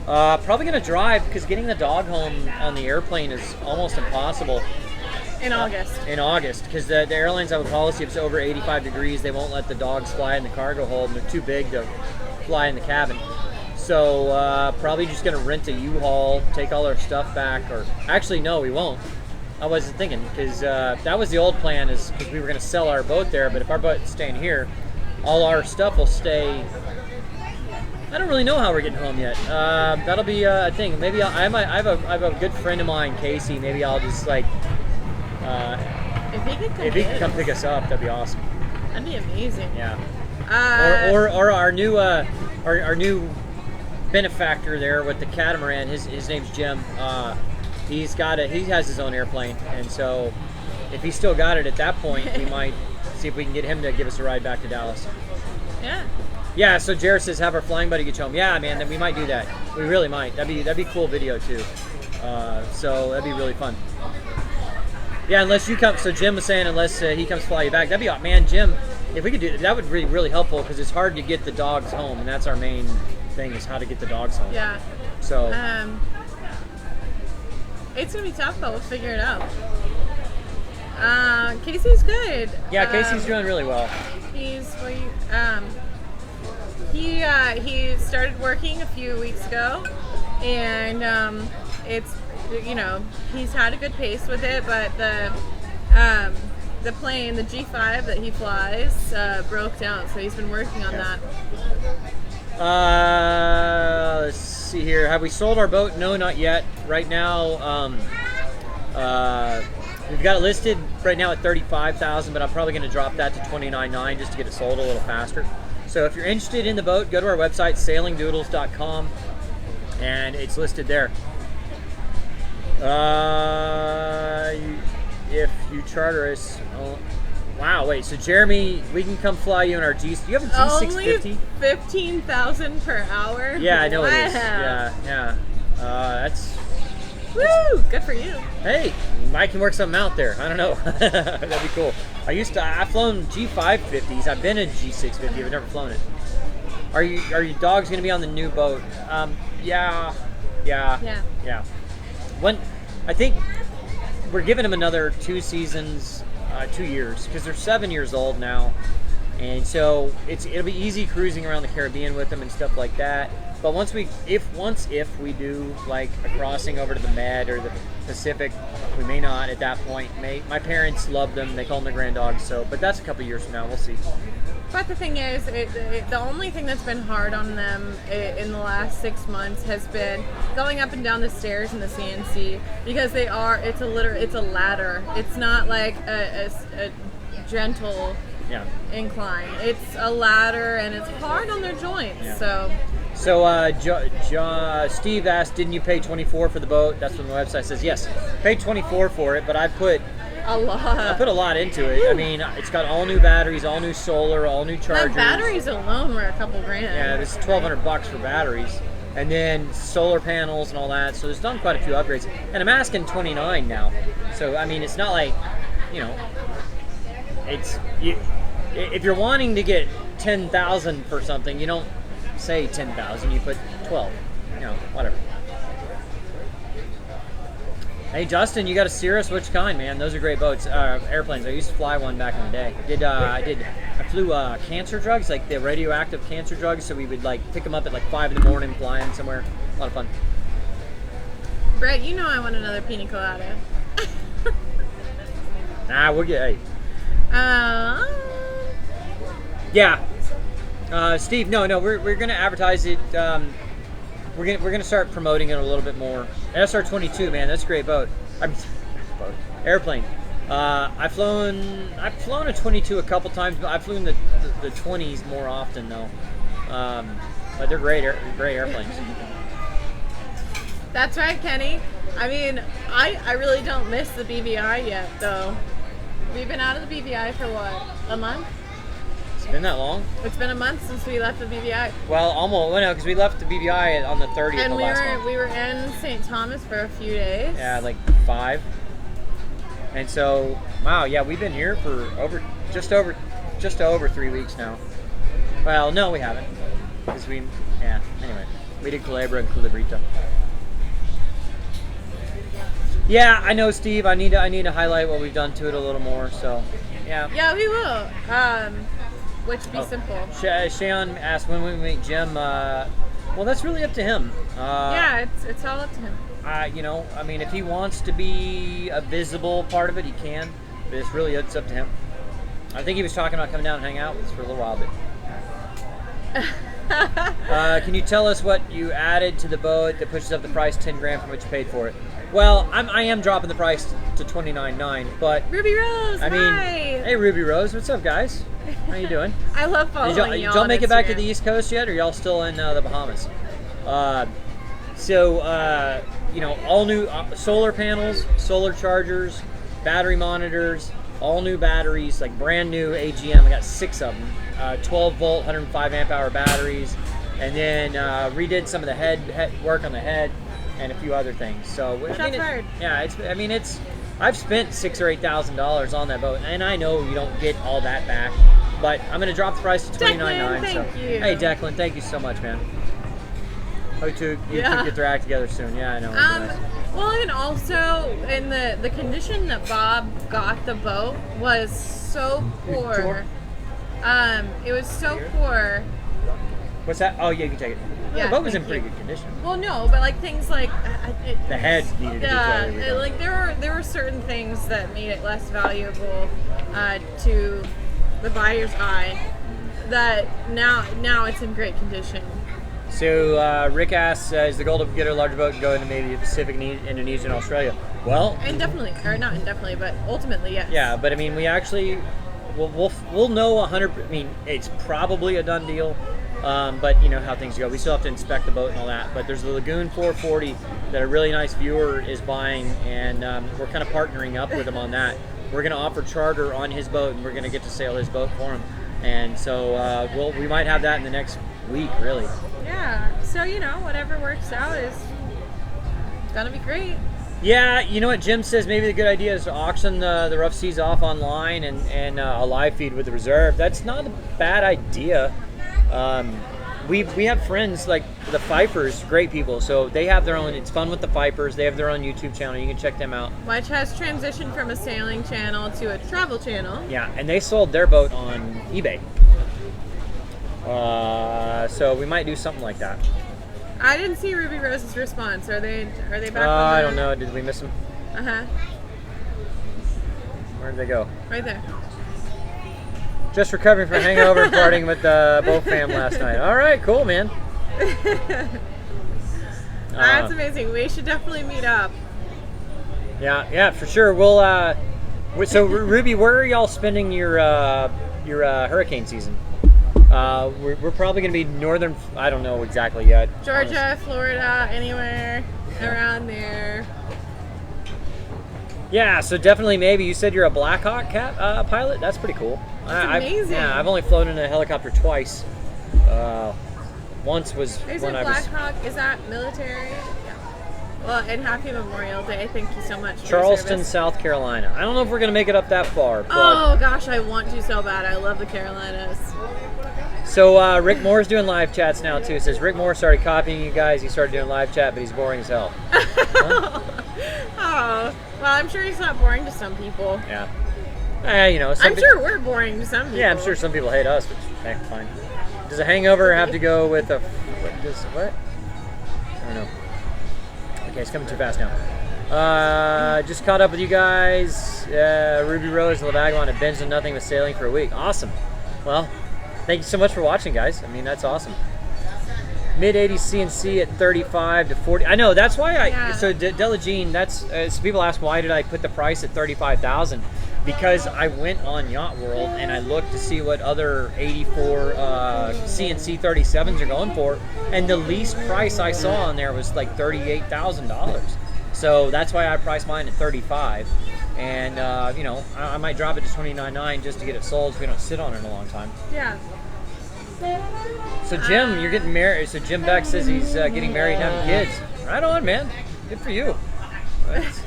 [SPEAKER 1] probably going to drive because getting the dog home on the airplane is almost impossible.
[SPEAKER 2] In August.
[SPEAKER 1] In August, because the airlines have a policy if it's over 85 degrees, they won't let the dogs fly in the cargo hold, and they're too big to fly in the cabin. So probably just going to rent a U-Haul, take all our stuff back, or actually, no, we won't. I wasn't thinking, because that was the old plan, is because we were going to sell our boat there, but if our boat's staying here, all our stuff will stay. I don't really know how we're getting home yet. That'll be a thing. Maybe I have a good friend of mine, Casey. Maybe I'll just like.
[SPEAKER 2] If he could come
[SPEAKER 1] pick us up, that'd be awesome.
[SPEAKER 2] That'd be amazing.
[SPEAKER 1] Yeah. Or our new our new benefactor there with the catamaran. His name's Jim. He has his own airplane, and so if he's still got it at that point, we might see if we can get him to give us a ride back to Dallas.
[SPEAKER 2] Yeah.
[SPEAKER 1] Yeah. So Jared says, have our flying buddy get you home. Yeah, man. Then we might do that. We really might. That'd be cool video too. So that'd be really fun. Yeah, unless you come. So Jim was saying, unless he comes fly you back, that'd be man, Jim. If we could do that, would be really helpful because it's hard to get the dogs home, and that's our main thing is how to get the dogs home.
[SPEAKER 2] Yeah.
[SPEAKER 1] So.
[SPEAKER 2] It's gonna be tough, but we'll figure it out. Casey's good.
[SPEAKER 1] Yeah, Casey's doing really well.
[SPEAKER 2] He started working a few weeks ago, and it's he's had a good pace with it, but the plane, the G5 that he flies, broke down, so he's been working on that.
[SPEAKER 1] Let's see here. Have we sold our boat? No, not yet. Right now, we've got it listed right now at $35,000, but I'm probably going to drop that to $29,900 just to get it sold a little faster. So if you're interested in the boat, go to our website, sailingdoodles.com, and it's listed there. If you charter us, wow, wait, so Jeremy, we can come fly you in our G. Do you have a G650?
[SPEAKER 2] Only 15,000 per hour.
[SPEAKER 1] Yeah, I know it is.
[SPEAKER 2] Wow.
[SPEAKER 1] Yeah. That's.
[SPEAKER 2] Woo! Good for you.
[SPEAKER 1] Hey, I can work something out there. I don't know. That'd be cool. I've flown G550s. I've been in G650. I've never flown it. Are your dogs gonna be on the new boat? Yeah. I think we're giving them another 2 seasons, 2 years, because they're 7 years old now, and so it'll be easy cruising around the Caribbean with them and stuff like that. But if we do like a crossing over to the Med or the Pacific, we may not at that point. My parents love them; they call them the grand dogs. So, but that's a couple years from now. We'll see.
[SPEAKER 2] But the thing is, the only thing that's been hard on them in the last 6 months has been going up and down the stairs in the CNC, because it's a ladder. It's not like a gentle incline. It's a ladder, and it's hard on their joints. Yeah. So Steve asked, didn't you pay $24 for the boat? That's what the website says. Yes, paid $24 for it, but I put a lot into it. I mean, it's got all new batteries, all new solar, all new chargers. The batteries alone were a couple grand.
[SPEAKER 1] Yeah, this is $1,200 for batteries, and then solar panels and all that. So it's done quite a few upgrades, and I'm asking $29 now. So I mean, it's not like, if you're wanting to get $10,000 for something, you don't say $10,000. You put $12,000. Whatever. Hey Justin, you got a Cirrus? Which kind, man? Those are great boats, airplanes. I used to fly one back in the day. I flew cancer drugs, like the radioactive cancer drugs. So we would like pick them up at like 5 in the morning, fly them somewhere. A lot of fun.
[SPEAKER 2] Brett, I want another pina colada.
[SPEAKER 1] Nah, we'll get. Hey. Yeah. Steve, no, we're gonna advertise it. We're gonna start promoting it a little bit more. SR22, man, that's a great boat. Airplane. I've flown a 22 a couple times, but I've flown the 20s more often though. But they're great airplanes.
[SPEAKER 2] That's right, Kenny. I mean, I really don't miss the BVI yet, though. We've been out of the BVI for what, a month?
[SPEAKER 1] It's been that long?
[SPEAKER 2] It's been a month since we left the BVI.
[SPEAKER 1] Well, almost. Well, no, because we left the BVI on the 30th.
[SPEAKER 2] And
[SPEAKER 1] of last month.
[SPEAKER 2] we were in St. Thomas for a few days.
[SPEAKER 1] Yeah, like 5. And so, wow, yeah, we've been here for just over 3 weeks now. Well, no, we haven't, because anyway, we did Culebra and Culebrita. Yeah, I know, Steve. I need to highlight what we've done to it a little more. So, yeah.
[SPEAKER 2] Yeah, we will. Which would be simple.
[SPEAKER 1] Shayon asked when we meet Jim. Well, that's really up to him.
[SPEAKER 2] Yeah, it's all up to him.
[SPEAKER 1] I mean, if he wants to be a visible part of it, he can. But it's up to him. I think he was talking about coming down and hang out with us for a little while, but. Can you tell us what you added to the boat that pushes up the price 10 grand from what you paid for it? Well, I am dropping the price to $29.9, but
[SPEAKER 2] Ruby Rose, hi!
[SPEAKER 1] Hey Ruby Rose, what's up, guys? How you doing?
[SPEAKER 2] I love following y'all.
[SPEAKER 1] Did y'all make it back to the East Coast yet, or y'all still in the Bahamas? All new solar panels, solar chargers, battery monitors, all new batteries, like brand new AGM. I got 6 of them, 12 volt, 105 amp hour batteries, and then redid some of the head work on the head and a few other things. So I've spent $6,000 or $8,000 on that boat, and I know you don't get all that back, but I'm gonna drop the price to $29.9.
[SPEAKER 2] Thank you.
[SPEAKER 1] Hey Declan, thank you so much, man. Hope you get their act together soon. Yeah, I know. Nice.
[SPEAKER 2] Well, and also in the condition that Bob got the boat was so poor. It was so poor.
[SPEAKER 1] What's that? Oh yeah, you can take it.
[SPEAKER 2] Yeah,
[SPEAKER 1] the boat was in pretty good condition.
[SPEAKER 2] Well, no, but like things like
[SPEAKER 1] the head needed to be totally redone.
[SPEAKER 2] Like there were certain things that made it less valuable to the buyer's eye. That now it's in great condition.
[SPEAKER 1] So Rick asks, is the goal to get a larger boat and go into maybe the Pacific, Indonesia, and Australia? Well,
[SPEAKER 2] indefinitely, or not indefinitely, but ultimately, yes.
[SPEAKER 1] Yeah, but I mean, we actually we'll know 100. I mean, it's probably a done deal. But you know how things go. We still have to inspect the boat and all that. But there's the Lagoon 440 that a really nice viewer is buying, and we're kind of partnering up with him on that. We're going to offer charter on his boat, and we're going to get to sail his boat for him. And so we might have that in the next week, really.
[SPEAKER 2] Yeah. So whatever works out is gonna be great.
[SPEAKER 1] Yeah, you know what Jim says? Maybe the good idea is to auction the rough seas off online and a live feed with the reserve. That's not a bad idea. We have friends like the Pfeiffers, great people. So they have their own. It's fun with the Pfeiffers. They have their own YouTube channel. You can check them out.
[SPEAKER 2] Which has transitioned from a sailing channel to a travel channel.
[SPEAKER 1] Yeah, and they sold their boat on eBay. So we might do something like that.
[SPEAKER 2] I didn't see Ruby Rose's response. Are they back?
[SPEAKER 1] I don't know. Did we miss them? Where did they go?
[SPEAKER 2] Right there.
[SPEAKER 1] Just recovering from a hangover and partying with the boat fam last night. All right, cool, man.
[SPEAKER 2] That's amazing. We should definitely meet up.
[SPEAKER 1] Yeah, for sure. We'll. So Ruby, where are y'all spending your hurricane season? We're probably going to be northern. I don't know exactly yet.
[SPEAKER 2] Georgia,
[SPEAKER 1] honestly.
[SPEAKER 2] Florida, anywhere around there.
[SPEAKER 1] Yeah, so definitely maybe. You said you're a Black Hawk pilot? That's pretty cool.
[SPEAKER 2] That's amazing.
[SPEAKER 1] I've only flown in a helicopter twice. Once was when I was...
[SPEAKER 2] Black Hawk, is that military? Yeah. Well, and happy Memorial Day. Thank you so much for
[SPEAKER 1] Charleston,
[SPEAKER 2] your service.
[SPEAKER 1] South Carolina. I don't know if we're going to make it up that far. But...
[SPEAKER 2] Oh, gosh, I want to so bad. I love the Carolinas.
[SPEAKER 1] So Rick Moore's doing live chats now, too. It says Rick Moore started copying you guys. He started doing live chat, but he's boring as hell. Huh?
[SPEAKER 2] Oh, well, I'm sure he's not boring to some people.
[SPEAKER 1] Yeah.
[SPEAKER 2] I'm sure we're boring to some people.
[SPEAKER 1] Yeah, I'm sure some people hate us, which is fine. Does a hangover have to go with a... What? I don't know. Okay, it's coming too fast now. Just caught up with you guys. Ruby Rose and Lavago on a binge on nothing but sailing for a week. Awesome. Well, thank you so much for watching, guys. I mean, that's awesome. Mid-80s CNC at 35 to 40. I know, that's why so Delagene, that's so people ask why did I put the price at 35,000. because I went on Yacht World and I looked to see what other 84 CNC 37s are going for, and the least price I saw on there was like $38,000. So that's why I priced mine at 35. And you know, I might drop it to $29.9 just to get it sold, so we don't sit on it a long time.
[SPEAKER 2] Yeah.
[SPEAKER 1] So Jim, you're getting married. So Jim Beck says he's getting married and having kids. Right on, man. Good for you. Let's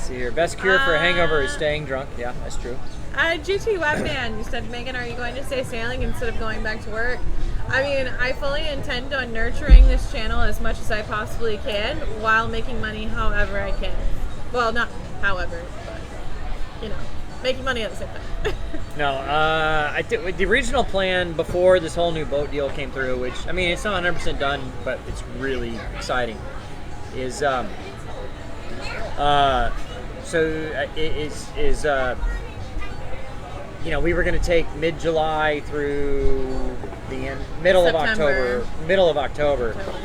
[SPEAKER 1] see here. Best cure for a hangover is staying drunk. Yeah, that's true.
[SPEAKER 2] GT Webman, you said, Megan, are you going to stay sailing instead of going back to work? I mean, I fully intend on nurturing this channel as much as I possibly can while making money however I can. Well, not however, but, you know, making money at the same time.
[SPEAKER 1] No, the original plan before this whole new boat deal came through, which, I mean, it's not 100% done, but it's really exciting, is, you know, we were going to take mid-July through the middle of October.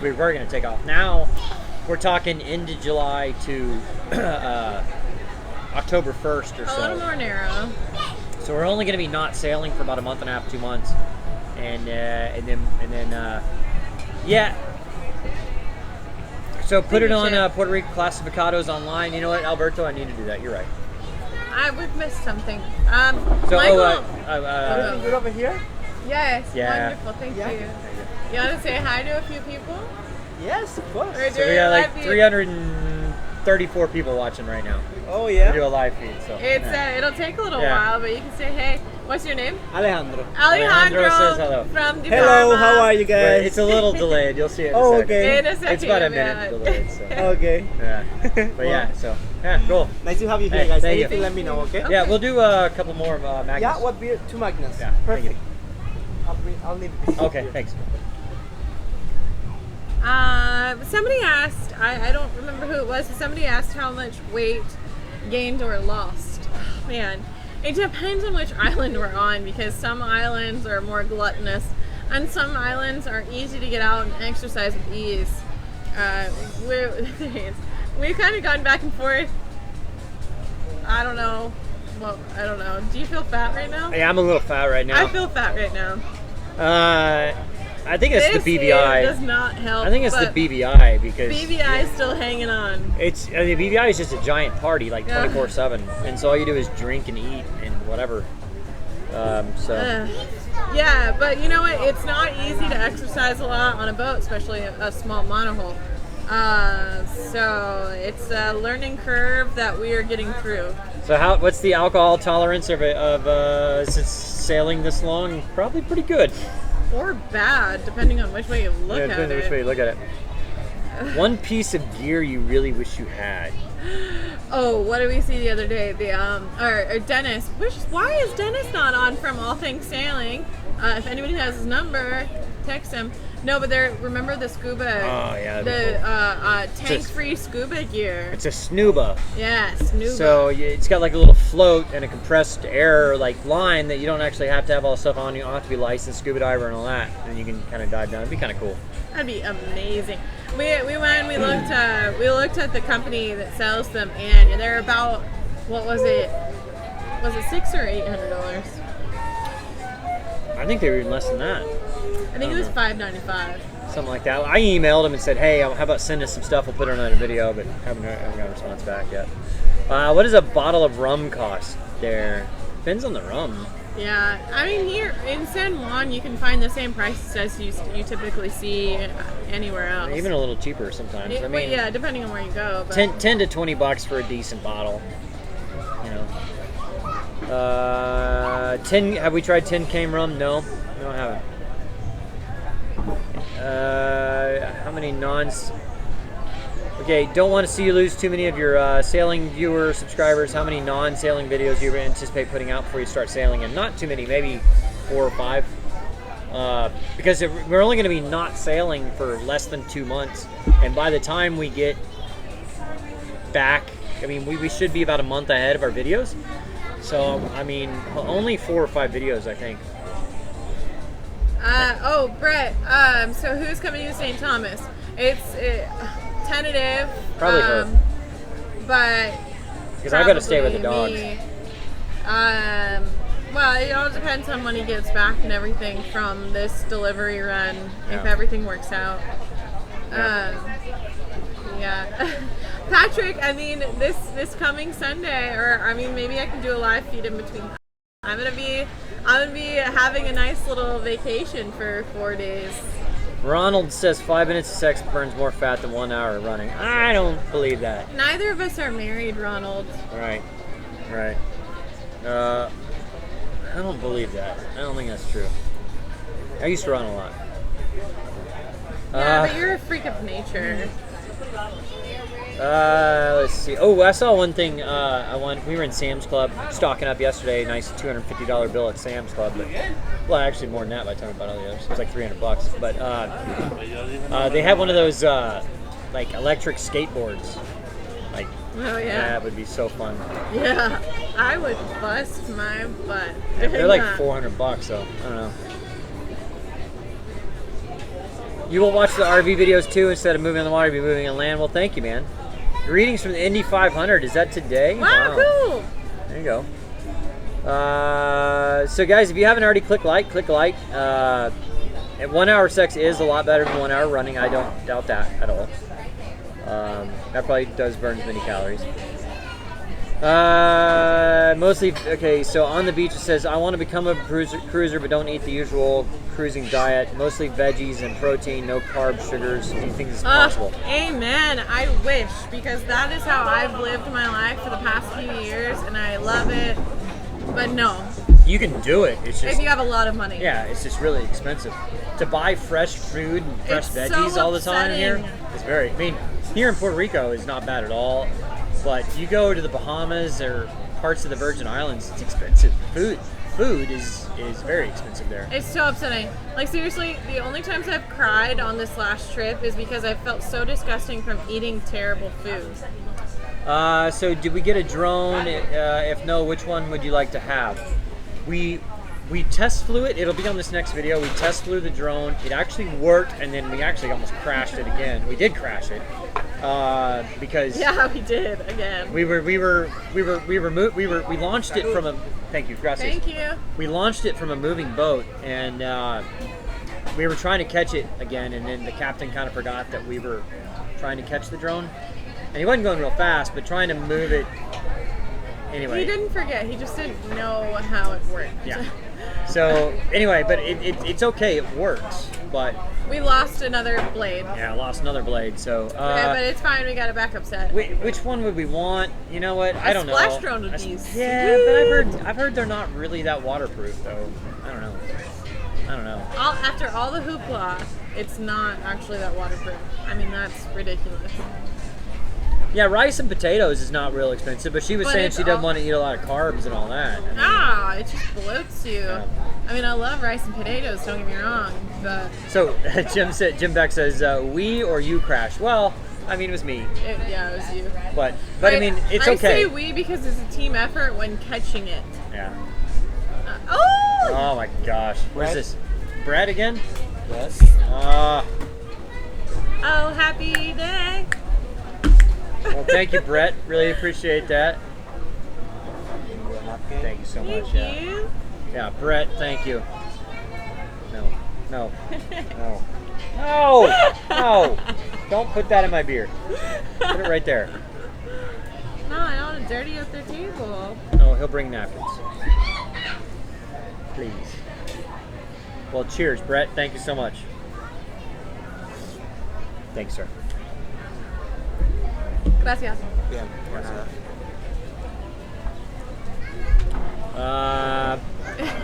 [SPEAKER 1] We were going to take off. Now we're talking into July to October 1st or so.
[SPEAKER 2] A little more narrow.
[SPEAKER 1] So we're only going to be not sailing for about a month and a half, 2 months, and then yeah. So put it on Puerto Rico Classificados online. You know what, Alberto? I need to do that. You're right.
[SPEAKER 2] We've missed something.
[SPEAKER 3] Everything good over here?
[SPEAKER 2] Yes,
[SPEAKER 1] Yeah.
[SPEAKER 2] wonderful, thank you. You want to say hi to a few people?
[SPEAKER 3] Yes, of course.
[SPEAKER 2] We're
[SPEAKER 1] So we
[SPEAKER 2] doing
[SPEAKER 1] got
[SPEAKER 2] a
[SPEAKER 1] like
[SPEAKER 2] live feed.
[SPEAKER 1] 334 people watching right now.
[SPEAKER 3] Oh,
[SPEAKER 1] We
[SPEAKER 3] yeah?
[SPEAKER 1] do a live feed, so.
[SPEAKER 2] It's
[SPEAKER 1] yeah.
[SPEAKER 2] it'll take a little
[SPEAKER 1] Yeah.
[SPEAKER 2] while, but you can say, hey, what's your name?
[SPEAKER 3] Alejandro.
[SPEAKER 2] Alejandro
[SPEAKER 1] says hello.
[SPEAKER 2] from the
[SPEAKER 3] Hello, how are you
[SPEAKER 1] Wait,
[SPEAKER 3] guys?
[SPEAKER 1] it's a little delayed. You'll see it in a
[SPEAKER 3] Oh,
[SPEAKER 1] second.
[SPEAKER 3] okay.
[SPEAKER 2] In a second,
[SPEAKER 1] It's about a
[SPEAKER 2] yeah.
[SPEAKER 1] minute delayed, so.
[SPEAKER 3] Okay.
[SPEAKER 1] Yeah. But yeah, so. Yeah, cool.
[SPEAKER 3] Nice to have you here,
[SPEAKER 1] Hey,
[SPEAKER 3] guys.
[SPEAKER 1] thank you.
[SPEAKER 3] Anything, let me know, okay?
[SPEAKER 1] Yeah, we'll do a couple more magnets.
[SPEAKER 3] Yeah, what beer? 2 magnets.
[SPEAKER 1] Yeah, thank you.
[SPEAKER 3] Perfect. I'll leave it.
[SPEAKER 1] Okay, thanks.
[SPEAKER 2] Somebody asked, I don't remember who it was, but somebody asked how much weight gained or lost. Oh, man, it depends on which island we're on, because some islands are more gluttonous and some islands are easy to get out and exercise with ease. We've kind of gone back and forth. I don't know. Well, I don't know. Do you feel fat right now?
[SPEAKER 1] Yeah, I'm a little fat right now.
[SPEAKER 2] I feel fat right now.
[SPEAKER 1] I think it's
[SPEAKER 2] This
[SPEAKER 1] the
[SPEAKER 2] here
[SPEAKER 1] BBI.
[SPEAKER 2] does not help.
[SPEAKER 1] I think it's the
[SPEAKER 2] but
[SPEAKER 1] BBI because
[SPEAKER 2] BBI is still hanging on.
[SPEAKER 1] the BBI is just a giant party, like
[SPEAKER 2] Yeah.
[SPEAKER 1] 24/7, and so all you do is drink and eat and whatever.
[SPEAKER 2] Yeah, but you know what? It's not easy to exercise a lot on a boat, especially a small monohull. So it's a learning curve that we are getting through.
[SPEAKER 1] So what's the alcohol tolerance of since sailing this long? Probably pretty good.
[SPEAKER 2] Or bad, depending on which way you look at
[SPEAKER 1] Depends on
[SPEAKER 2] it.
[SPEAKER 1] which way you look at it. One piece of gear you really wish you had.
[SPEAKER 2] Oh, what did we see the other day? Or Dennis. Why is Dennis not on from All Things Sailing? If anybody has his number, text him. No, but remember the scuba.
[SPEAKER 1] Oh, yeah, that'd be
[SPEAKER 2] The tank-free scuba gear.
[SPEAKER 1] It's a snuba.
[SPEAKER 2] Yeah, scuba.
[SPEAKER 1] So it's got like a little float and a compressed air like line that you don't actually have to have all the stuff on. You don't have to be licensed scuba diver and all that, and you can kind of dive down. It'd be kind of cool.
[SPEAKER 2] That'd be amazing. We went and we looked at the company that sells them, and they're about, what was it? Was it $600 or $800?
[SPEAKER 1] I think they were even less than that.
[SPEAKER 2] I think it was $595.
[SPEAKER 1] Something like that. I emailed them and said, hey, how about send us some stuff? We'll put it on a video, but haven't got a response back yet. What does a bottle of rum cost there? Depends on the rum.
[SPEAKER 2] Yeah, I mean, here in San Juan, you can find the same prices as you typically see anywhere else.
[SPEAKER 1] Even a little cheaper sometimes. I mean,
[SPEAKER 2] yeah, depending on where you go. But
[SPEAKER 1] 10 to $20 for a decent bottle. You know. 10. Have we tried 10 cane rum? No, I haven't. How many nons? Okay, don't want to see you lose too many of your sailing viewer subscribers. How many non-sailing videos do you anticipate putting out before you start sailing? And not too many, maybe 4 or 5. Because we're only going to be not sailing for less than 2 months. And by the time we get back, I mean, we should be about a month ahead of our videos. So, I mean, only 4 or 5 videos, I think.
[SPEAKER 2] Brett, so who's coming to St. Thomas? It's tentative.
[SPEAKER 1] Probably her.
[SPEAKER 2] but
[SPEAKER 1] Because I got to stay with the dogs.
[SPEAKER 2] probably me. Well, it all depends on when he gets back and everything from this delivery run, if
[SPEAKER 1] Yeah.
[SPEAKER 2] everything works out. Yeah. Patrick, I mean, this coming Sunday, or I mean, maybe I can do a live feed in between. I'm gonna be having a nice little vacation for 4 days.
[SPEAKER 1] Ronald says 5 minutes of sex burns more fat than 1 hour of running. I don't believe that.
[SPEAKER 2] Neither of us are married, Ronald.
[SPEAKER 1] Right. I don't believe that. I don't think that's true. I used to run a lot.
[SPEAKER 2] Yeah, but you're a freak of nature.
[SPEAKER 1] Let's see. Oh, I saw one thing. We were in Sam's Club, stocking up yesterday. Nice $250 bill at Sam's Club. But, well, actually more than that by the time I bought all the others. It was like $300. But they had one of those like electric skateboards. Like,
[SPEAKER 2] Oh yeah.
[SPEAKER 1] that would be so fun.
[SPEAKER 2] Yeah, I would bust my butt.
[SPEAKER 1] They're like $400 though. I don't know. You will watch the RV videos too. Instead of moving on the water, you'll be moving on land. Well, thank you, man. Greetings from the Indy 500. Is that today?
[SPEAKER 2] Wow, cool.
[SPEAKER 1] There you go. So guys, if you haven't already, click like. And 1 hour sex is a lot better than 1 hour running. I don't doubt that at all. That probably does burn as many calories. Mostly, okay, so on the beach it says, I want to become a cruiser, but don't eat the usual cruising diet. Mostly veggies and protein, no carbs, sugars. Do you think this is possible?
[SPEAKER 2] Amen. I wish, because that is how I've lived my life for the past few years, and I love it. But no,
[SPEAKER 1] You can do it. It's
[SPEAKER 2] if
[SPEAKER 1] just,
[SPEAKER 2] you have a lot of money.
[SPEAKER 1] yeah, it's just really expensive. To buy fresh food and fresh
[SPEAKER 2] It's so
[SPEAKER 1] veggies all the time here
[SPEAKER 2] upsetting.
[SPEAKER 1] is very, I mean, here in Puerto Rico is not bad at all. But you go to the Bahamas or parts of the Virgin Islands, it's expensive. Food is very expensive there.
[SPEAKER 2] It's so upsetting. Like, seriously, the only times I've cried on this last trip is because I felt so disgusting from eating terrible food.
[SPEAKER 1] So did we get a drone? If no, which one would you like to have? We test flew it. It'll be on this next video. We test flew the drone. It actually worked, and then we actually almost crashed it again. We did crash it because
[SPEAKER 2] Yeah, we did again.
[SPEAKER 1] we launched it from a. Thank you, gracias.
[SPEAKER 2] Thank you.
[SPEAKER 1] We launched it from a moving boat, and we were trying to catch it again, and then the captain kind of forgot that we were trying to catch the drone, and he wasn't going real fast, but trying to move it. Anyway.
[SPEAKER 2] He didn't forget. He just didn't know how it worked.
[SPEAKER 1] Yeah. So anyway, but it's okay. It works, but
[SPEAKER 2] We lost another blade.
[SPEAKER 1] yeah, I lost another blade. So
[SPEAKER 2] Okay, but it's fine. We got a backup set.
[SPEAKER 1] which one would we want? You know what? I don't know.
[SPEAKER 2] splash drone would be
[SPEAKER 1] Yeah, but I've heard they're not really that waterproof though. I don't know.
[SPEAKER 2] After all the hoopla, it's not actually that waterproof. I mean, that's ridiculous.
[SPEAKER 1] Yeah, rice and potatoes is not real expensive, but she was
[SPEAKER 2] But
[SPEAKER 1] saying
[SPEAKER 2] it's
[SPEAKER 1] she doesn't
[SPEAKER 2] all-
[SPEAKER 1] want to eat a lot of carbs and all that. I mean,
[SPEAKER 2] It just bloats you.
[SPEAKER 1] Yeah.
[SPEAKER 2] I mean, I love rice and potatoes. Don't get me wrong, but
[SPEAKER 1] so Jim Beck says, we or you crashed. Well, I mean, it was me,
[SPEAKER 2] it was you.
[SPEAKER 1] but I mean, it's
[SPEAKER 2] I
[SPEAKER 1] okay.
[SPEAKER 2] say we because it's a team effort when catching it.
[SPEAKER 1] Yeah.
[SPEAKER 2] Oh!
[SPEAKER 1] Oh my gosh. Where's
[SPEAKER 3] Brett?
[SPEAKER 1] this? Brad again?
[SPEAKER 3] Yes.
[SPEAKER 1] Ah.
[SPEAKER 2] Oh, happy day.
[SPEAKER 1] Well, thank you, Brett. Really appreciate that. Thank you so much.
[SPEAKER 2] Thank
[SPEAKER 1] Yeah.
[SPEAKER 2] you.
[SPEAKER 1] Yeah, Brett, thank you. No. Don't put that in my beer. Put it right there.
[SPEAKER 2] No, I don't want to dirty up their table.
[SPEAKER 1] Oh, he'll bring napkins. Please. Well, cheers, Brett. Thank you so much. Thanks, sir.
[SPEAKER 2] Gracias.
[SPEAKER 3] Bien.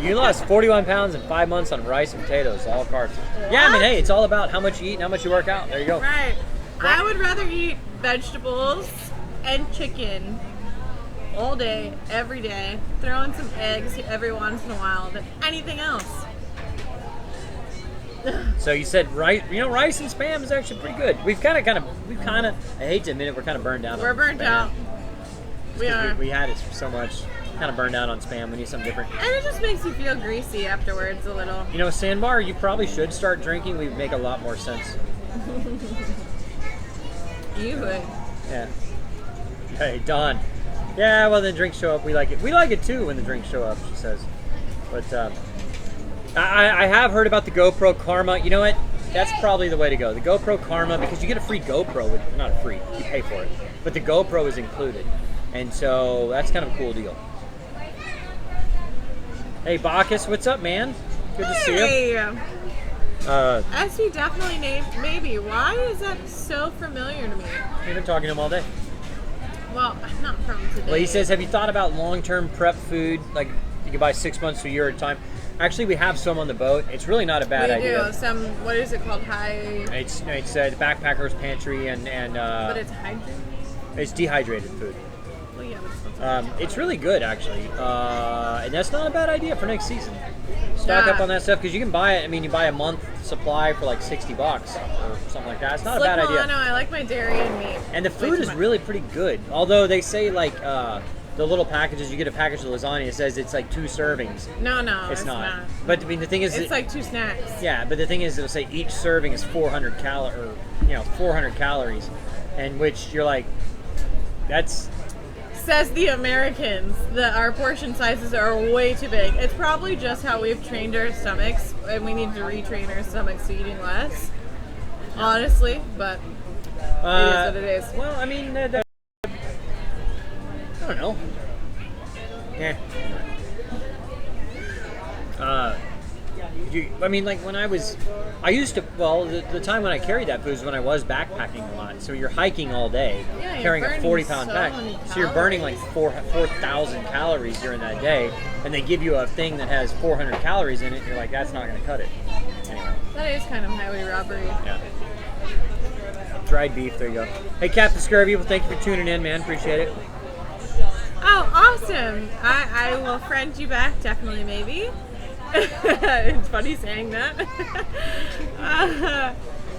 [SPEAKER 1] You lost 41 pounds in 5 months on rice and potatoes, all carbs. Yeah, I mean, hey, it's all about how much you eat and how much you work out. There you go.
[SPEAKER 2] Right. I would rather eat vegetables and chicken all day, every day, throw in some eggs every once in a while than anything else.
[SPEAKER 1] So you said rice and spam is actually pretty good. We've kind of, I hate to admit it, we're kind of burned down.
[SPEAKER 2] We're
[SPEAKER 1] on
[SPEAKER 2] burnt
[SPEAKER 1] spam.
[SPEAKER 2] out. We are.
[SPEAKER 1] We had it for so much. Kind of burned out on spam. We need something different.
[SPEAKER 2] And it just makes you feel greasy afterwards a little.
[SPEAKER 1] You know, Sandbar, you probably should start drinking. We'd make a lot more sense.
[SPEAKER 2] You would.
[SPEAKER 1] Yeah. Hey, Dawn. Yeah, well, the drinks show up. We like it. We like it too when the drinks show up, she says. But I have heard about the GoPro Karma. You know what? That's probably the way to go. The GoPro Karma, because you get a free GoPro. Not free. You pay for it. But the GoPro is included. And so that's kind of a cool deal. Hey, Bacchus, what's up, man? Good to see you.
[SPEAKER 2] Hey. SC definitely named maybe. Why is that so familiar to me?
[SPEAKER 1] We've been talking to him all day.
[SPEAKER 2] Well, not from today.
[SPEAKER 1] Well, he says, have you thought about long-term prep food? Like, you can buy 6 months to a year at a time. Actually, we have some on the boat. It's really not a bad idea.
[SPEAKER 2] We do. Some, what is it called?
[SPEAKER 1] It's the backpacker's pantry and
[SPEAKER 2] but it's hydrated?
[SPEAKER 1] It's dehydrated food.
[SPEAKER 2] Well, yeah, but
[SPEAKER 1] it's really good, actually. And that's not a bad idea for next season. Stock up on that stuff, because you can buy it. I mean, you buy a month supply for like $60 or something like that. It's not a bad idea.
[SPEAKER 2] I like my dairy and meat.
[SPEAKER 1] And the food is really pretty good. Although they say like the little packages, you get a package of lasagna, it says it's like 2 servings.
[SPEAKER 2] No,
[SPEAKER 1] it's not. But I mean, the thing is,
[SPEAKER 2] it's like 2 snacks.
[SPEAKER 1] Yeah, but the thing is, it'll say each serving is 400 calories, and which you're like, that's.
[SPEAKER 2] Says the Americans that our portion sizes are way too big. It's probably just how we've trained our stomachs, and we need to retrain our stomachs to eating less. Honestly, but it is what it is.
[SPEAKER 1] Well, I mean, I don't know. Yeah. I mean, like when I used to, the time when I carried that food was when I was backpacking a lot. So you're hiking all day, carrying a 40-pound pack. So you're burning like 4,000 calories during that day. And they give you a thing that has 400 calories in it, and you're like, that's not going to cut it. Anyway.
[SPEAKER 2] That is kind of highway robbery.
[SPEAKER 1] Yeah. Dried beef, there you go. Hey, Captain Scurvy, well, thank you for tuning in, man. Appreciate it.
[SPEAKER 2] Oh, awesome. I will friend you back, definitely, maybe. It's funny saying that.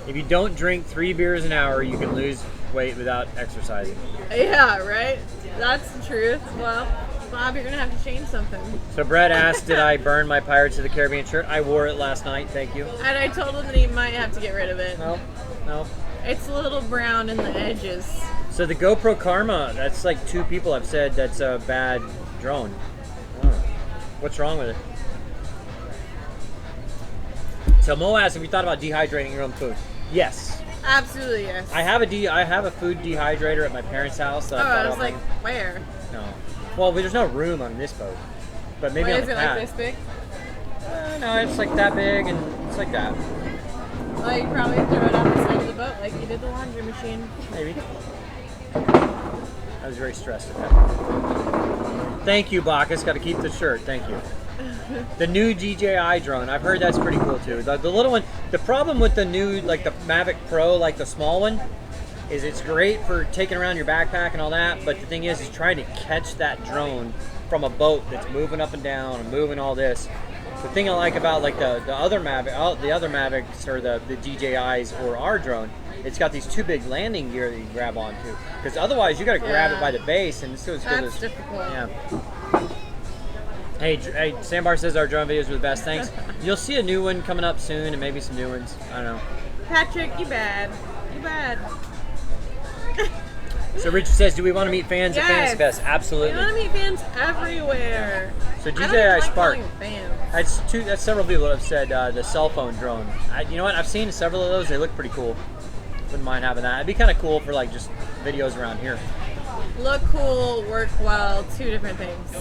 [SPEAKER 1] If you don't drink 3 beers an hour, you can lose weight without exercising.
[SPEAKER 2] Yeah, right? That's the truth. Well, Bob, you're going to have to change something.
[SPEAKER 1] So Brett asked, did I burn my Pirates of the Caribbean shirt? I wore it last night, thank you.
[SPEAKER 2] And I told him that he might have to get rid of it.
[SPEAKER 1] No.
[SPEAKER 2] It's a little brown in the edges.
[SPEAKER 1] So the GoPro Karma, that's like 2 people have said that's a bad drone. Oh. What's wrong with it? So Mo asked, have you thought about dehydrating your own food? Yes.
[SPEAKER 2] Absolutely, yes.
[SPEAKER 1] I have a food dehydrator at my parents' house. That
[SPEAKER 2] I was like, where?
[SPEAKER 1] No. Well, there's no room on this boat. But maybe on the pad.
[SPEAKER 2] Is it like this big?
[SPEAKER 1] No, it's like that big and it's like that.
[SPEAKER 2] Well, you probably throw it on the side of the boat like you did the laundry machine.
[SPEAKER 1] Maybe. I was very stressed at that. Thank you, Bacchus. Got to keep the shirt. Thank you. The new DJI drone. I've heard that's pretty cool too. The little one. The problem with the new, like the Mavic Pro, like the small one, is it's great for taking around your backpack and all that. But the thing is trying to catch that drone from a boat that's moving up and down and moving all this. The thing I like about like the other Mavics or the DJIs or our drone, it's got these 2 big landing gear that you grab onto. Because otherwise you got to grab it by the base, and it's
[SPEAKER 2] That's difficult.
[SPEAKER 1] Yeah. Hey, Sandbar says our drone videos are the best. Thanks. You'll see a new one coming up soon, and maybe some new ones. I don't know.
[SPEAKER 2] Patrick, you bad. You bad.
[SPEAKER 1] So Richard says, do we want to meet fans at Fantasy Fest? Absolutely.
[SPEAKER 2] We want to meet fans everywhere.
[SPEAKER 1] So DJI Spark.
[SPEAKER 2] Fans.
[SPEAKER 1] That's several people that have said the cell phone drone. You know what? I've seen several of those. They look pretty cool. Wouldn't mind having that. It'd be kind of cool for like just videos around here.
[SPEAKER 2] Look cool, work well, 2 different things.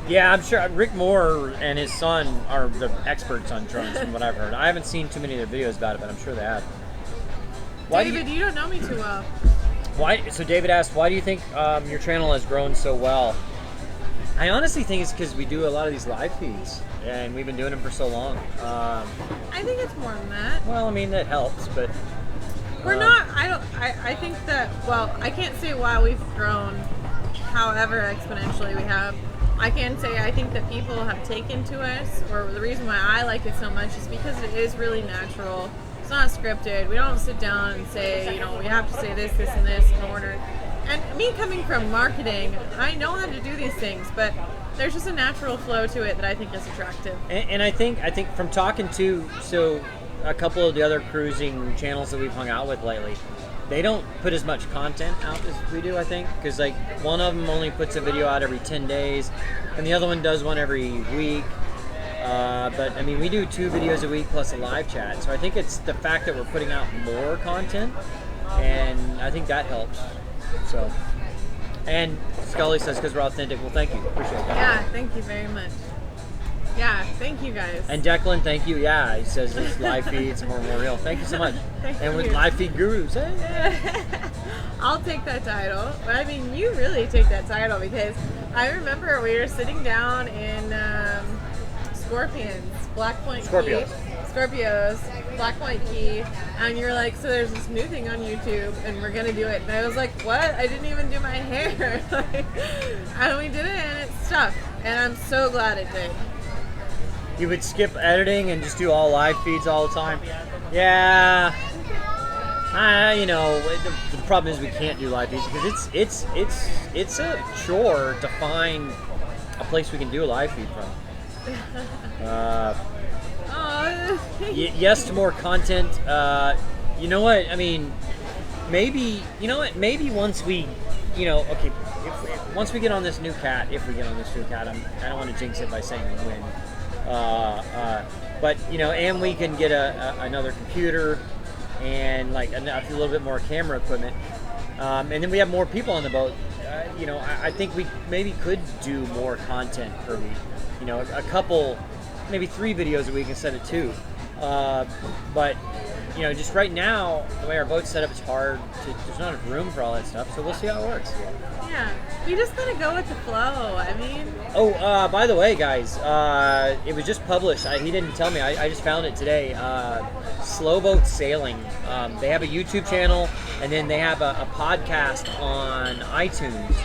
[SPEAKER 1] Yeah, I'm sure Rick Moore and his son are the experts on drones from what I've heard. I haven't seen too many of their videos about it, but I'm sure they have.
[SPEAKER 2] David, you don't know me too well.
[SPEAKER 1] So David asked, why do you think your channel has grown so well? I honestly think it's because we do a lot of these live feeds, and we've been doing them for so long.
[SPEAKER 2] I think it's more than that.
[SPEAKER 1] Well, I mean, that helps, but...
[SPEAKER 2] We're not, I think that, well, I can't say why we've grown however exponentially we have. I can say I think that people have taken to us, or the reason why I like it so much is because it is really natural. It's not scripted. We don't sit down and say, we have to say this, this, and this in order. And me coming from marketing, I know how to do these things, but there's just a natural flow to it that I think is attractive.
[SPEAKER 1] And I think from talking to a couple of the other cruising channels that we've hung out with lately, they don't put as much content out as we do, I think, because like one of them only puts a video out every 10 days, and the other one does one every week. But I mean, we do 2 videos a week plus a live chat, so I think it's the fact that we're putting out more content, and I think that helps. So, and Scully says because we're authentic. Well, thank you, appreciate that.
[SPEAKER 2] Yeah, thank you very much. Yeah, thank you guys.
[SPEAKER 1] And Declan, thank you. Yeah, he says it's live feeds more real. Thank you so much.
[SPEAKER 2] Thank
[SPEAKER 1] and with
[SPEAKER 2] you.
[SPEAKER 1] live feed gurus, hey.
[SPEAKER 2] I'll take that title. I mean, you really take that title because I remember we were sitting down in Scorpions, Black Point
[SPEAKER 1] Scorpios.
[SPEAKER 2] Key. Scorpios, Black Point Key, and you're like, so there's this new thing on YouTube, and we're gonna do it. And I was like, what? I didn't even do my hair. And we did it, and it stuck. And I'm so glad it did.
[SPEAKER 1] You would skip editing and just do all live feeds all the time. Yeah. You know, the problem is we can't do live feeds because it's a chore to find a place we can do a live feed from. Yes to more content. You know what? I mean, maybe once we, okay, once we get on this new cat, if we get on this new cat, I don't want to jinx it by saying when. But and we can get another computer and like a little bit more camera equipment, and then we have more people on the boat. I think we maybe could do more content per week. A couple, maybe 3 videos a week instead of 2. But just right now, the way our boat's set up, it's hard. There's not enough room for all that stuff. So we'll see how it works.
[SPEAKER 2] Yeah, we just gotta go with the flow. I mean.
[SPEAKER 1] Oh, by the way, guys, it was just published. He didn't tell me. I just found it today. Slow Boat Sailing. They have a YouTube channel, and then they have a podcast on iTunes.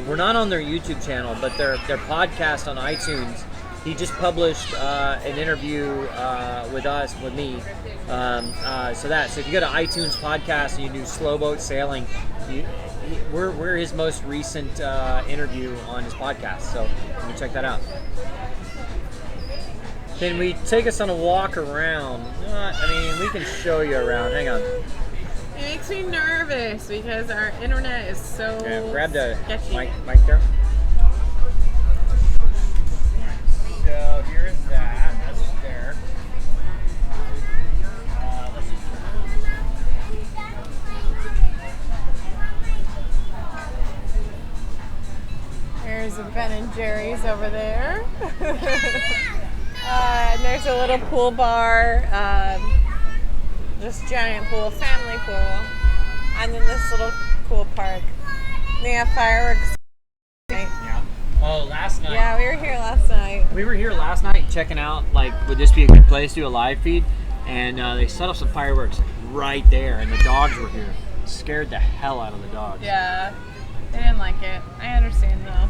[SPEAKER 1] We're not on their YouTube channel, but their podcast on iTunes. He just published an interview with me. So if you go to iTunes podcast and you do Slow Boat Sailing, we're his most recent interview on his podcast. So you can check that out. Can we take us on a walk around? We can show you around. Hang on.
[SPEAKER 2] It makes me nervous because our internet is so
[SPEAKER 1] Grab the
[SPEAKER 2] sketchy.
[SPEAKER 1] mic there. So here's that. That's there.
[SPEAKER 2] There's a Ben and Jerry's over there. And there's a little pool bar. Just giant pool, family pool. And then this little pool park. They have fireworks.
[SPEAKER 1] Yeah. Oh, last night.
[SPEAKER 2] Yeah, we were here last night.
[SPEAKER 1] We were here last night checking out, would this be a good place to do a live feed? And they set up some fireworks right there, and the dogs were here. It scared the hell out of the dogs.
[SPEAKER 2] Yeah, they didn't like it. I understand though.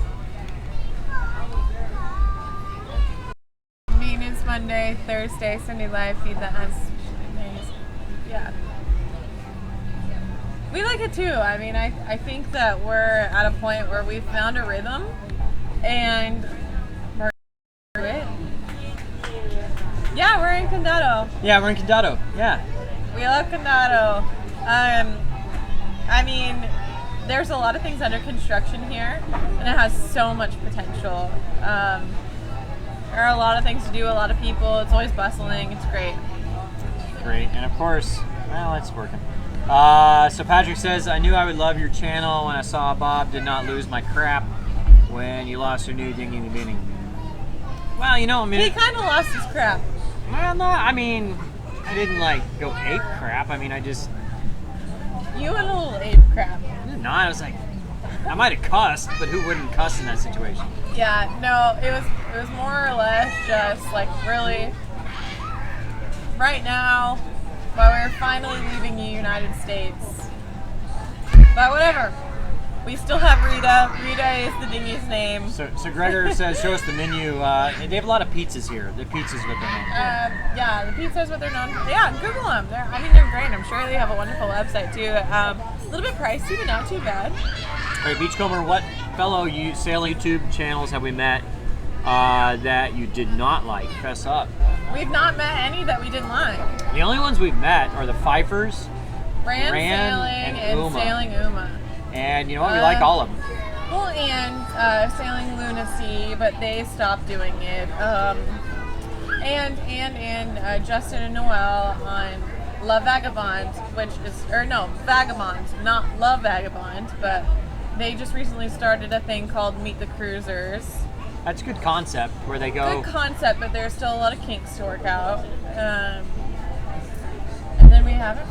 [SPEAKER 2] Maintenance Monday, Thursday, Sunday live feed that has names. Yeah. We like it too. I think that we're at a point where we've found a rhythm and we're it. Yeah, we're in Condado.
[SPEAKER 1] Yeah, we're in Condado. Yeah.
[SPEAKER 2] We love Condado. There's a lot of things under construction here, and it has so much potential. There are a lot of things to do, a lot of people. It's always bustling. It's great.
[SPEAKER 1] Great. And of course, well, it's working. So Patrick says, I knew I would love your channel when I saw Bob did not lose my crap when you lost your new dinghy in the beginning. Well,
[SPEAKER 2] He kind of lost his crap.
[SPEAKER 1] Well, no, I didn't go ape crap.
[SPEAKER 2] You went a little ape crap.
[SPEAKER 1] No, I was like, I might have cussed, but who wouldn't cuss in that situation?
[SPEAKER 2] Yeah, no, it was more or less just really right now while we're finally leaving the United States. But whatever. We still have Rita. Rita is the dinghy's name.
[SPEAKER 1] So Gregor says, show us the menu. They have a lot of pizzas here. The pizza's what they're known for.
[SPEAKER 2] Yeah, the pizza is what they're known for. Yeah, Google them. They're great. I'm sure they have a wonderful website too. A little bit pricey, but not too bad.
[SPEAKER 1] All right, Beachcomber, what fellow sailing YouTube channels have we met that you did not like? Fess up.
[SPEAKER 2] We've not met any that we didn't like.
[SPEAKER 1] The only ones we've met are the Pfeiffers
[SPEAKER 2] Ran Sailing and
[SPEAKER 1] Uma.
[SPEAKER 2] Sailing Uma.
[SPEAKER 1] And you know what? We like all of them.
[SPEAKER 2] Well, and Sailing Lunacy, but they stopped doing it. And Justin and Noel on La Vagabond, Vagabond, not Love Vagabond, but they just recently started a thing called Meet the Cruisers.
[SPEAKER 1] That's a good concept where they go.
[SPEAKER 2] Good concept, but there's still a lot of kinks to work out. And then we haven't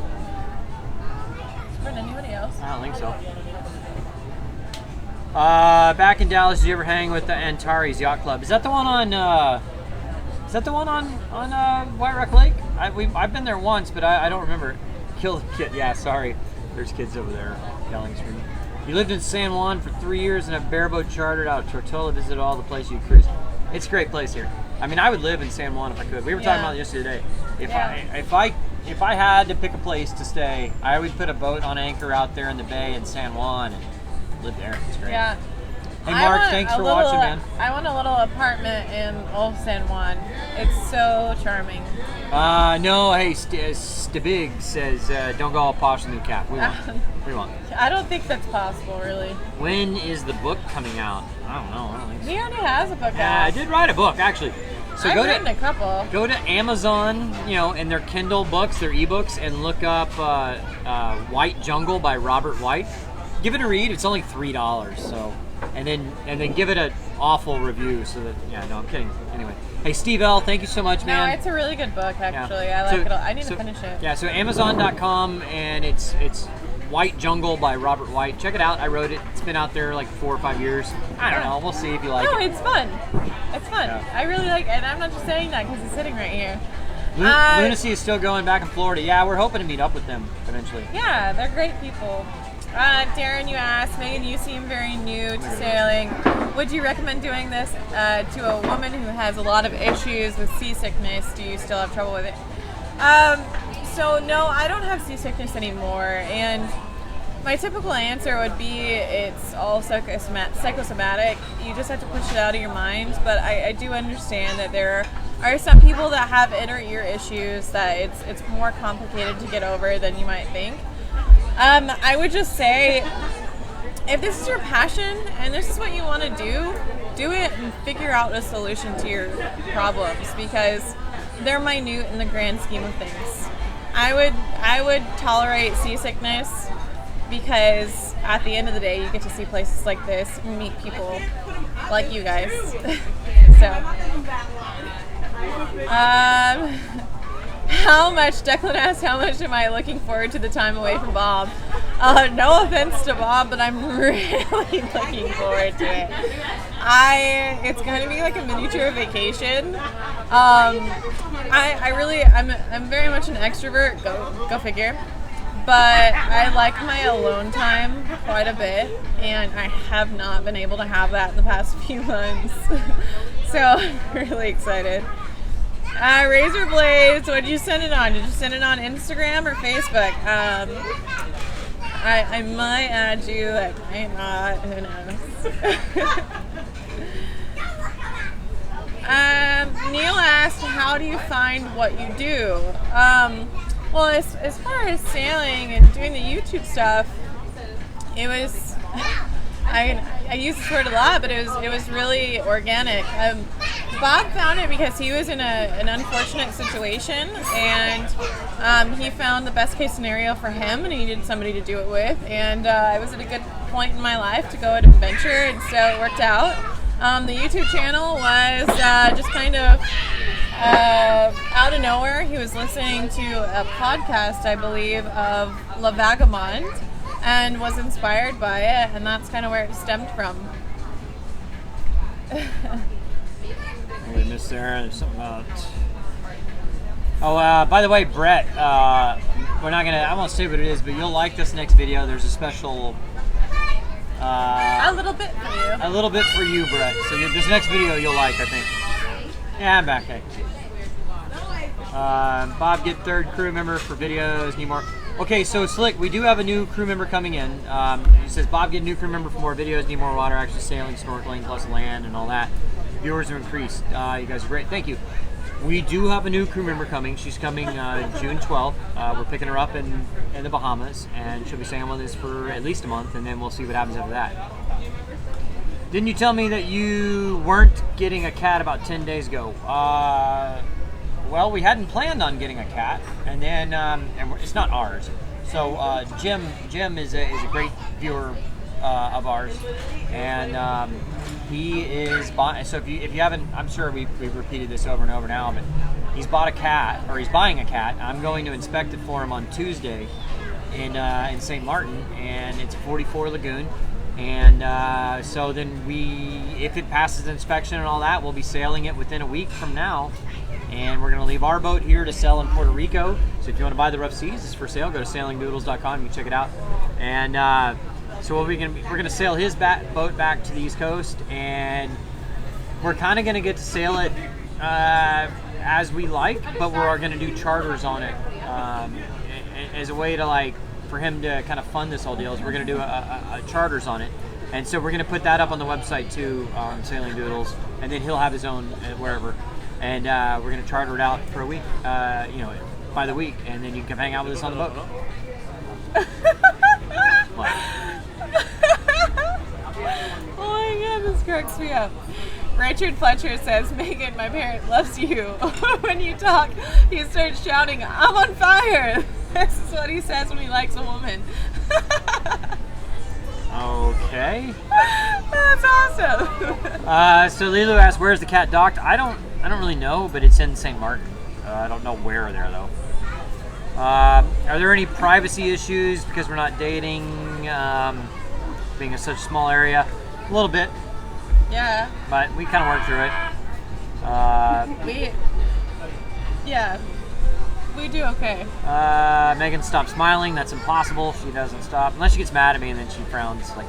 [SPEAKER 2] heard anybody else.
[SPEAKER 1] I don't think so. Back in Dallas, did you ever hang with the Antares Yacht Club? Is that the one on? White Rock Lake? I've been there once, but I don't remember. Kill the kid. Yeah, sorry. There's kids over there yelling, screaming. You lived in San Juan for 3 years and a bareboat chartered out of Tortola, visited all the places you cruised. It's a great place here. I mean, I would live in San Juan if I could. We were talking about it yesterday. If I had to pick a place to stay, I would put a boat on anchor out there in the bay in San Juan and live there. It's great.
[SPEAKER 2] Yeah.
[SPEAKER 1] Hey Mark, thanks for watching, man.
[SPEAKER 2] I want a little apartment in Old San Juan. It's so charming.
[SPEAKER 1] No, hey, Stabig says don't go all posh in the cap. We want.
[SPEAKER 2] I don't think that's possible, really.
[SPEAKER 1] When is the book coming out? I don't know. I don't think so.
[SPEAKER 2] He already has a book out.
[SPEAKER 1] I did write a book, actually. So
[SPEAKER 2] I've written a couple.
[SPEAKER 1] Go to Amazon, in their Kindle books, their ebooks, and look up White Jungle by Robert White. Give it a read. It's only $3. So, and then give it an awful review. So that I'm kidding. Anyway, hey Steve L, thank you so much, man.
[SPEAKER 2] No, it's a really good book, actually. Yeah. I like it. I need to finish it.
[SPEAKER 1] Yeah. So Amazon.com, and it's White Jungle by Robert White. Check it out. I wrote it. It's been out there like 4 or 5 years. I don't know. We'll see if you like it.
[SPEAKER 2] No, it's fun. It's fun.
[SPEAKER 1] Yeah.
[SPEAKER 2] I really like it. And I'm not just saying that because it's sitting right here.
[SPEAKER 1] Lunacy is still going back in Florida. Yeah, we're hoping to meet up with them eventually.
[SPEAKER 2] Yeah, they're great people. Darren, you asked, Megan, you seem very new to sailing. Would you recommend doing this to a woman who has a lot of issues with seasickness? Do you still have trouble with it? So no, I don't have seasickness anymore, and my typical answer would be it's all psychosomatic. You just have to push it out of your mind, but I do understand that there are some people that have inner ear issues that it's more complicated to get over than you might think. I would just say, if this is your passion and this is what you want to do it and figure out a solution to your problems, because they're minute in the grand scheme of things. I would tolerate seasickness because at the end of the day, you get to see places like this and meet people like you guys. How much, Declan asked, how much am I looking forward to the time away from Bob? No offense to Bob, but I'm really looking forward to it. It's going to be like a miniature vacation. I'm very much an extrovert, go figure. But I like my alone time quite a bit, and I have not been able to have that in the past few months. So I'm really excited. Razor Blades, what did you send it on? Did you send it on Instagram or Facebook? I might add you, I might not, who knows. Neil asked, how do you find what you do? Well, as far as sailing and doing the YouTube stuff, it was, I use this word a lot, but it was really organic. Bob found it because he was in an unfortunate situation, and he found the best case scenario for him, and he needed somebody to do it with, and I was at a good point in my life to go on an adventure, and so it worked out. The YouTube channel was just kind of out of nowhere. He was listening to a podcast, I believe, of La Vagabond, and was inspired by it, and that's kind of where it stemmed from.
[SPEAKER 1] We missed there. There's something about. Oh, by the way, Brett, we're not gonna. I won't say what it is, but you'll like this next video. There's a special.
[SPEAKER 2] A little bit for you.
[SPEAKER 1] A little bit for you, Brett. So this next video you'll like, I think. Yeah, I'm back. Hey. Bob, get third crew member for videos. Need more. Okay, so Slick, we do have a new crew member coming in. He says, Bob, get a new crew member for more videos. Need more water, actually sailing, snorkeling, plus land, and all that. Viewers are increased. You guys are great. Thank you. We do have a new crew member coming. She's coming June 12th. We're picking her up in the Bahamas, and she'll be staying with us for at least a month, and then we'll see what happens after that. Didn't you tell me that you weren't getting a cat about 10 days ago? Well, we hadn't planned on getting a cat, and then it's not ours. So Jim is a great viewer of ours, and he is buying. So if you haven't, I'm sure we've repeated this over and over now, but he's bought a cat, or he's buying a cat. I'm going to inspect it for him on Tuesday in St. Martin, and it's a 44 Lagoon. And so then if it passes inspection and all that, we'll be sailing it within a week from now. And we're going to leave our boat here to sell in Puerto Rico. So if you want to buy the Rough Seas, it's for sale. Go to sailingdoodles.com. You can check it out. And so we're going to sail his boat back to the East Coast, and we're kind of going to get to sail it as we like, but we're going to do charters on it as a way to for him to kind of fund this whole deal. So we're going to do a charters on it, and so we're going to put that up on the website too, on Sailing Doodles, and then he'll have his own wherever, and we're going to charter it out for a week, by the week, and then you can come hang out with us on the boat. What?
[SPEAKER 2] Oh my god, this cracks me up. Richard Fletcher says, Megan, my parent loves you. When you talk, he starts shouting, I'm on fire. This is what he says when he likes a woman.
[SPEAKER 1] Okay.
[SPEAKER 2] That's awesome.
[SPEAKER 1] So Lilu asked, where's the cat docked? I don't really know, but it's in St. Martin. I don't know where there though. Are there any privacy issues because we're not dating, being in such a small area? A little bit.
[SPEAKER 2] Yeah.
[SPEAKER 1] But we kind of worked through it.
[SPEAKER 2] We do okay.
[SPEAKER 1] Megan stopped smiling. That's impossible. She doesn't stop. Unless she gets mad at me and then she frowns like...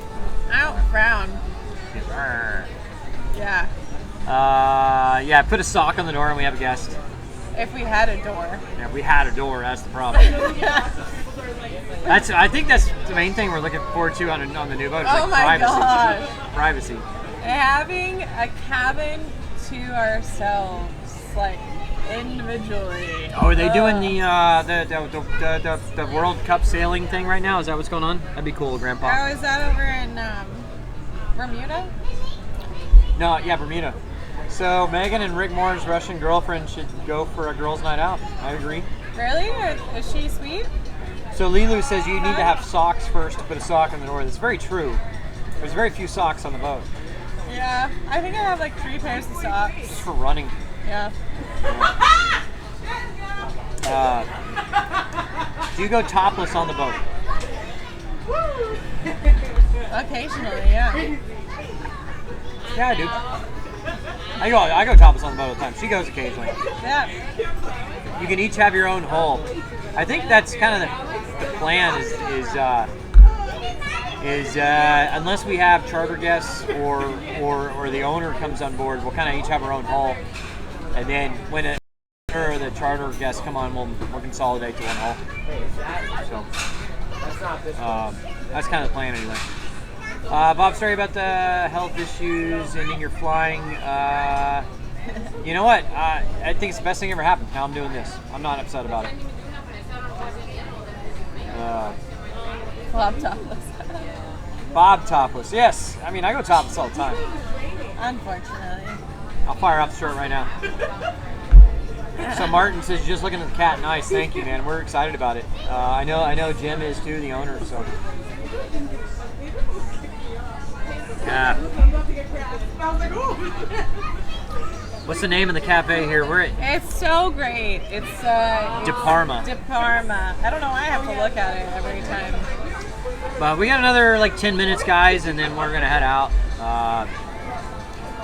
[SPEAKER 2] I don't frown. Yeah.
[SPEAKER 1] Yeah, I put a sock on the door and we have a guest.
[SPEAKER 2] If we had a door.
[SPEAKER 1] Yeah, if we had a door, that's the problem. I think that's the main thing we're looking forward to on the new boat.
[SPEAKER 2] Oh my gosh.
[SPEAKER 1] Privacy.
[SPEAKER 2] Having a cabin to ourselves, individually.
[SPEAKER 1] Oh, are they doing the World Cup sailing thing right now? Is that what's going on? That'd be cool, Grandpa.
[SPEAKER 2] Oh, is that over in Bermuda?
[SPEAKER 1] No, yeah, Bermuda. So Megan and Rick Moore's Russian girlfriend should go for a girls' night out. I agree.
[SPEAKER 2] Really? Is she sweet?
[SPEAKER 1] So Lilu says you need to have socks first to put a sock on the door. That's very true. There's very few socks on the boat.
[SPEAKER 2] Yeah, I think I have 3 pairs of socks.
[SPEAKER 1] Just for running.
[SPEAKER 2] Yeah.
[SPEAKER 1] Do you go topless on the boat?
[SPEAKER 2] Occasionally, yeah.
[SPEAKER 1] Yeah, I do. I go topless on the boat all the time. She goes occasionally.
[SPEAKER 2] Yeah.
[SPEAKER 1] You can each have your own hole. I think that's kind of the plan is unless we have charter guests or the owner comes on board, we'll kind of each have our own hole, and then when the charter guests come on, we'll consolidate to one hole. So that's kind of the plan anyway. Bob, sorry about the health issues ending your flying. You know what? I think it's the best thing ever happened. Now I'm doing this. I'm not upset about it.
[SPEAKER 2] Bob topless.
[SPEAKER 1] Bob topless. Yes. I mean, I go topless all the time.
[SPEAKER 2] Unfortunately.
[SPEAKER 1] I'll fire up the shirt right now. So Martin says, you're just looking at the cat. Nice. Thank you, man. We're excited about it. I know Jim is too, the owner. So. Yeah. What's the name of the cafe here?
[SPEAKER 2] It's so great. It's
[SPEAKER 1] De Parma.
[SPEAKER 2] De Parma. I don't know why I have to look at it every time.
[SPEAKER 1] But we got another 10 minutes, guys, and then we're gonna head out.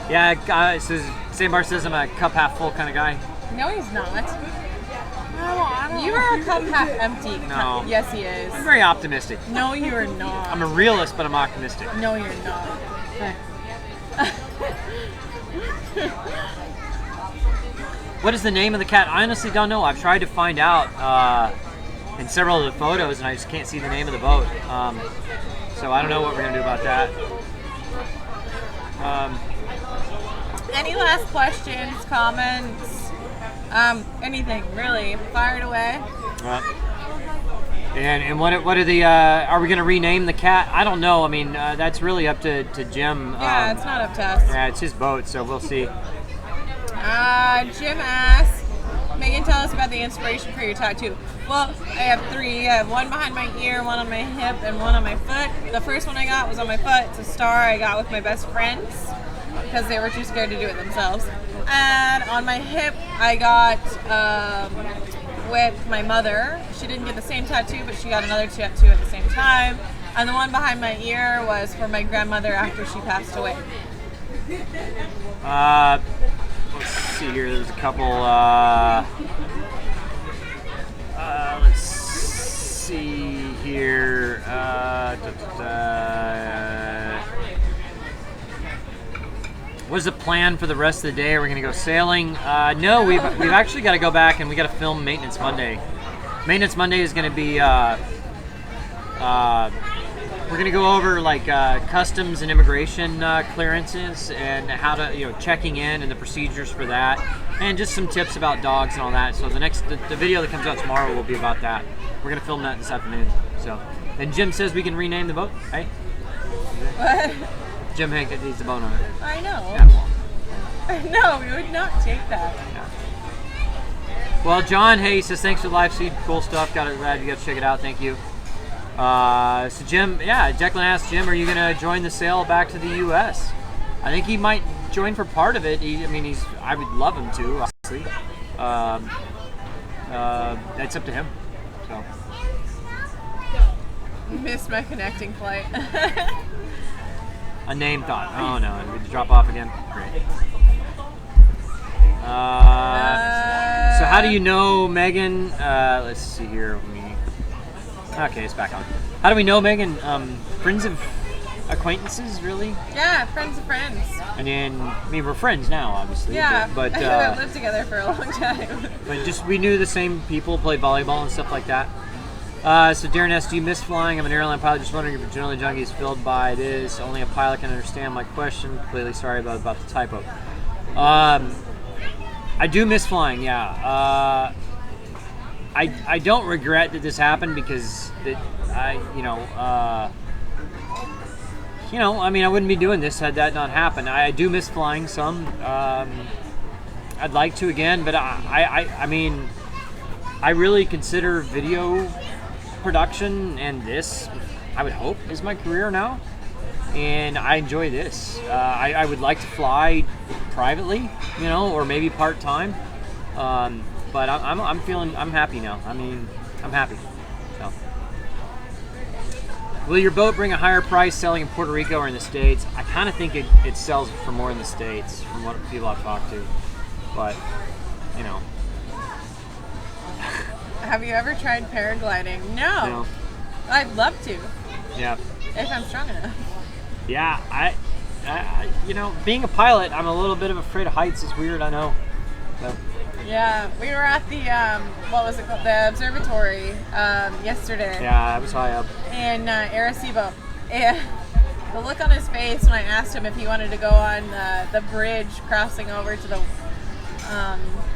[SPEAKER 1] Yeah, guys. St. Bart says I'm a cup half full kind of guy.
[SPEAKER 2] No, he's not. You are a cup half empty.
[SPEAKER 1] No.
[SPEAKER 2] Yes, he is.
[SPEAKER 1] I'm very optimistic.
[SPEAKER 2] No, you are not.
[SPEAKER 1] I'm a realist, but I'm optimistic.
[SPEAKER 2] No, you're not.
[SPEAKER 1] What is the name of the cat? I honestly don't know. I've tried to find out in several of the photos, and I just can't see the name of the boat. So I don't know what we're going to do about that.
[SPEAKER 2] Any last questions, comments? Anything, really. Fire it away.
[SPEAKER 1] And what are the? Are we going to rename the cat? I don't know. I mean, that's really up to Jim.
[SPEAKER 2] Yeah, it's not up to us.
[SPEAKER 1] Yeah, it's his boat, so we'll see.
[SPEAKER 2] Jim asked, Megan, tell us about the inspiration for your tattoo. Well, I have 3. I have one behind my ear, one on my hip, and one on my foot. The first one I got was on my foot. It's a star I got with my best friends because they were too scared to do it themselves. And on my hip, I got with my mother. She didn't get the same tattoo, but she got another tattoo at the same time. And the one behind my ear was for my grandmother after she passed away.
[SPEAKER 1] Let's see here. There's a couple. Let's see here. What's the plan for the rest of the day? Are we going to go sailing? No, we've actually got to go back and we got to film Maintenance Monday. Maintenance Monday is going to be we're going to go over like customs and immigration clearances and how to checking in and the procedures for that, and just some tips about dogs and all that. So the video that comes out tomorrow will be about that. We're going to film that this afternoon. So, and Jim says we can rename the boat, right?
[SPEAKER 2] What?
[SPEAKER 1] Jim Hank needs the bone on it.
[SPEAKER 2] I know.
[SPEAKER 1] Yeah.
[SPEAKER 2] No, we would not take that.
[SPEAKER 1] Yeah. Well, John, hey, he says thanks for the live feed. Cool stuff. Glad you got to check it out. Thank you. So Jim, Declan asked Jim, are you going to join the sail back to the U.S.? I think he might join for part of it. I would love him to, obviously. That's up to him. So.
[SPEAKER 2] Missed my connecting flight.
[SPEAKER 1] A name thought. Oh no, did we drop off again? Great. So how do you know Megan? Let's see here. Okay, it's back on. How do we know Megan? Friends of acquaintances, really?
[SPEAKER 2] Yeah, friends of friends.
[SPEAKER 1] And then, we're friends now, obviously.
[SPEAKER 2] Yeah,
[SPEAKER 1] but
[SPEAKER 2] we haven't lived together for a long time.
[SPEAKER 1] But just we knew the same people, played volleyball and stuff like that. So Darren asked, do you miss flying? I'm an airline pilot, just wondering if your general junkie is filled by this. Only a pilot can understand my question. Completely sorry about the typo. I do miss flying, yeah. I don't regret that this happened because I wouldn't be doing this had that not happened. I do miss flying some. I'd like to again, but I really consider video production and this, I would hope, is my career now, and I enjoy this. I would like to fly privately, or maybe part-time, but I'm happy now. I'm happy. So. Will your boat bring a higher price selling in Puerto Rico or in the States? I kind of think it sells for more in the States from what people I've talked to, but
[SPEAKER 2] Have you ever tried paragliding? No. I'd love to.
[SPEAKER 1] Yeah.
[SPEAKER 2] If I'm strong enough.
[SPEAKER 1] Yeah, I being a pilot, I'm a little bit of afraid of heights. It's weird, I know. So.
[SPEAKER 2] Yeah, we were at the what was it called? The observatory yesterday.
[SPEAKER 1] Yeah, I was high up.
[SPEAKER 2] In Arecibo. And the look on his face when I asked him if he wanted to go on the bridge crossing over to the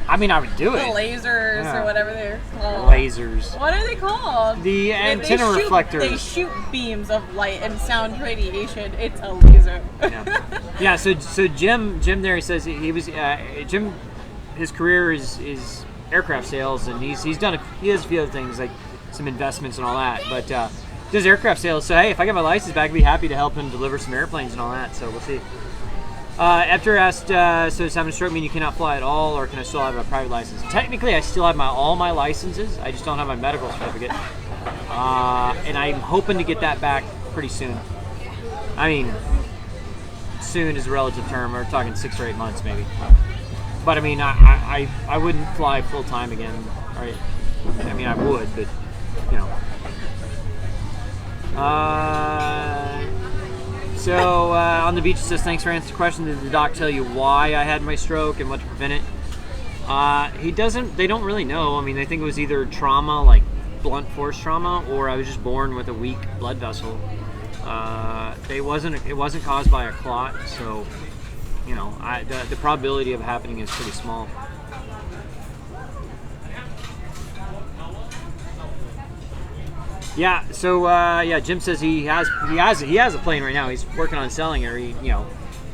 [SPEAKER 1] I would do
[SPEAKER 2] the
[SPEAKER 1] it.
[SPEAKER 2] Lasers or whatever they're called.
[SPEAKER 1] Lasers.
[SPEAKER 2] What are they called?
[SPEAKER 1] The antenna reflectors.
[SPEAKER 2] They shoot beams of light and sound radiation. It's a laser.
[SPEAKER 1] Yeah. So Jim there, he says he was Jim. His career is aircraft sales, and he has a few other things like some investments and all that. But does aircraft sales. So hey, if I get my license back, I'd be happy to help him deliver some airplanes and all that. So we'll see. After asked, so does having a stroke mean you cannot fly at all, or can I still have a private license? Technically, I still have all my licenses. I just don't have my medical certificate. And I'm hoping to get that back pretty soon. Soon is a relative term. We're talking 6 or 8 months, maybe. But I wouldn't fly full time again, right? I would, but So on the beach, it says, thanks for answering the question. Did the doc tell you why I had my stroke and what to prevent it? They don't really know. They think it was either trauma, like blunt force trauma, or I was just born with a weak blood vessel. It wasn't caused by a clot, so the probability of it happening is pretty small. Yeah. So Jim says he has a plane right now. He's working on selling it. Or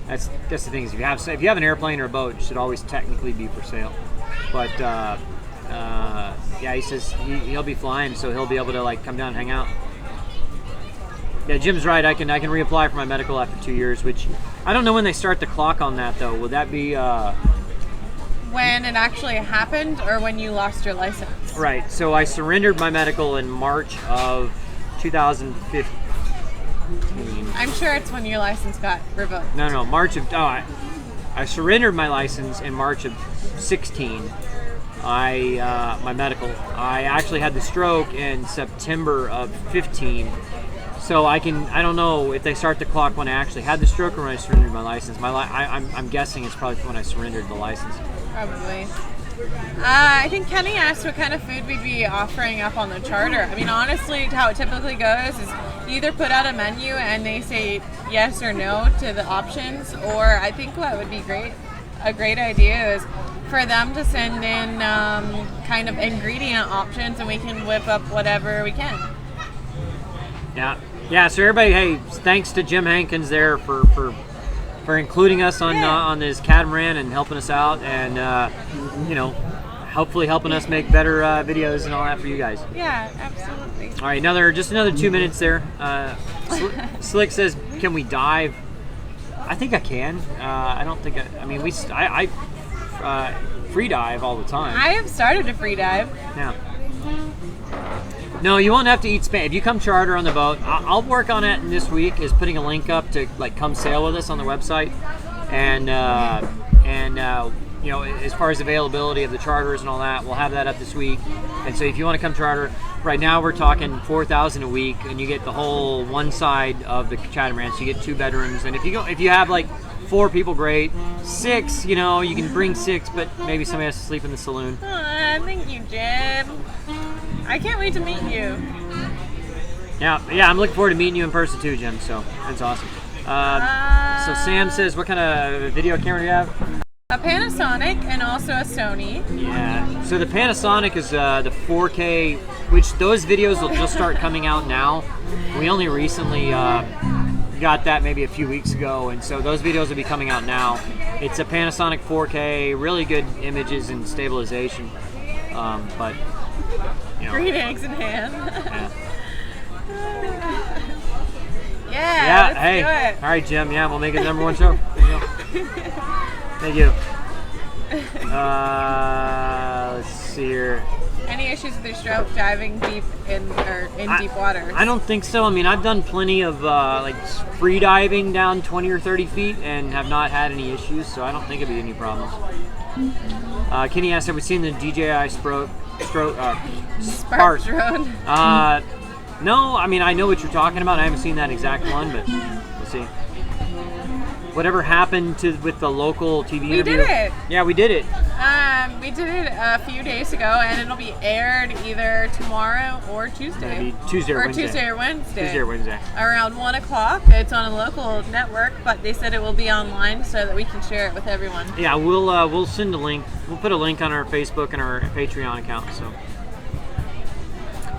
[SPEAKER 1] that's the thing is if you have an airplane or a boat, it should always technically be for sale. But he says he'll be flying, so he'll be able to like come down and hang out. Yeah, Jim's right. I can reapply for my medical after 2 years, which I don't know when they start the clock on that though. Would that be
[SPEAKER 2] when it actually happened or when you lost your license?
[SPEAKER 1] Right. So I surrendered my medical in March of 2015.
[SPEAKER 2] I'm sure it's when your license got revoked.
[SPEAKER 1] No, March of I surrendered my license in March of 16. My medical. I actually had the stroke in September of 15. So I don't know if they start the clock when I actually had the stroke or when I surrendered my license. I'm guessing it's probably when I surrendered the license.
[SPEAKER 2] Probably. I think Kenny asked what kind of food we'd be offering up on the charter. I mean, honestly, how it typically goes is you either put out a menu and they say yes or no to the options, or I think what would be a great idea is for them to send in kind of ingredient options and we can whip up whatever we can.
[SPEAKER 1] Yeah. So everybody, hey, thanks to Jim Hankins there for including us on this catamaran and helping us out, and hopefully helping us make better videos and all that for you guys.
[SPEAKER 2] Yeah, absolutely.
[SPEAKER 1] All right, just another 2 minutes there. Slick says, "Can we dive?" I think I can. I don't think I free dive all the time.
[SPEAKER 2] I have started to free dive.
[SPEAKER 1] Yeah. No, you won't have to eat spam. If you come charter on the boat, I'll work on it this week, is putting a link up to like come sail with us on the website. And as far as availability of the charters and all that, we'll have that up this week. And so if you want to come charter, right now we're talking $4,000 a week, and you get the whole one side of the catamaran. So you get 2 bedrooms. And if you have like 4 people, great. 6, you can bring 6, but maybe somebody has to sleep in the saloon.
[SPEAKER 2] Thank you, Jim. I can't wait to meet you.
[SPEAKER 1] Yeah, I'm looking forward to meeting you in person too, Jim. So that's awesome. So Sam says, what kind of video camera do you have?
[SPEAKER 2] A Panasonic and also a Sony.
[SPEAKER 1] Yeah. So the Panasonic is the 4K, which those videos will just start coming out now. We only recently got that maybe a few weeks ago, and so those videos will be coming out now. It's a Panasonic 4K, really good images and stabilization, but
[SPEAKER 2] green eggs in hand.
[SPEAKER 1] Yeah.
[SPEAKER 2] Let's
[SPEAKER 1] Hey.
[SPEAKER 2] do it.
[SPEAKER 1] All right, Jim. Yeah, we'll make it the #1 show. There you go. Thank you. Let's see here.
[SPEAKER 2] Any issues with your stroke diving deep in deep waters?
[SPEAKER 1] I don't think so. I mean, I've done plenty of like free diving down 20 or 30 feet and have not had any issues, so I don't think it'd be any problems. Kenny asked, have we seen the DJI Spark
[SPEAKER 2] drone?
[SPEAKER 1] No, I mean, I know what you're talking about. I haven't seen that exact one, but we'll see. Whatever happened with the local TV interview?
[SPEAKER 2] We did it.
[SPEAKER 1] Yeah, we did it.
[SPEAKER 2] We did it a few days ago, and it'll be aired either tomorrow or Tuesday.
[SPEAKER 1] Maybe Tuesday or Wednesday.
[SPEAKER 2] Tuesday or Wednesday.
[SPEAKER 1] Tuesday or Wednesday.
[SPEAKER 2] Around 1 o'clock. It's on a local network, but they said it will be online so that we can share it with everyone.
[SPEAKER 1] Yeah, we'll send a link. We'll put a link on our Facebook and our Patreon account. So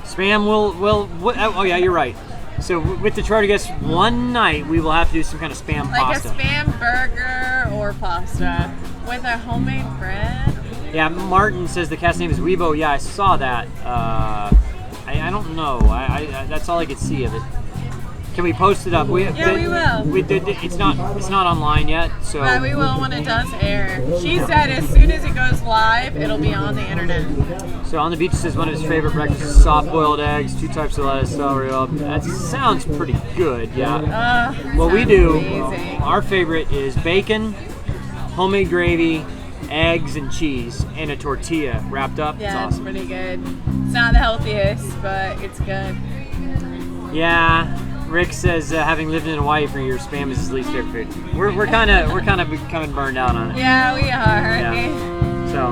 [SPEAKER 1] spam oh yeah, you're right. So with the charter guests, one night we will have to do some kind of spam pasta.
[SPEAKER 2] Like a spam burger or pasta with a homemade bread.
[SPEAKER 1] Yeah, Martin says the cat's name is Weibo. Yeah, I saw that. I don't know. I that's all I could see of it. Can we post it up?
[SPEAKER 2] We will.
[SPEAKER 1] It's not online yet, so.
[SPEAKER 2] We will when it does air. She said as soon as it goes live, it'll be on the internet.
[SPEAKER 1] So On the Beach says one of his favorite breakfasts is soft-boiled eggs, 2 types of lettuce, celery. That sounds pretty good, yeah. What we do,
[SPEAKER 2] amazing.
[SPEAKER 1] Our favorite is bacon, homemade gravy, eggs, and cheese, and a tortilla wrapped up.
[SPEAKER 2] Yeah,
[SPEAKER 1] it's awesome.
[SPEAKER 2] It's pretty good. It's not the healthiest, but it's good.
[SPEAKER 1] Yeah. Rick says, having lived in Hawaii for years, spam is his least favorite food. We're kind of becoming burned out on it.
[SPEAKER 2] Yeah, we are.
[SPEAKER 1] Yeah. So,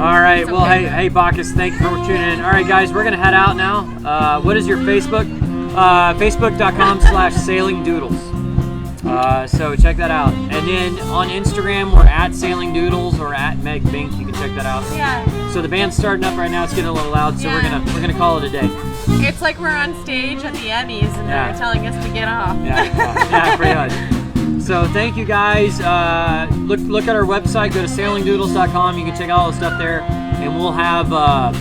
[SPEAKER 1] all right. Well, hey, Bacchus, thank you for tuning in. All right, guys, we're gonna head out now. What is your Facebook? Facebook.com/sailingdoodles. So check that out. And then on Instagram, we're at sailingdoodles or at Meg Bink. You can check that out.
[SPEAKER 2] Yeah.
[SPEAKER 1] So the band's starting up right now. It's getting a little loud, so
[SPEAKER 2] Yeah.
[SPEAKER 1] we're gonna call it a day.
[SPEAKER 2] It's like we're on stage at the Emmys and
[SPEAKER 1] Yeah.
[SPEAKER 2] they're telling us to get off.
[SPEAKER 1] Yeah, pretty much. So thank you guys. Look at our website. Go to sailingdoodles.com. You can check out all the stuff there, and we'll have a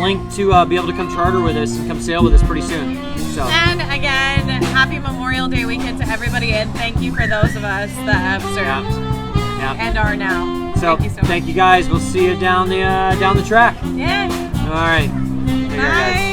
[SPEAKER 1] link to be able to come charter with us and come sail with us pretty soon. So.
[SPEAKER 2] And again, happy Memorial Day weekend to everybody, and thank you for those of us that have served
[SPEAKER 1] Yeah.
[SPEAKER 2] and are now.
[SPEAKER 1] So
[SPEAKER 2] thank you so much.
[SPEAKER 1] thank you guys. We'll see you down the track.
[SPEAKER 2] Yeah.
[SPEAKER 1] All right. Take care, guys.
[SPEAKER 2] Bye.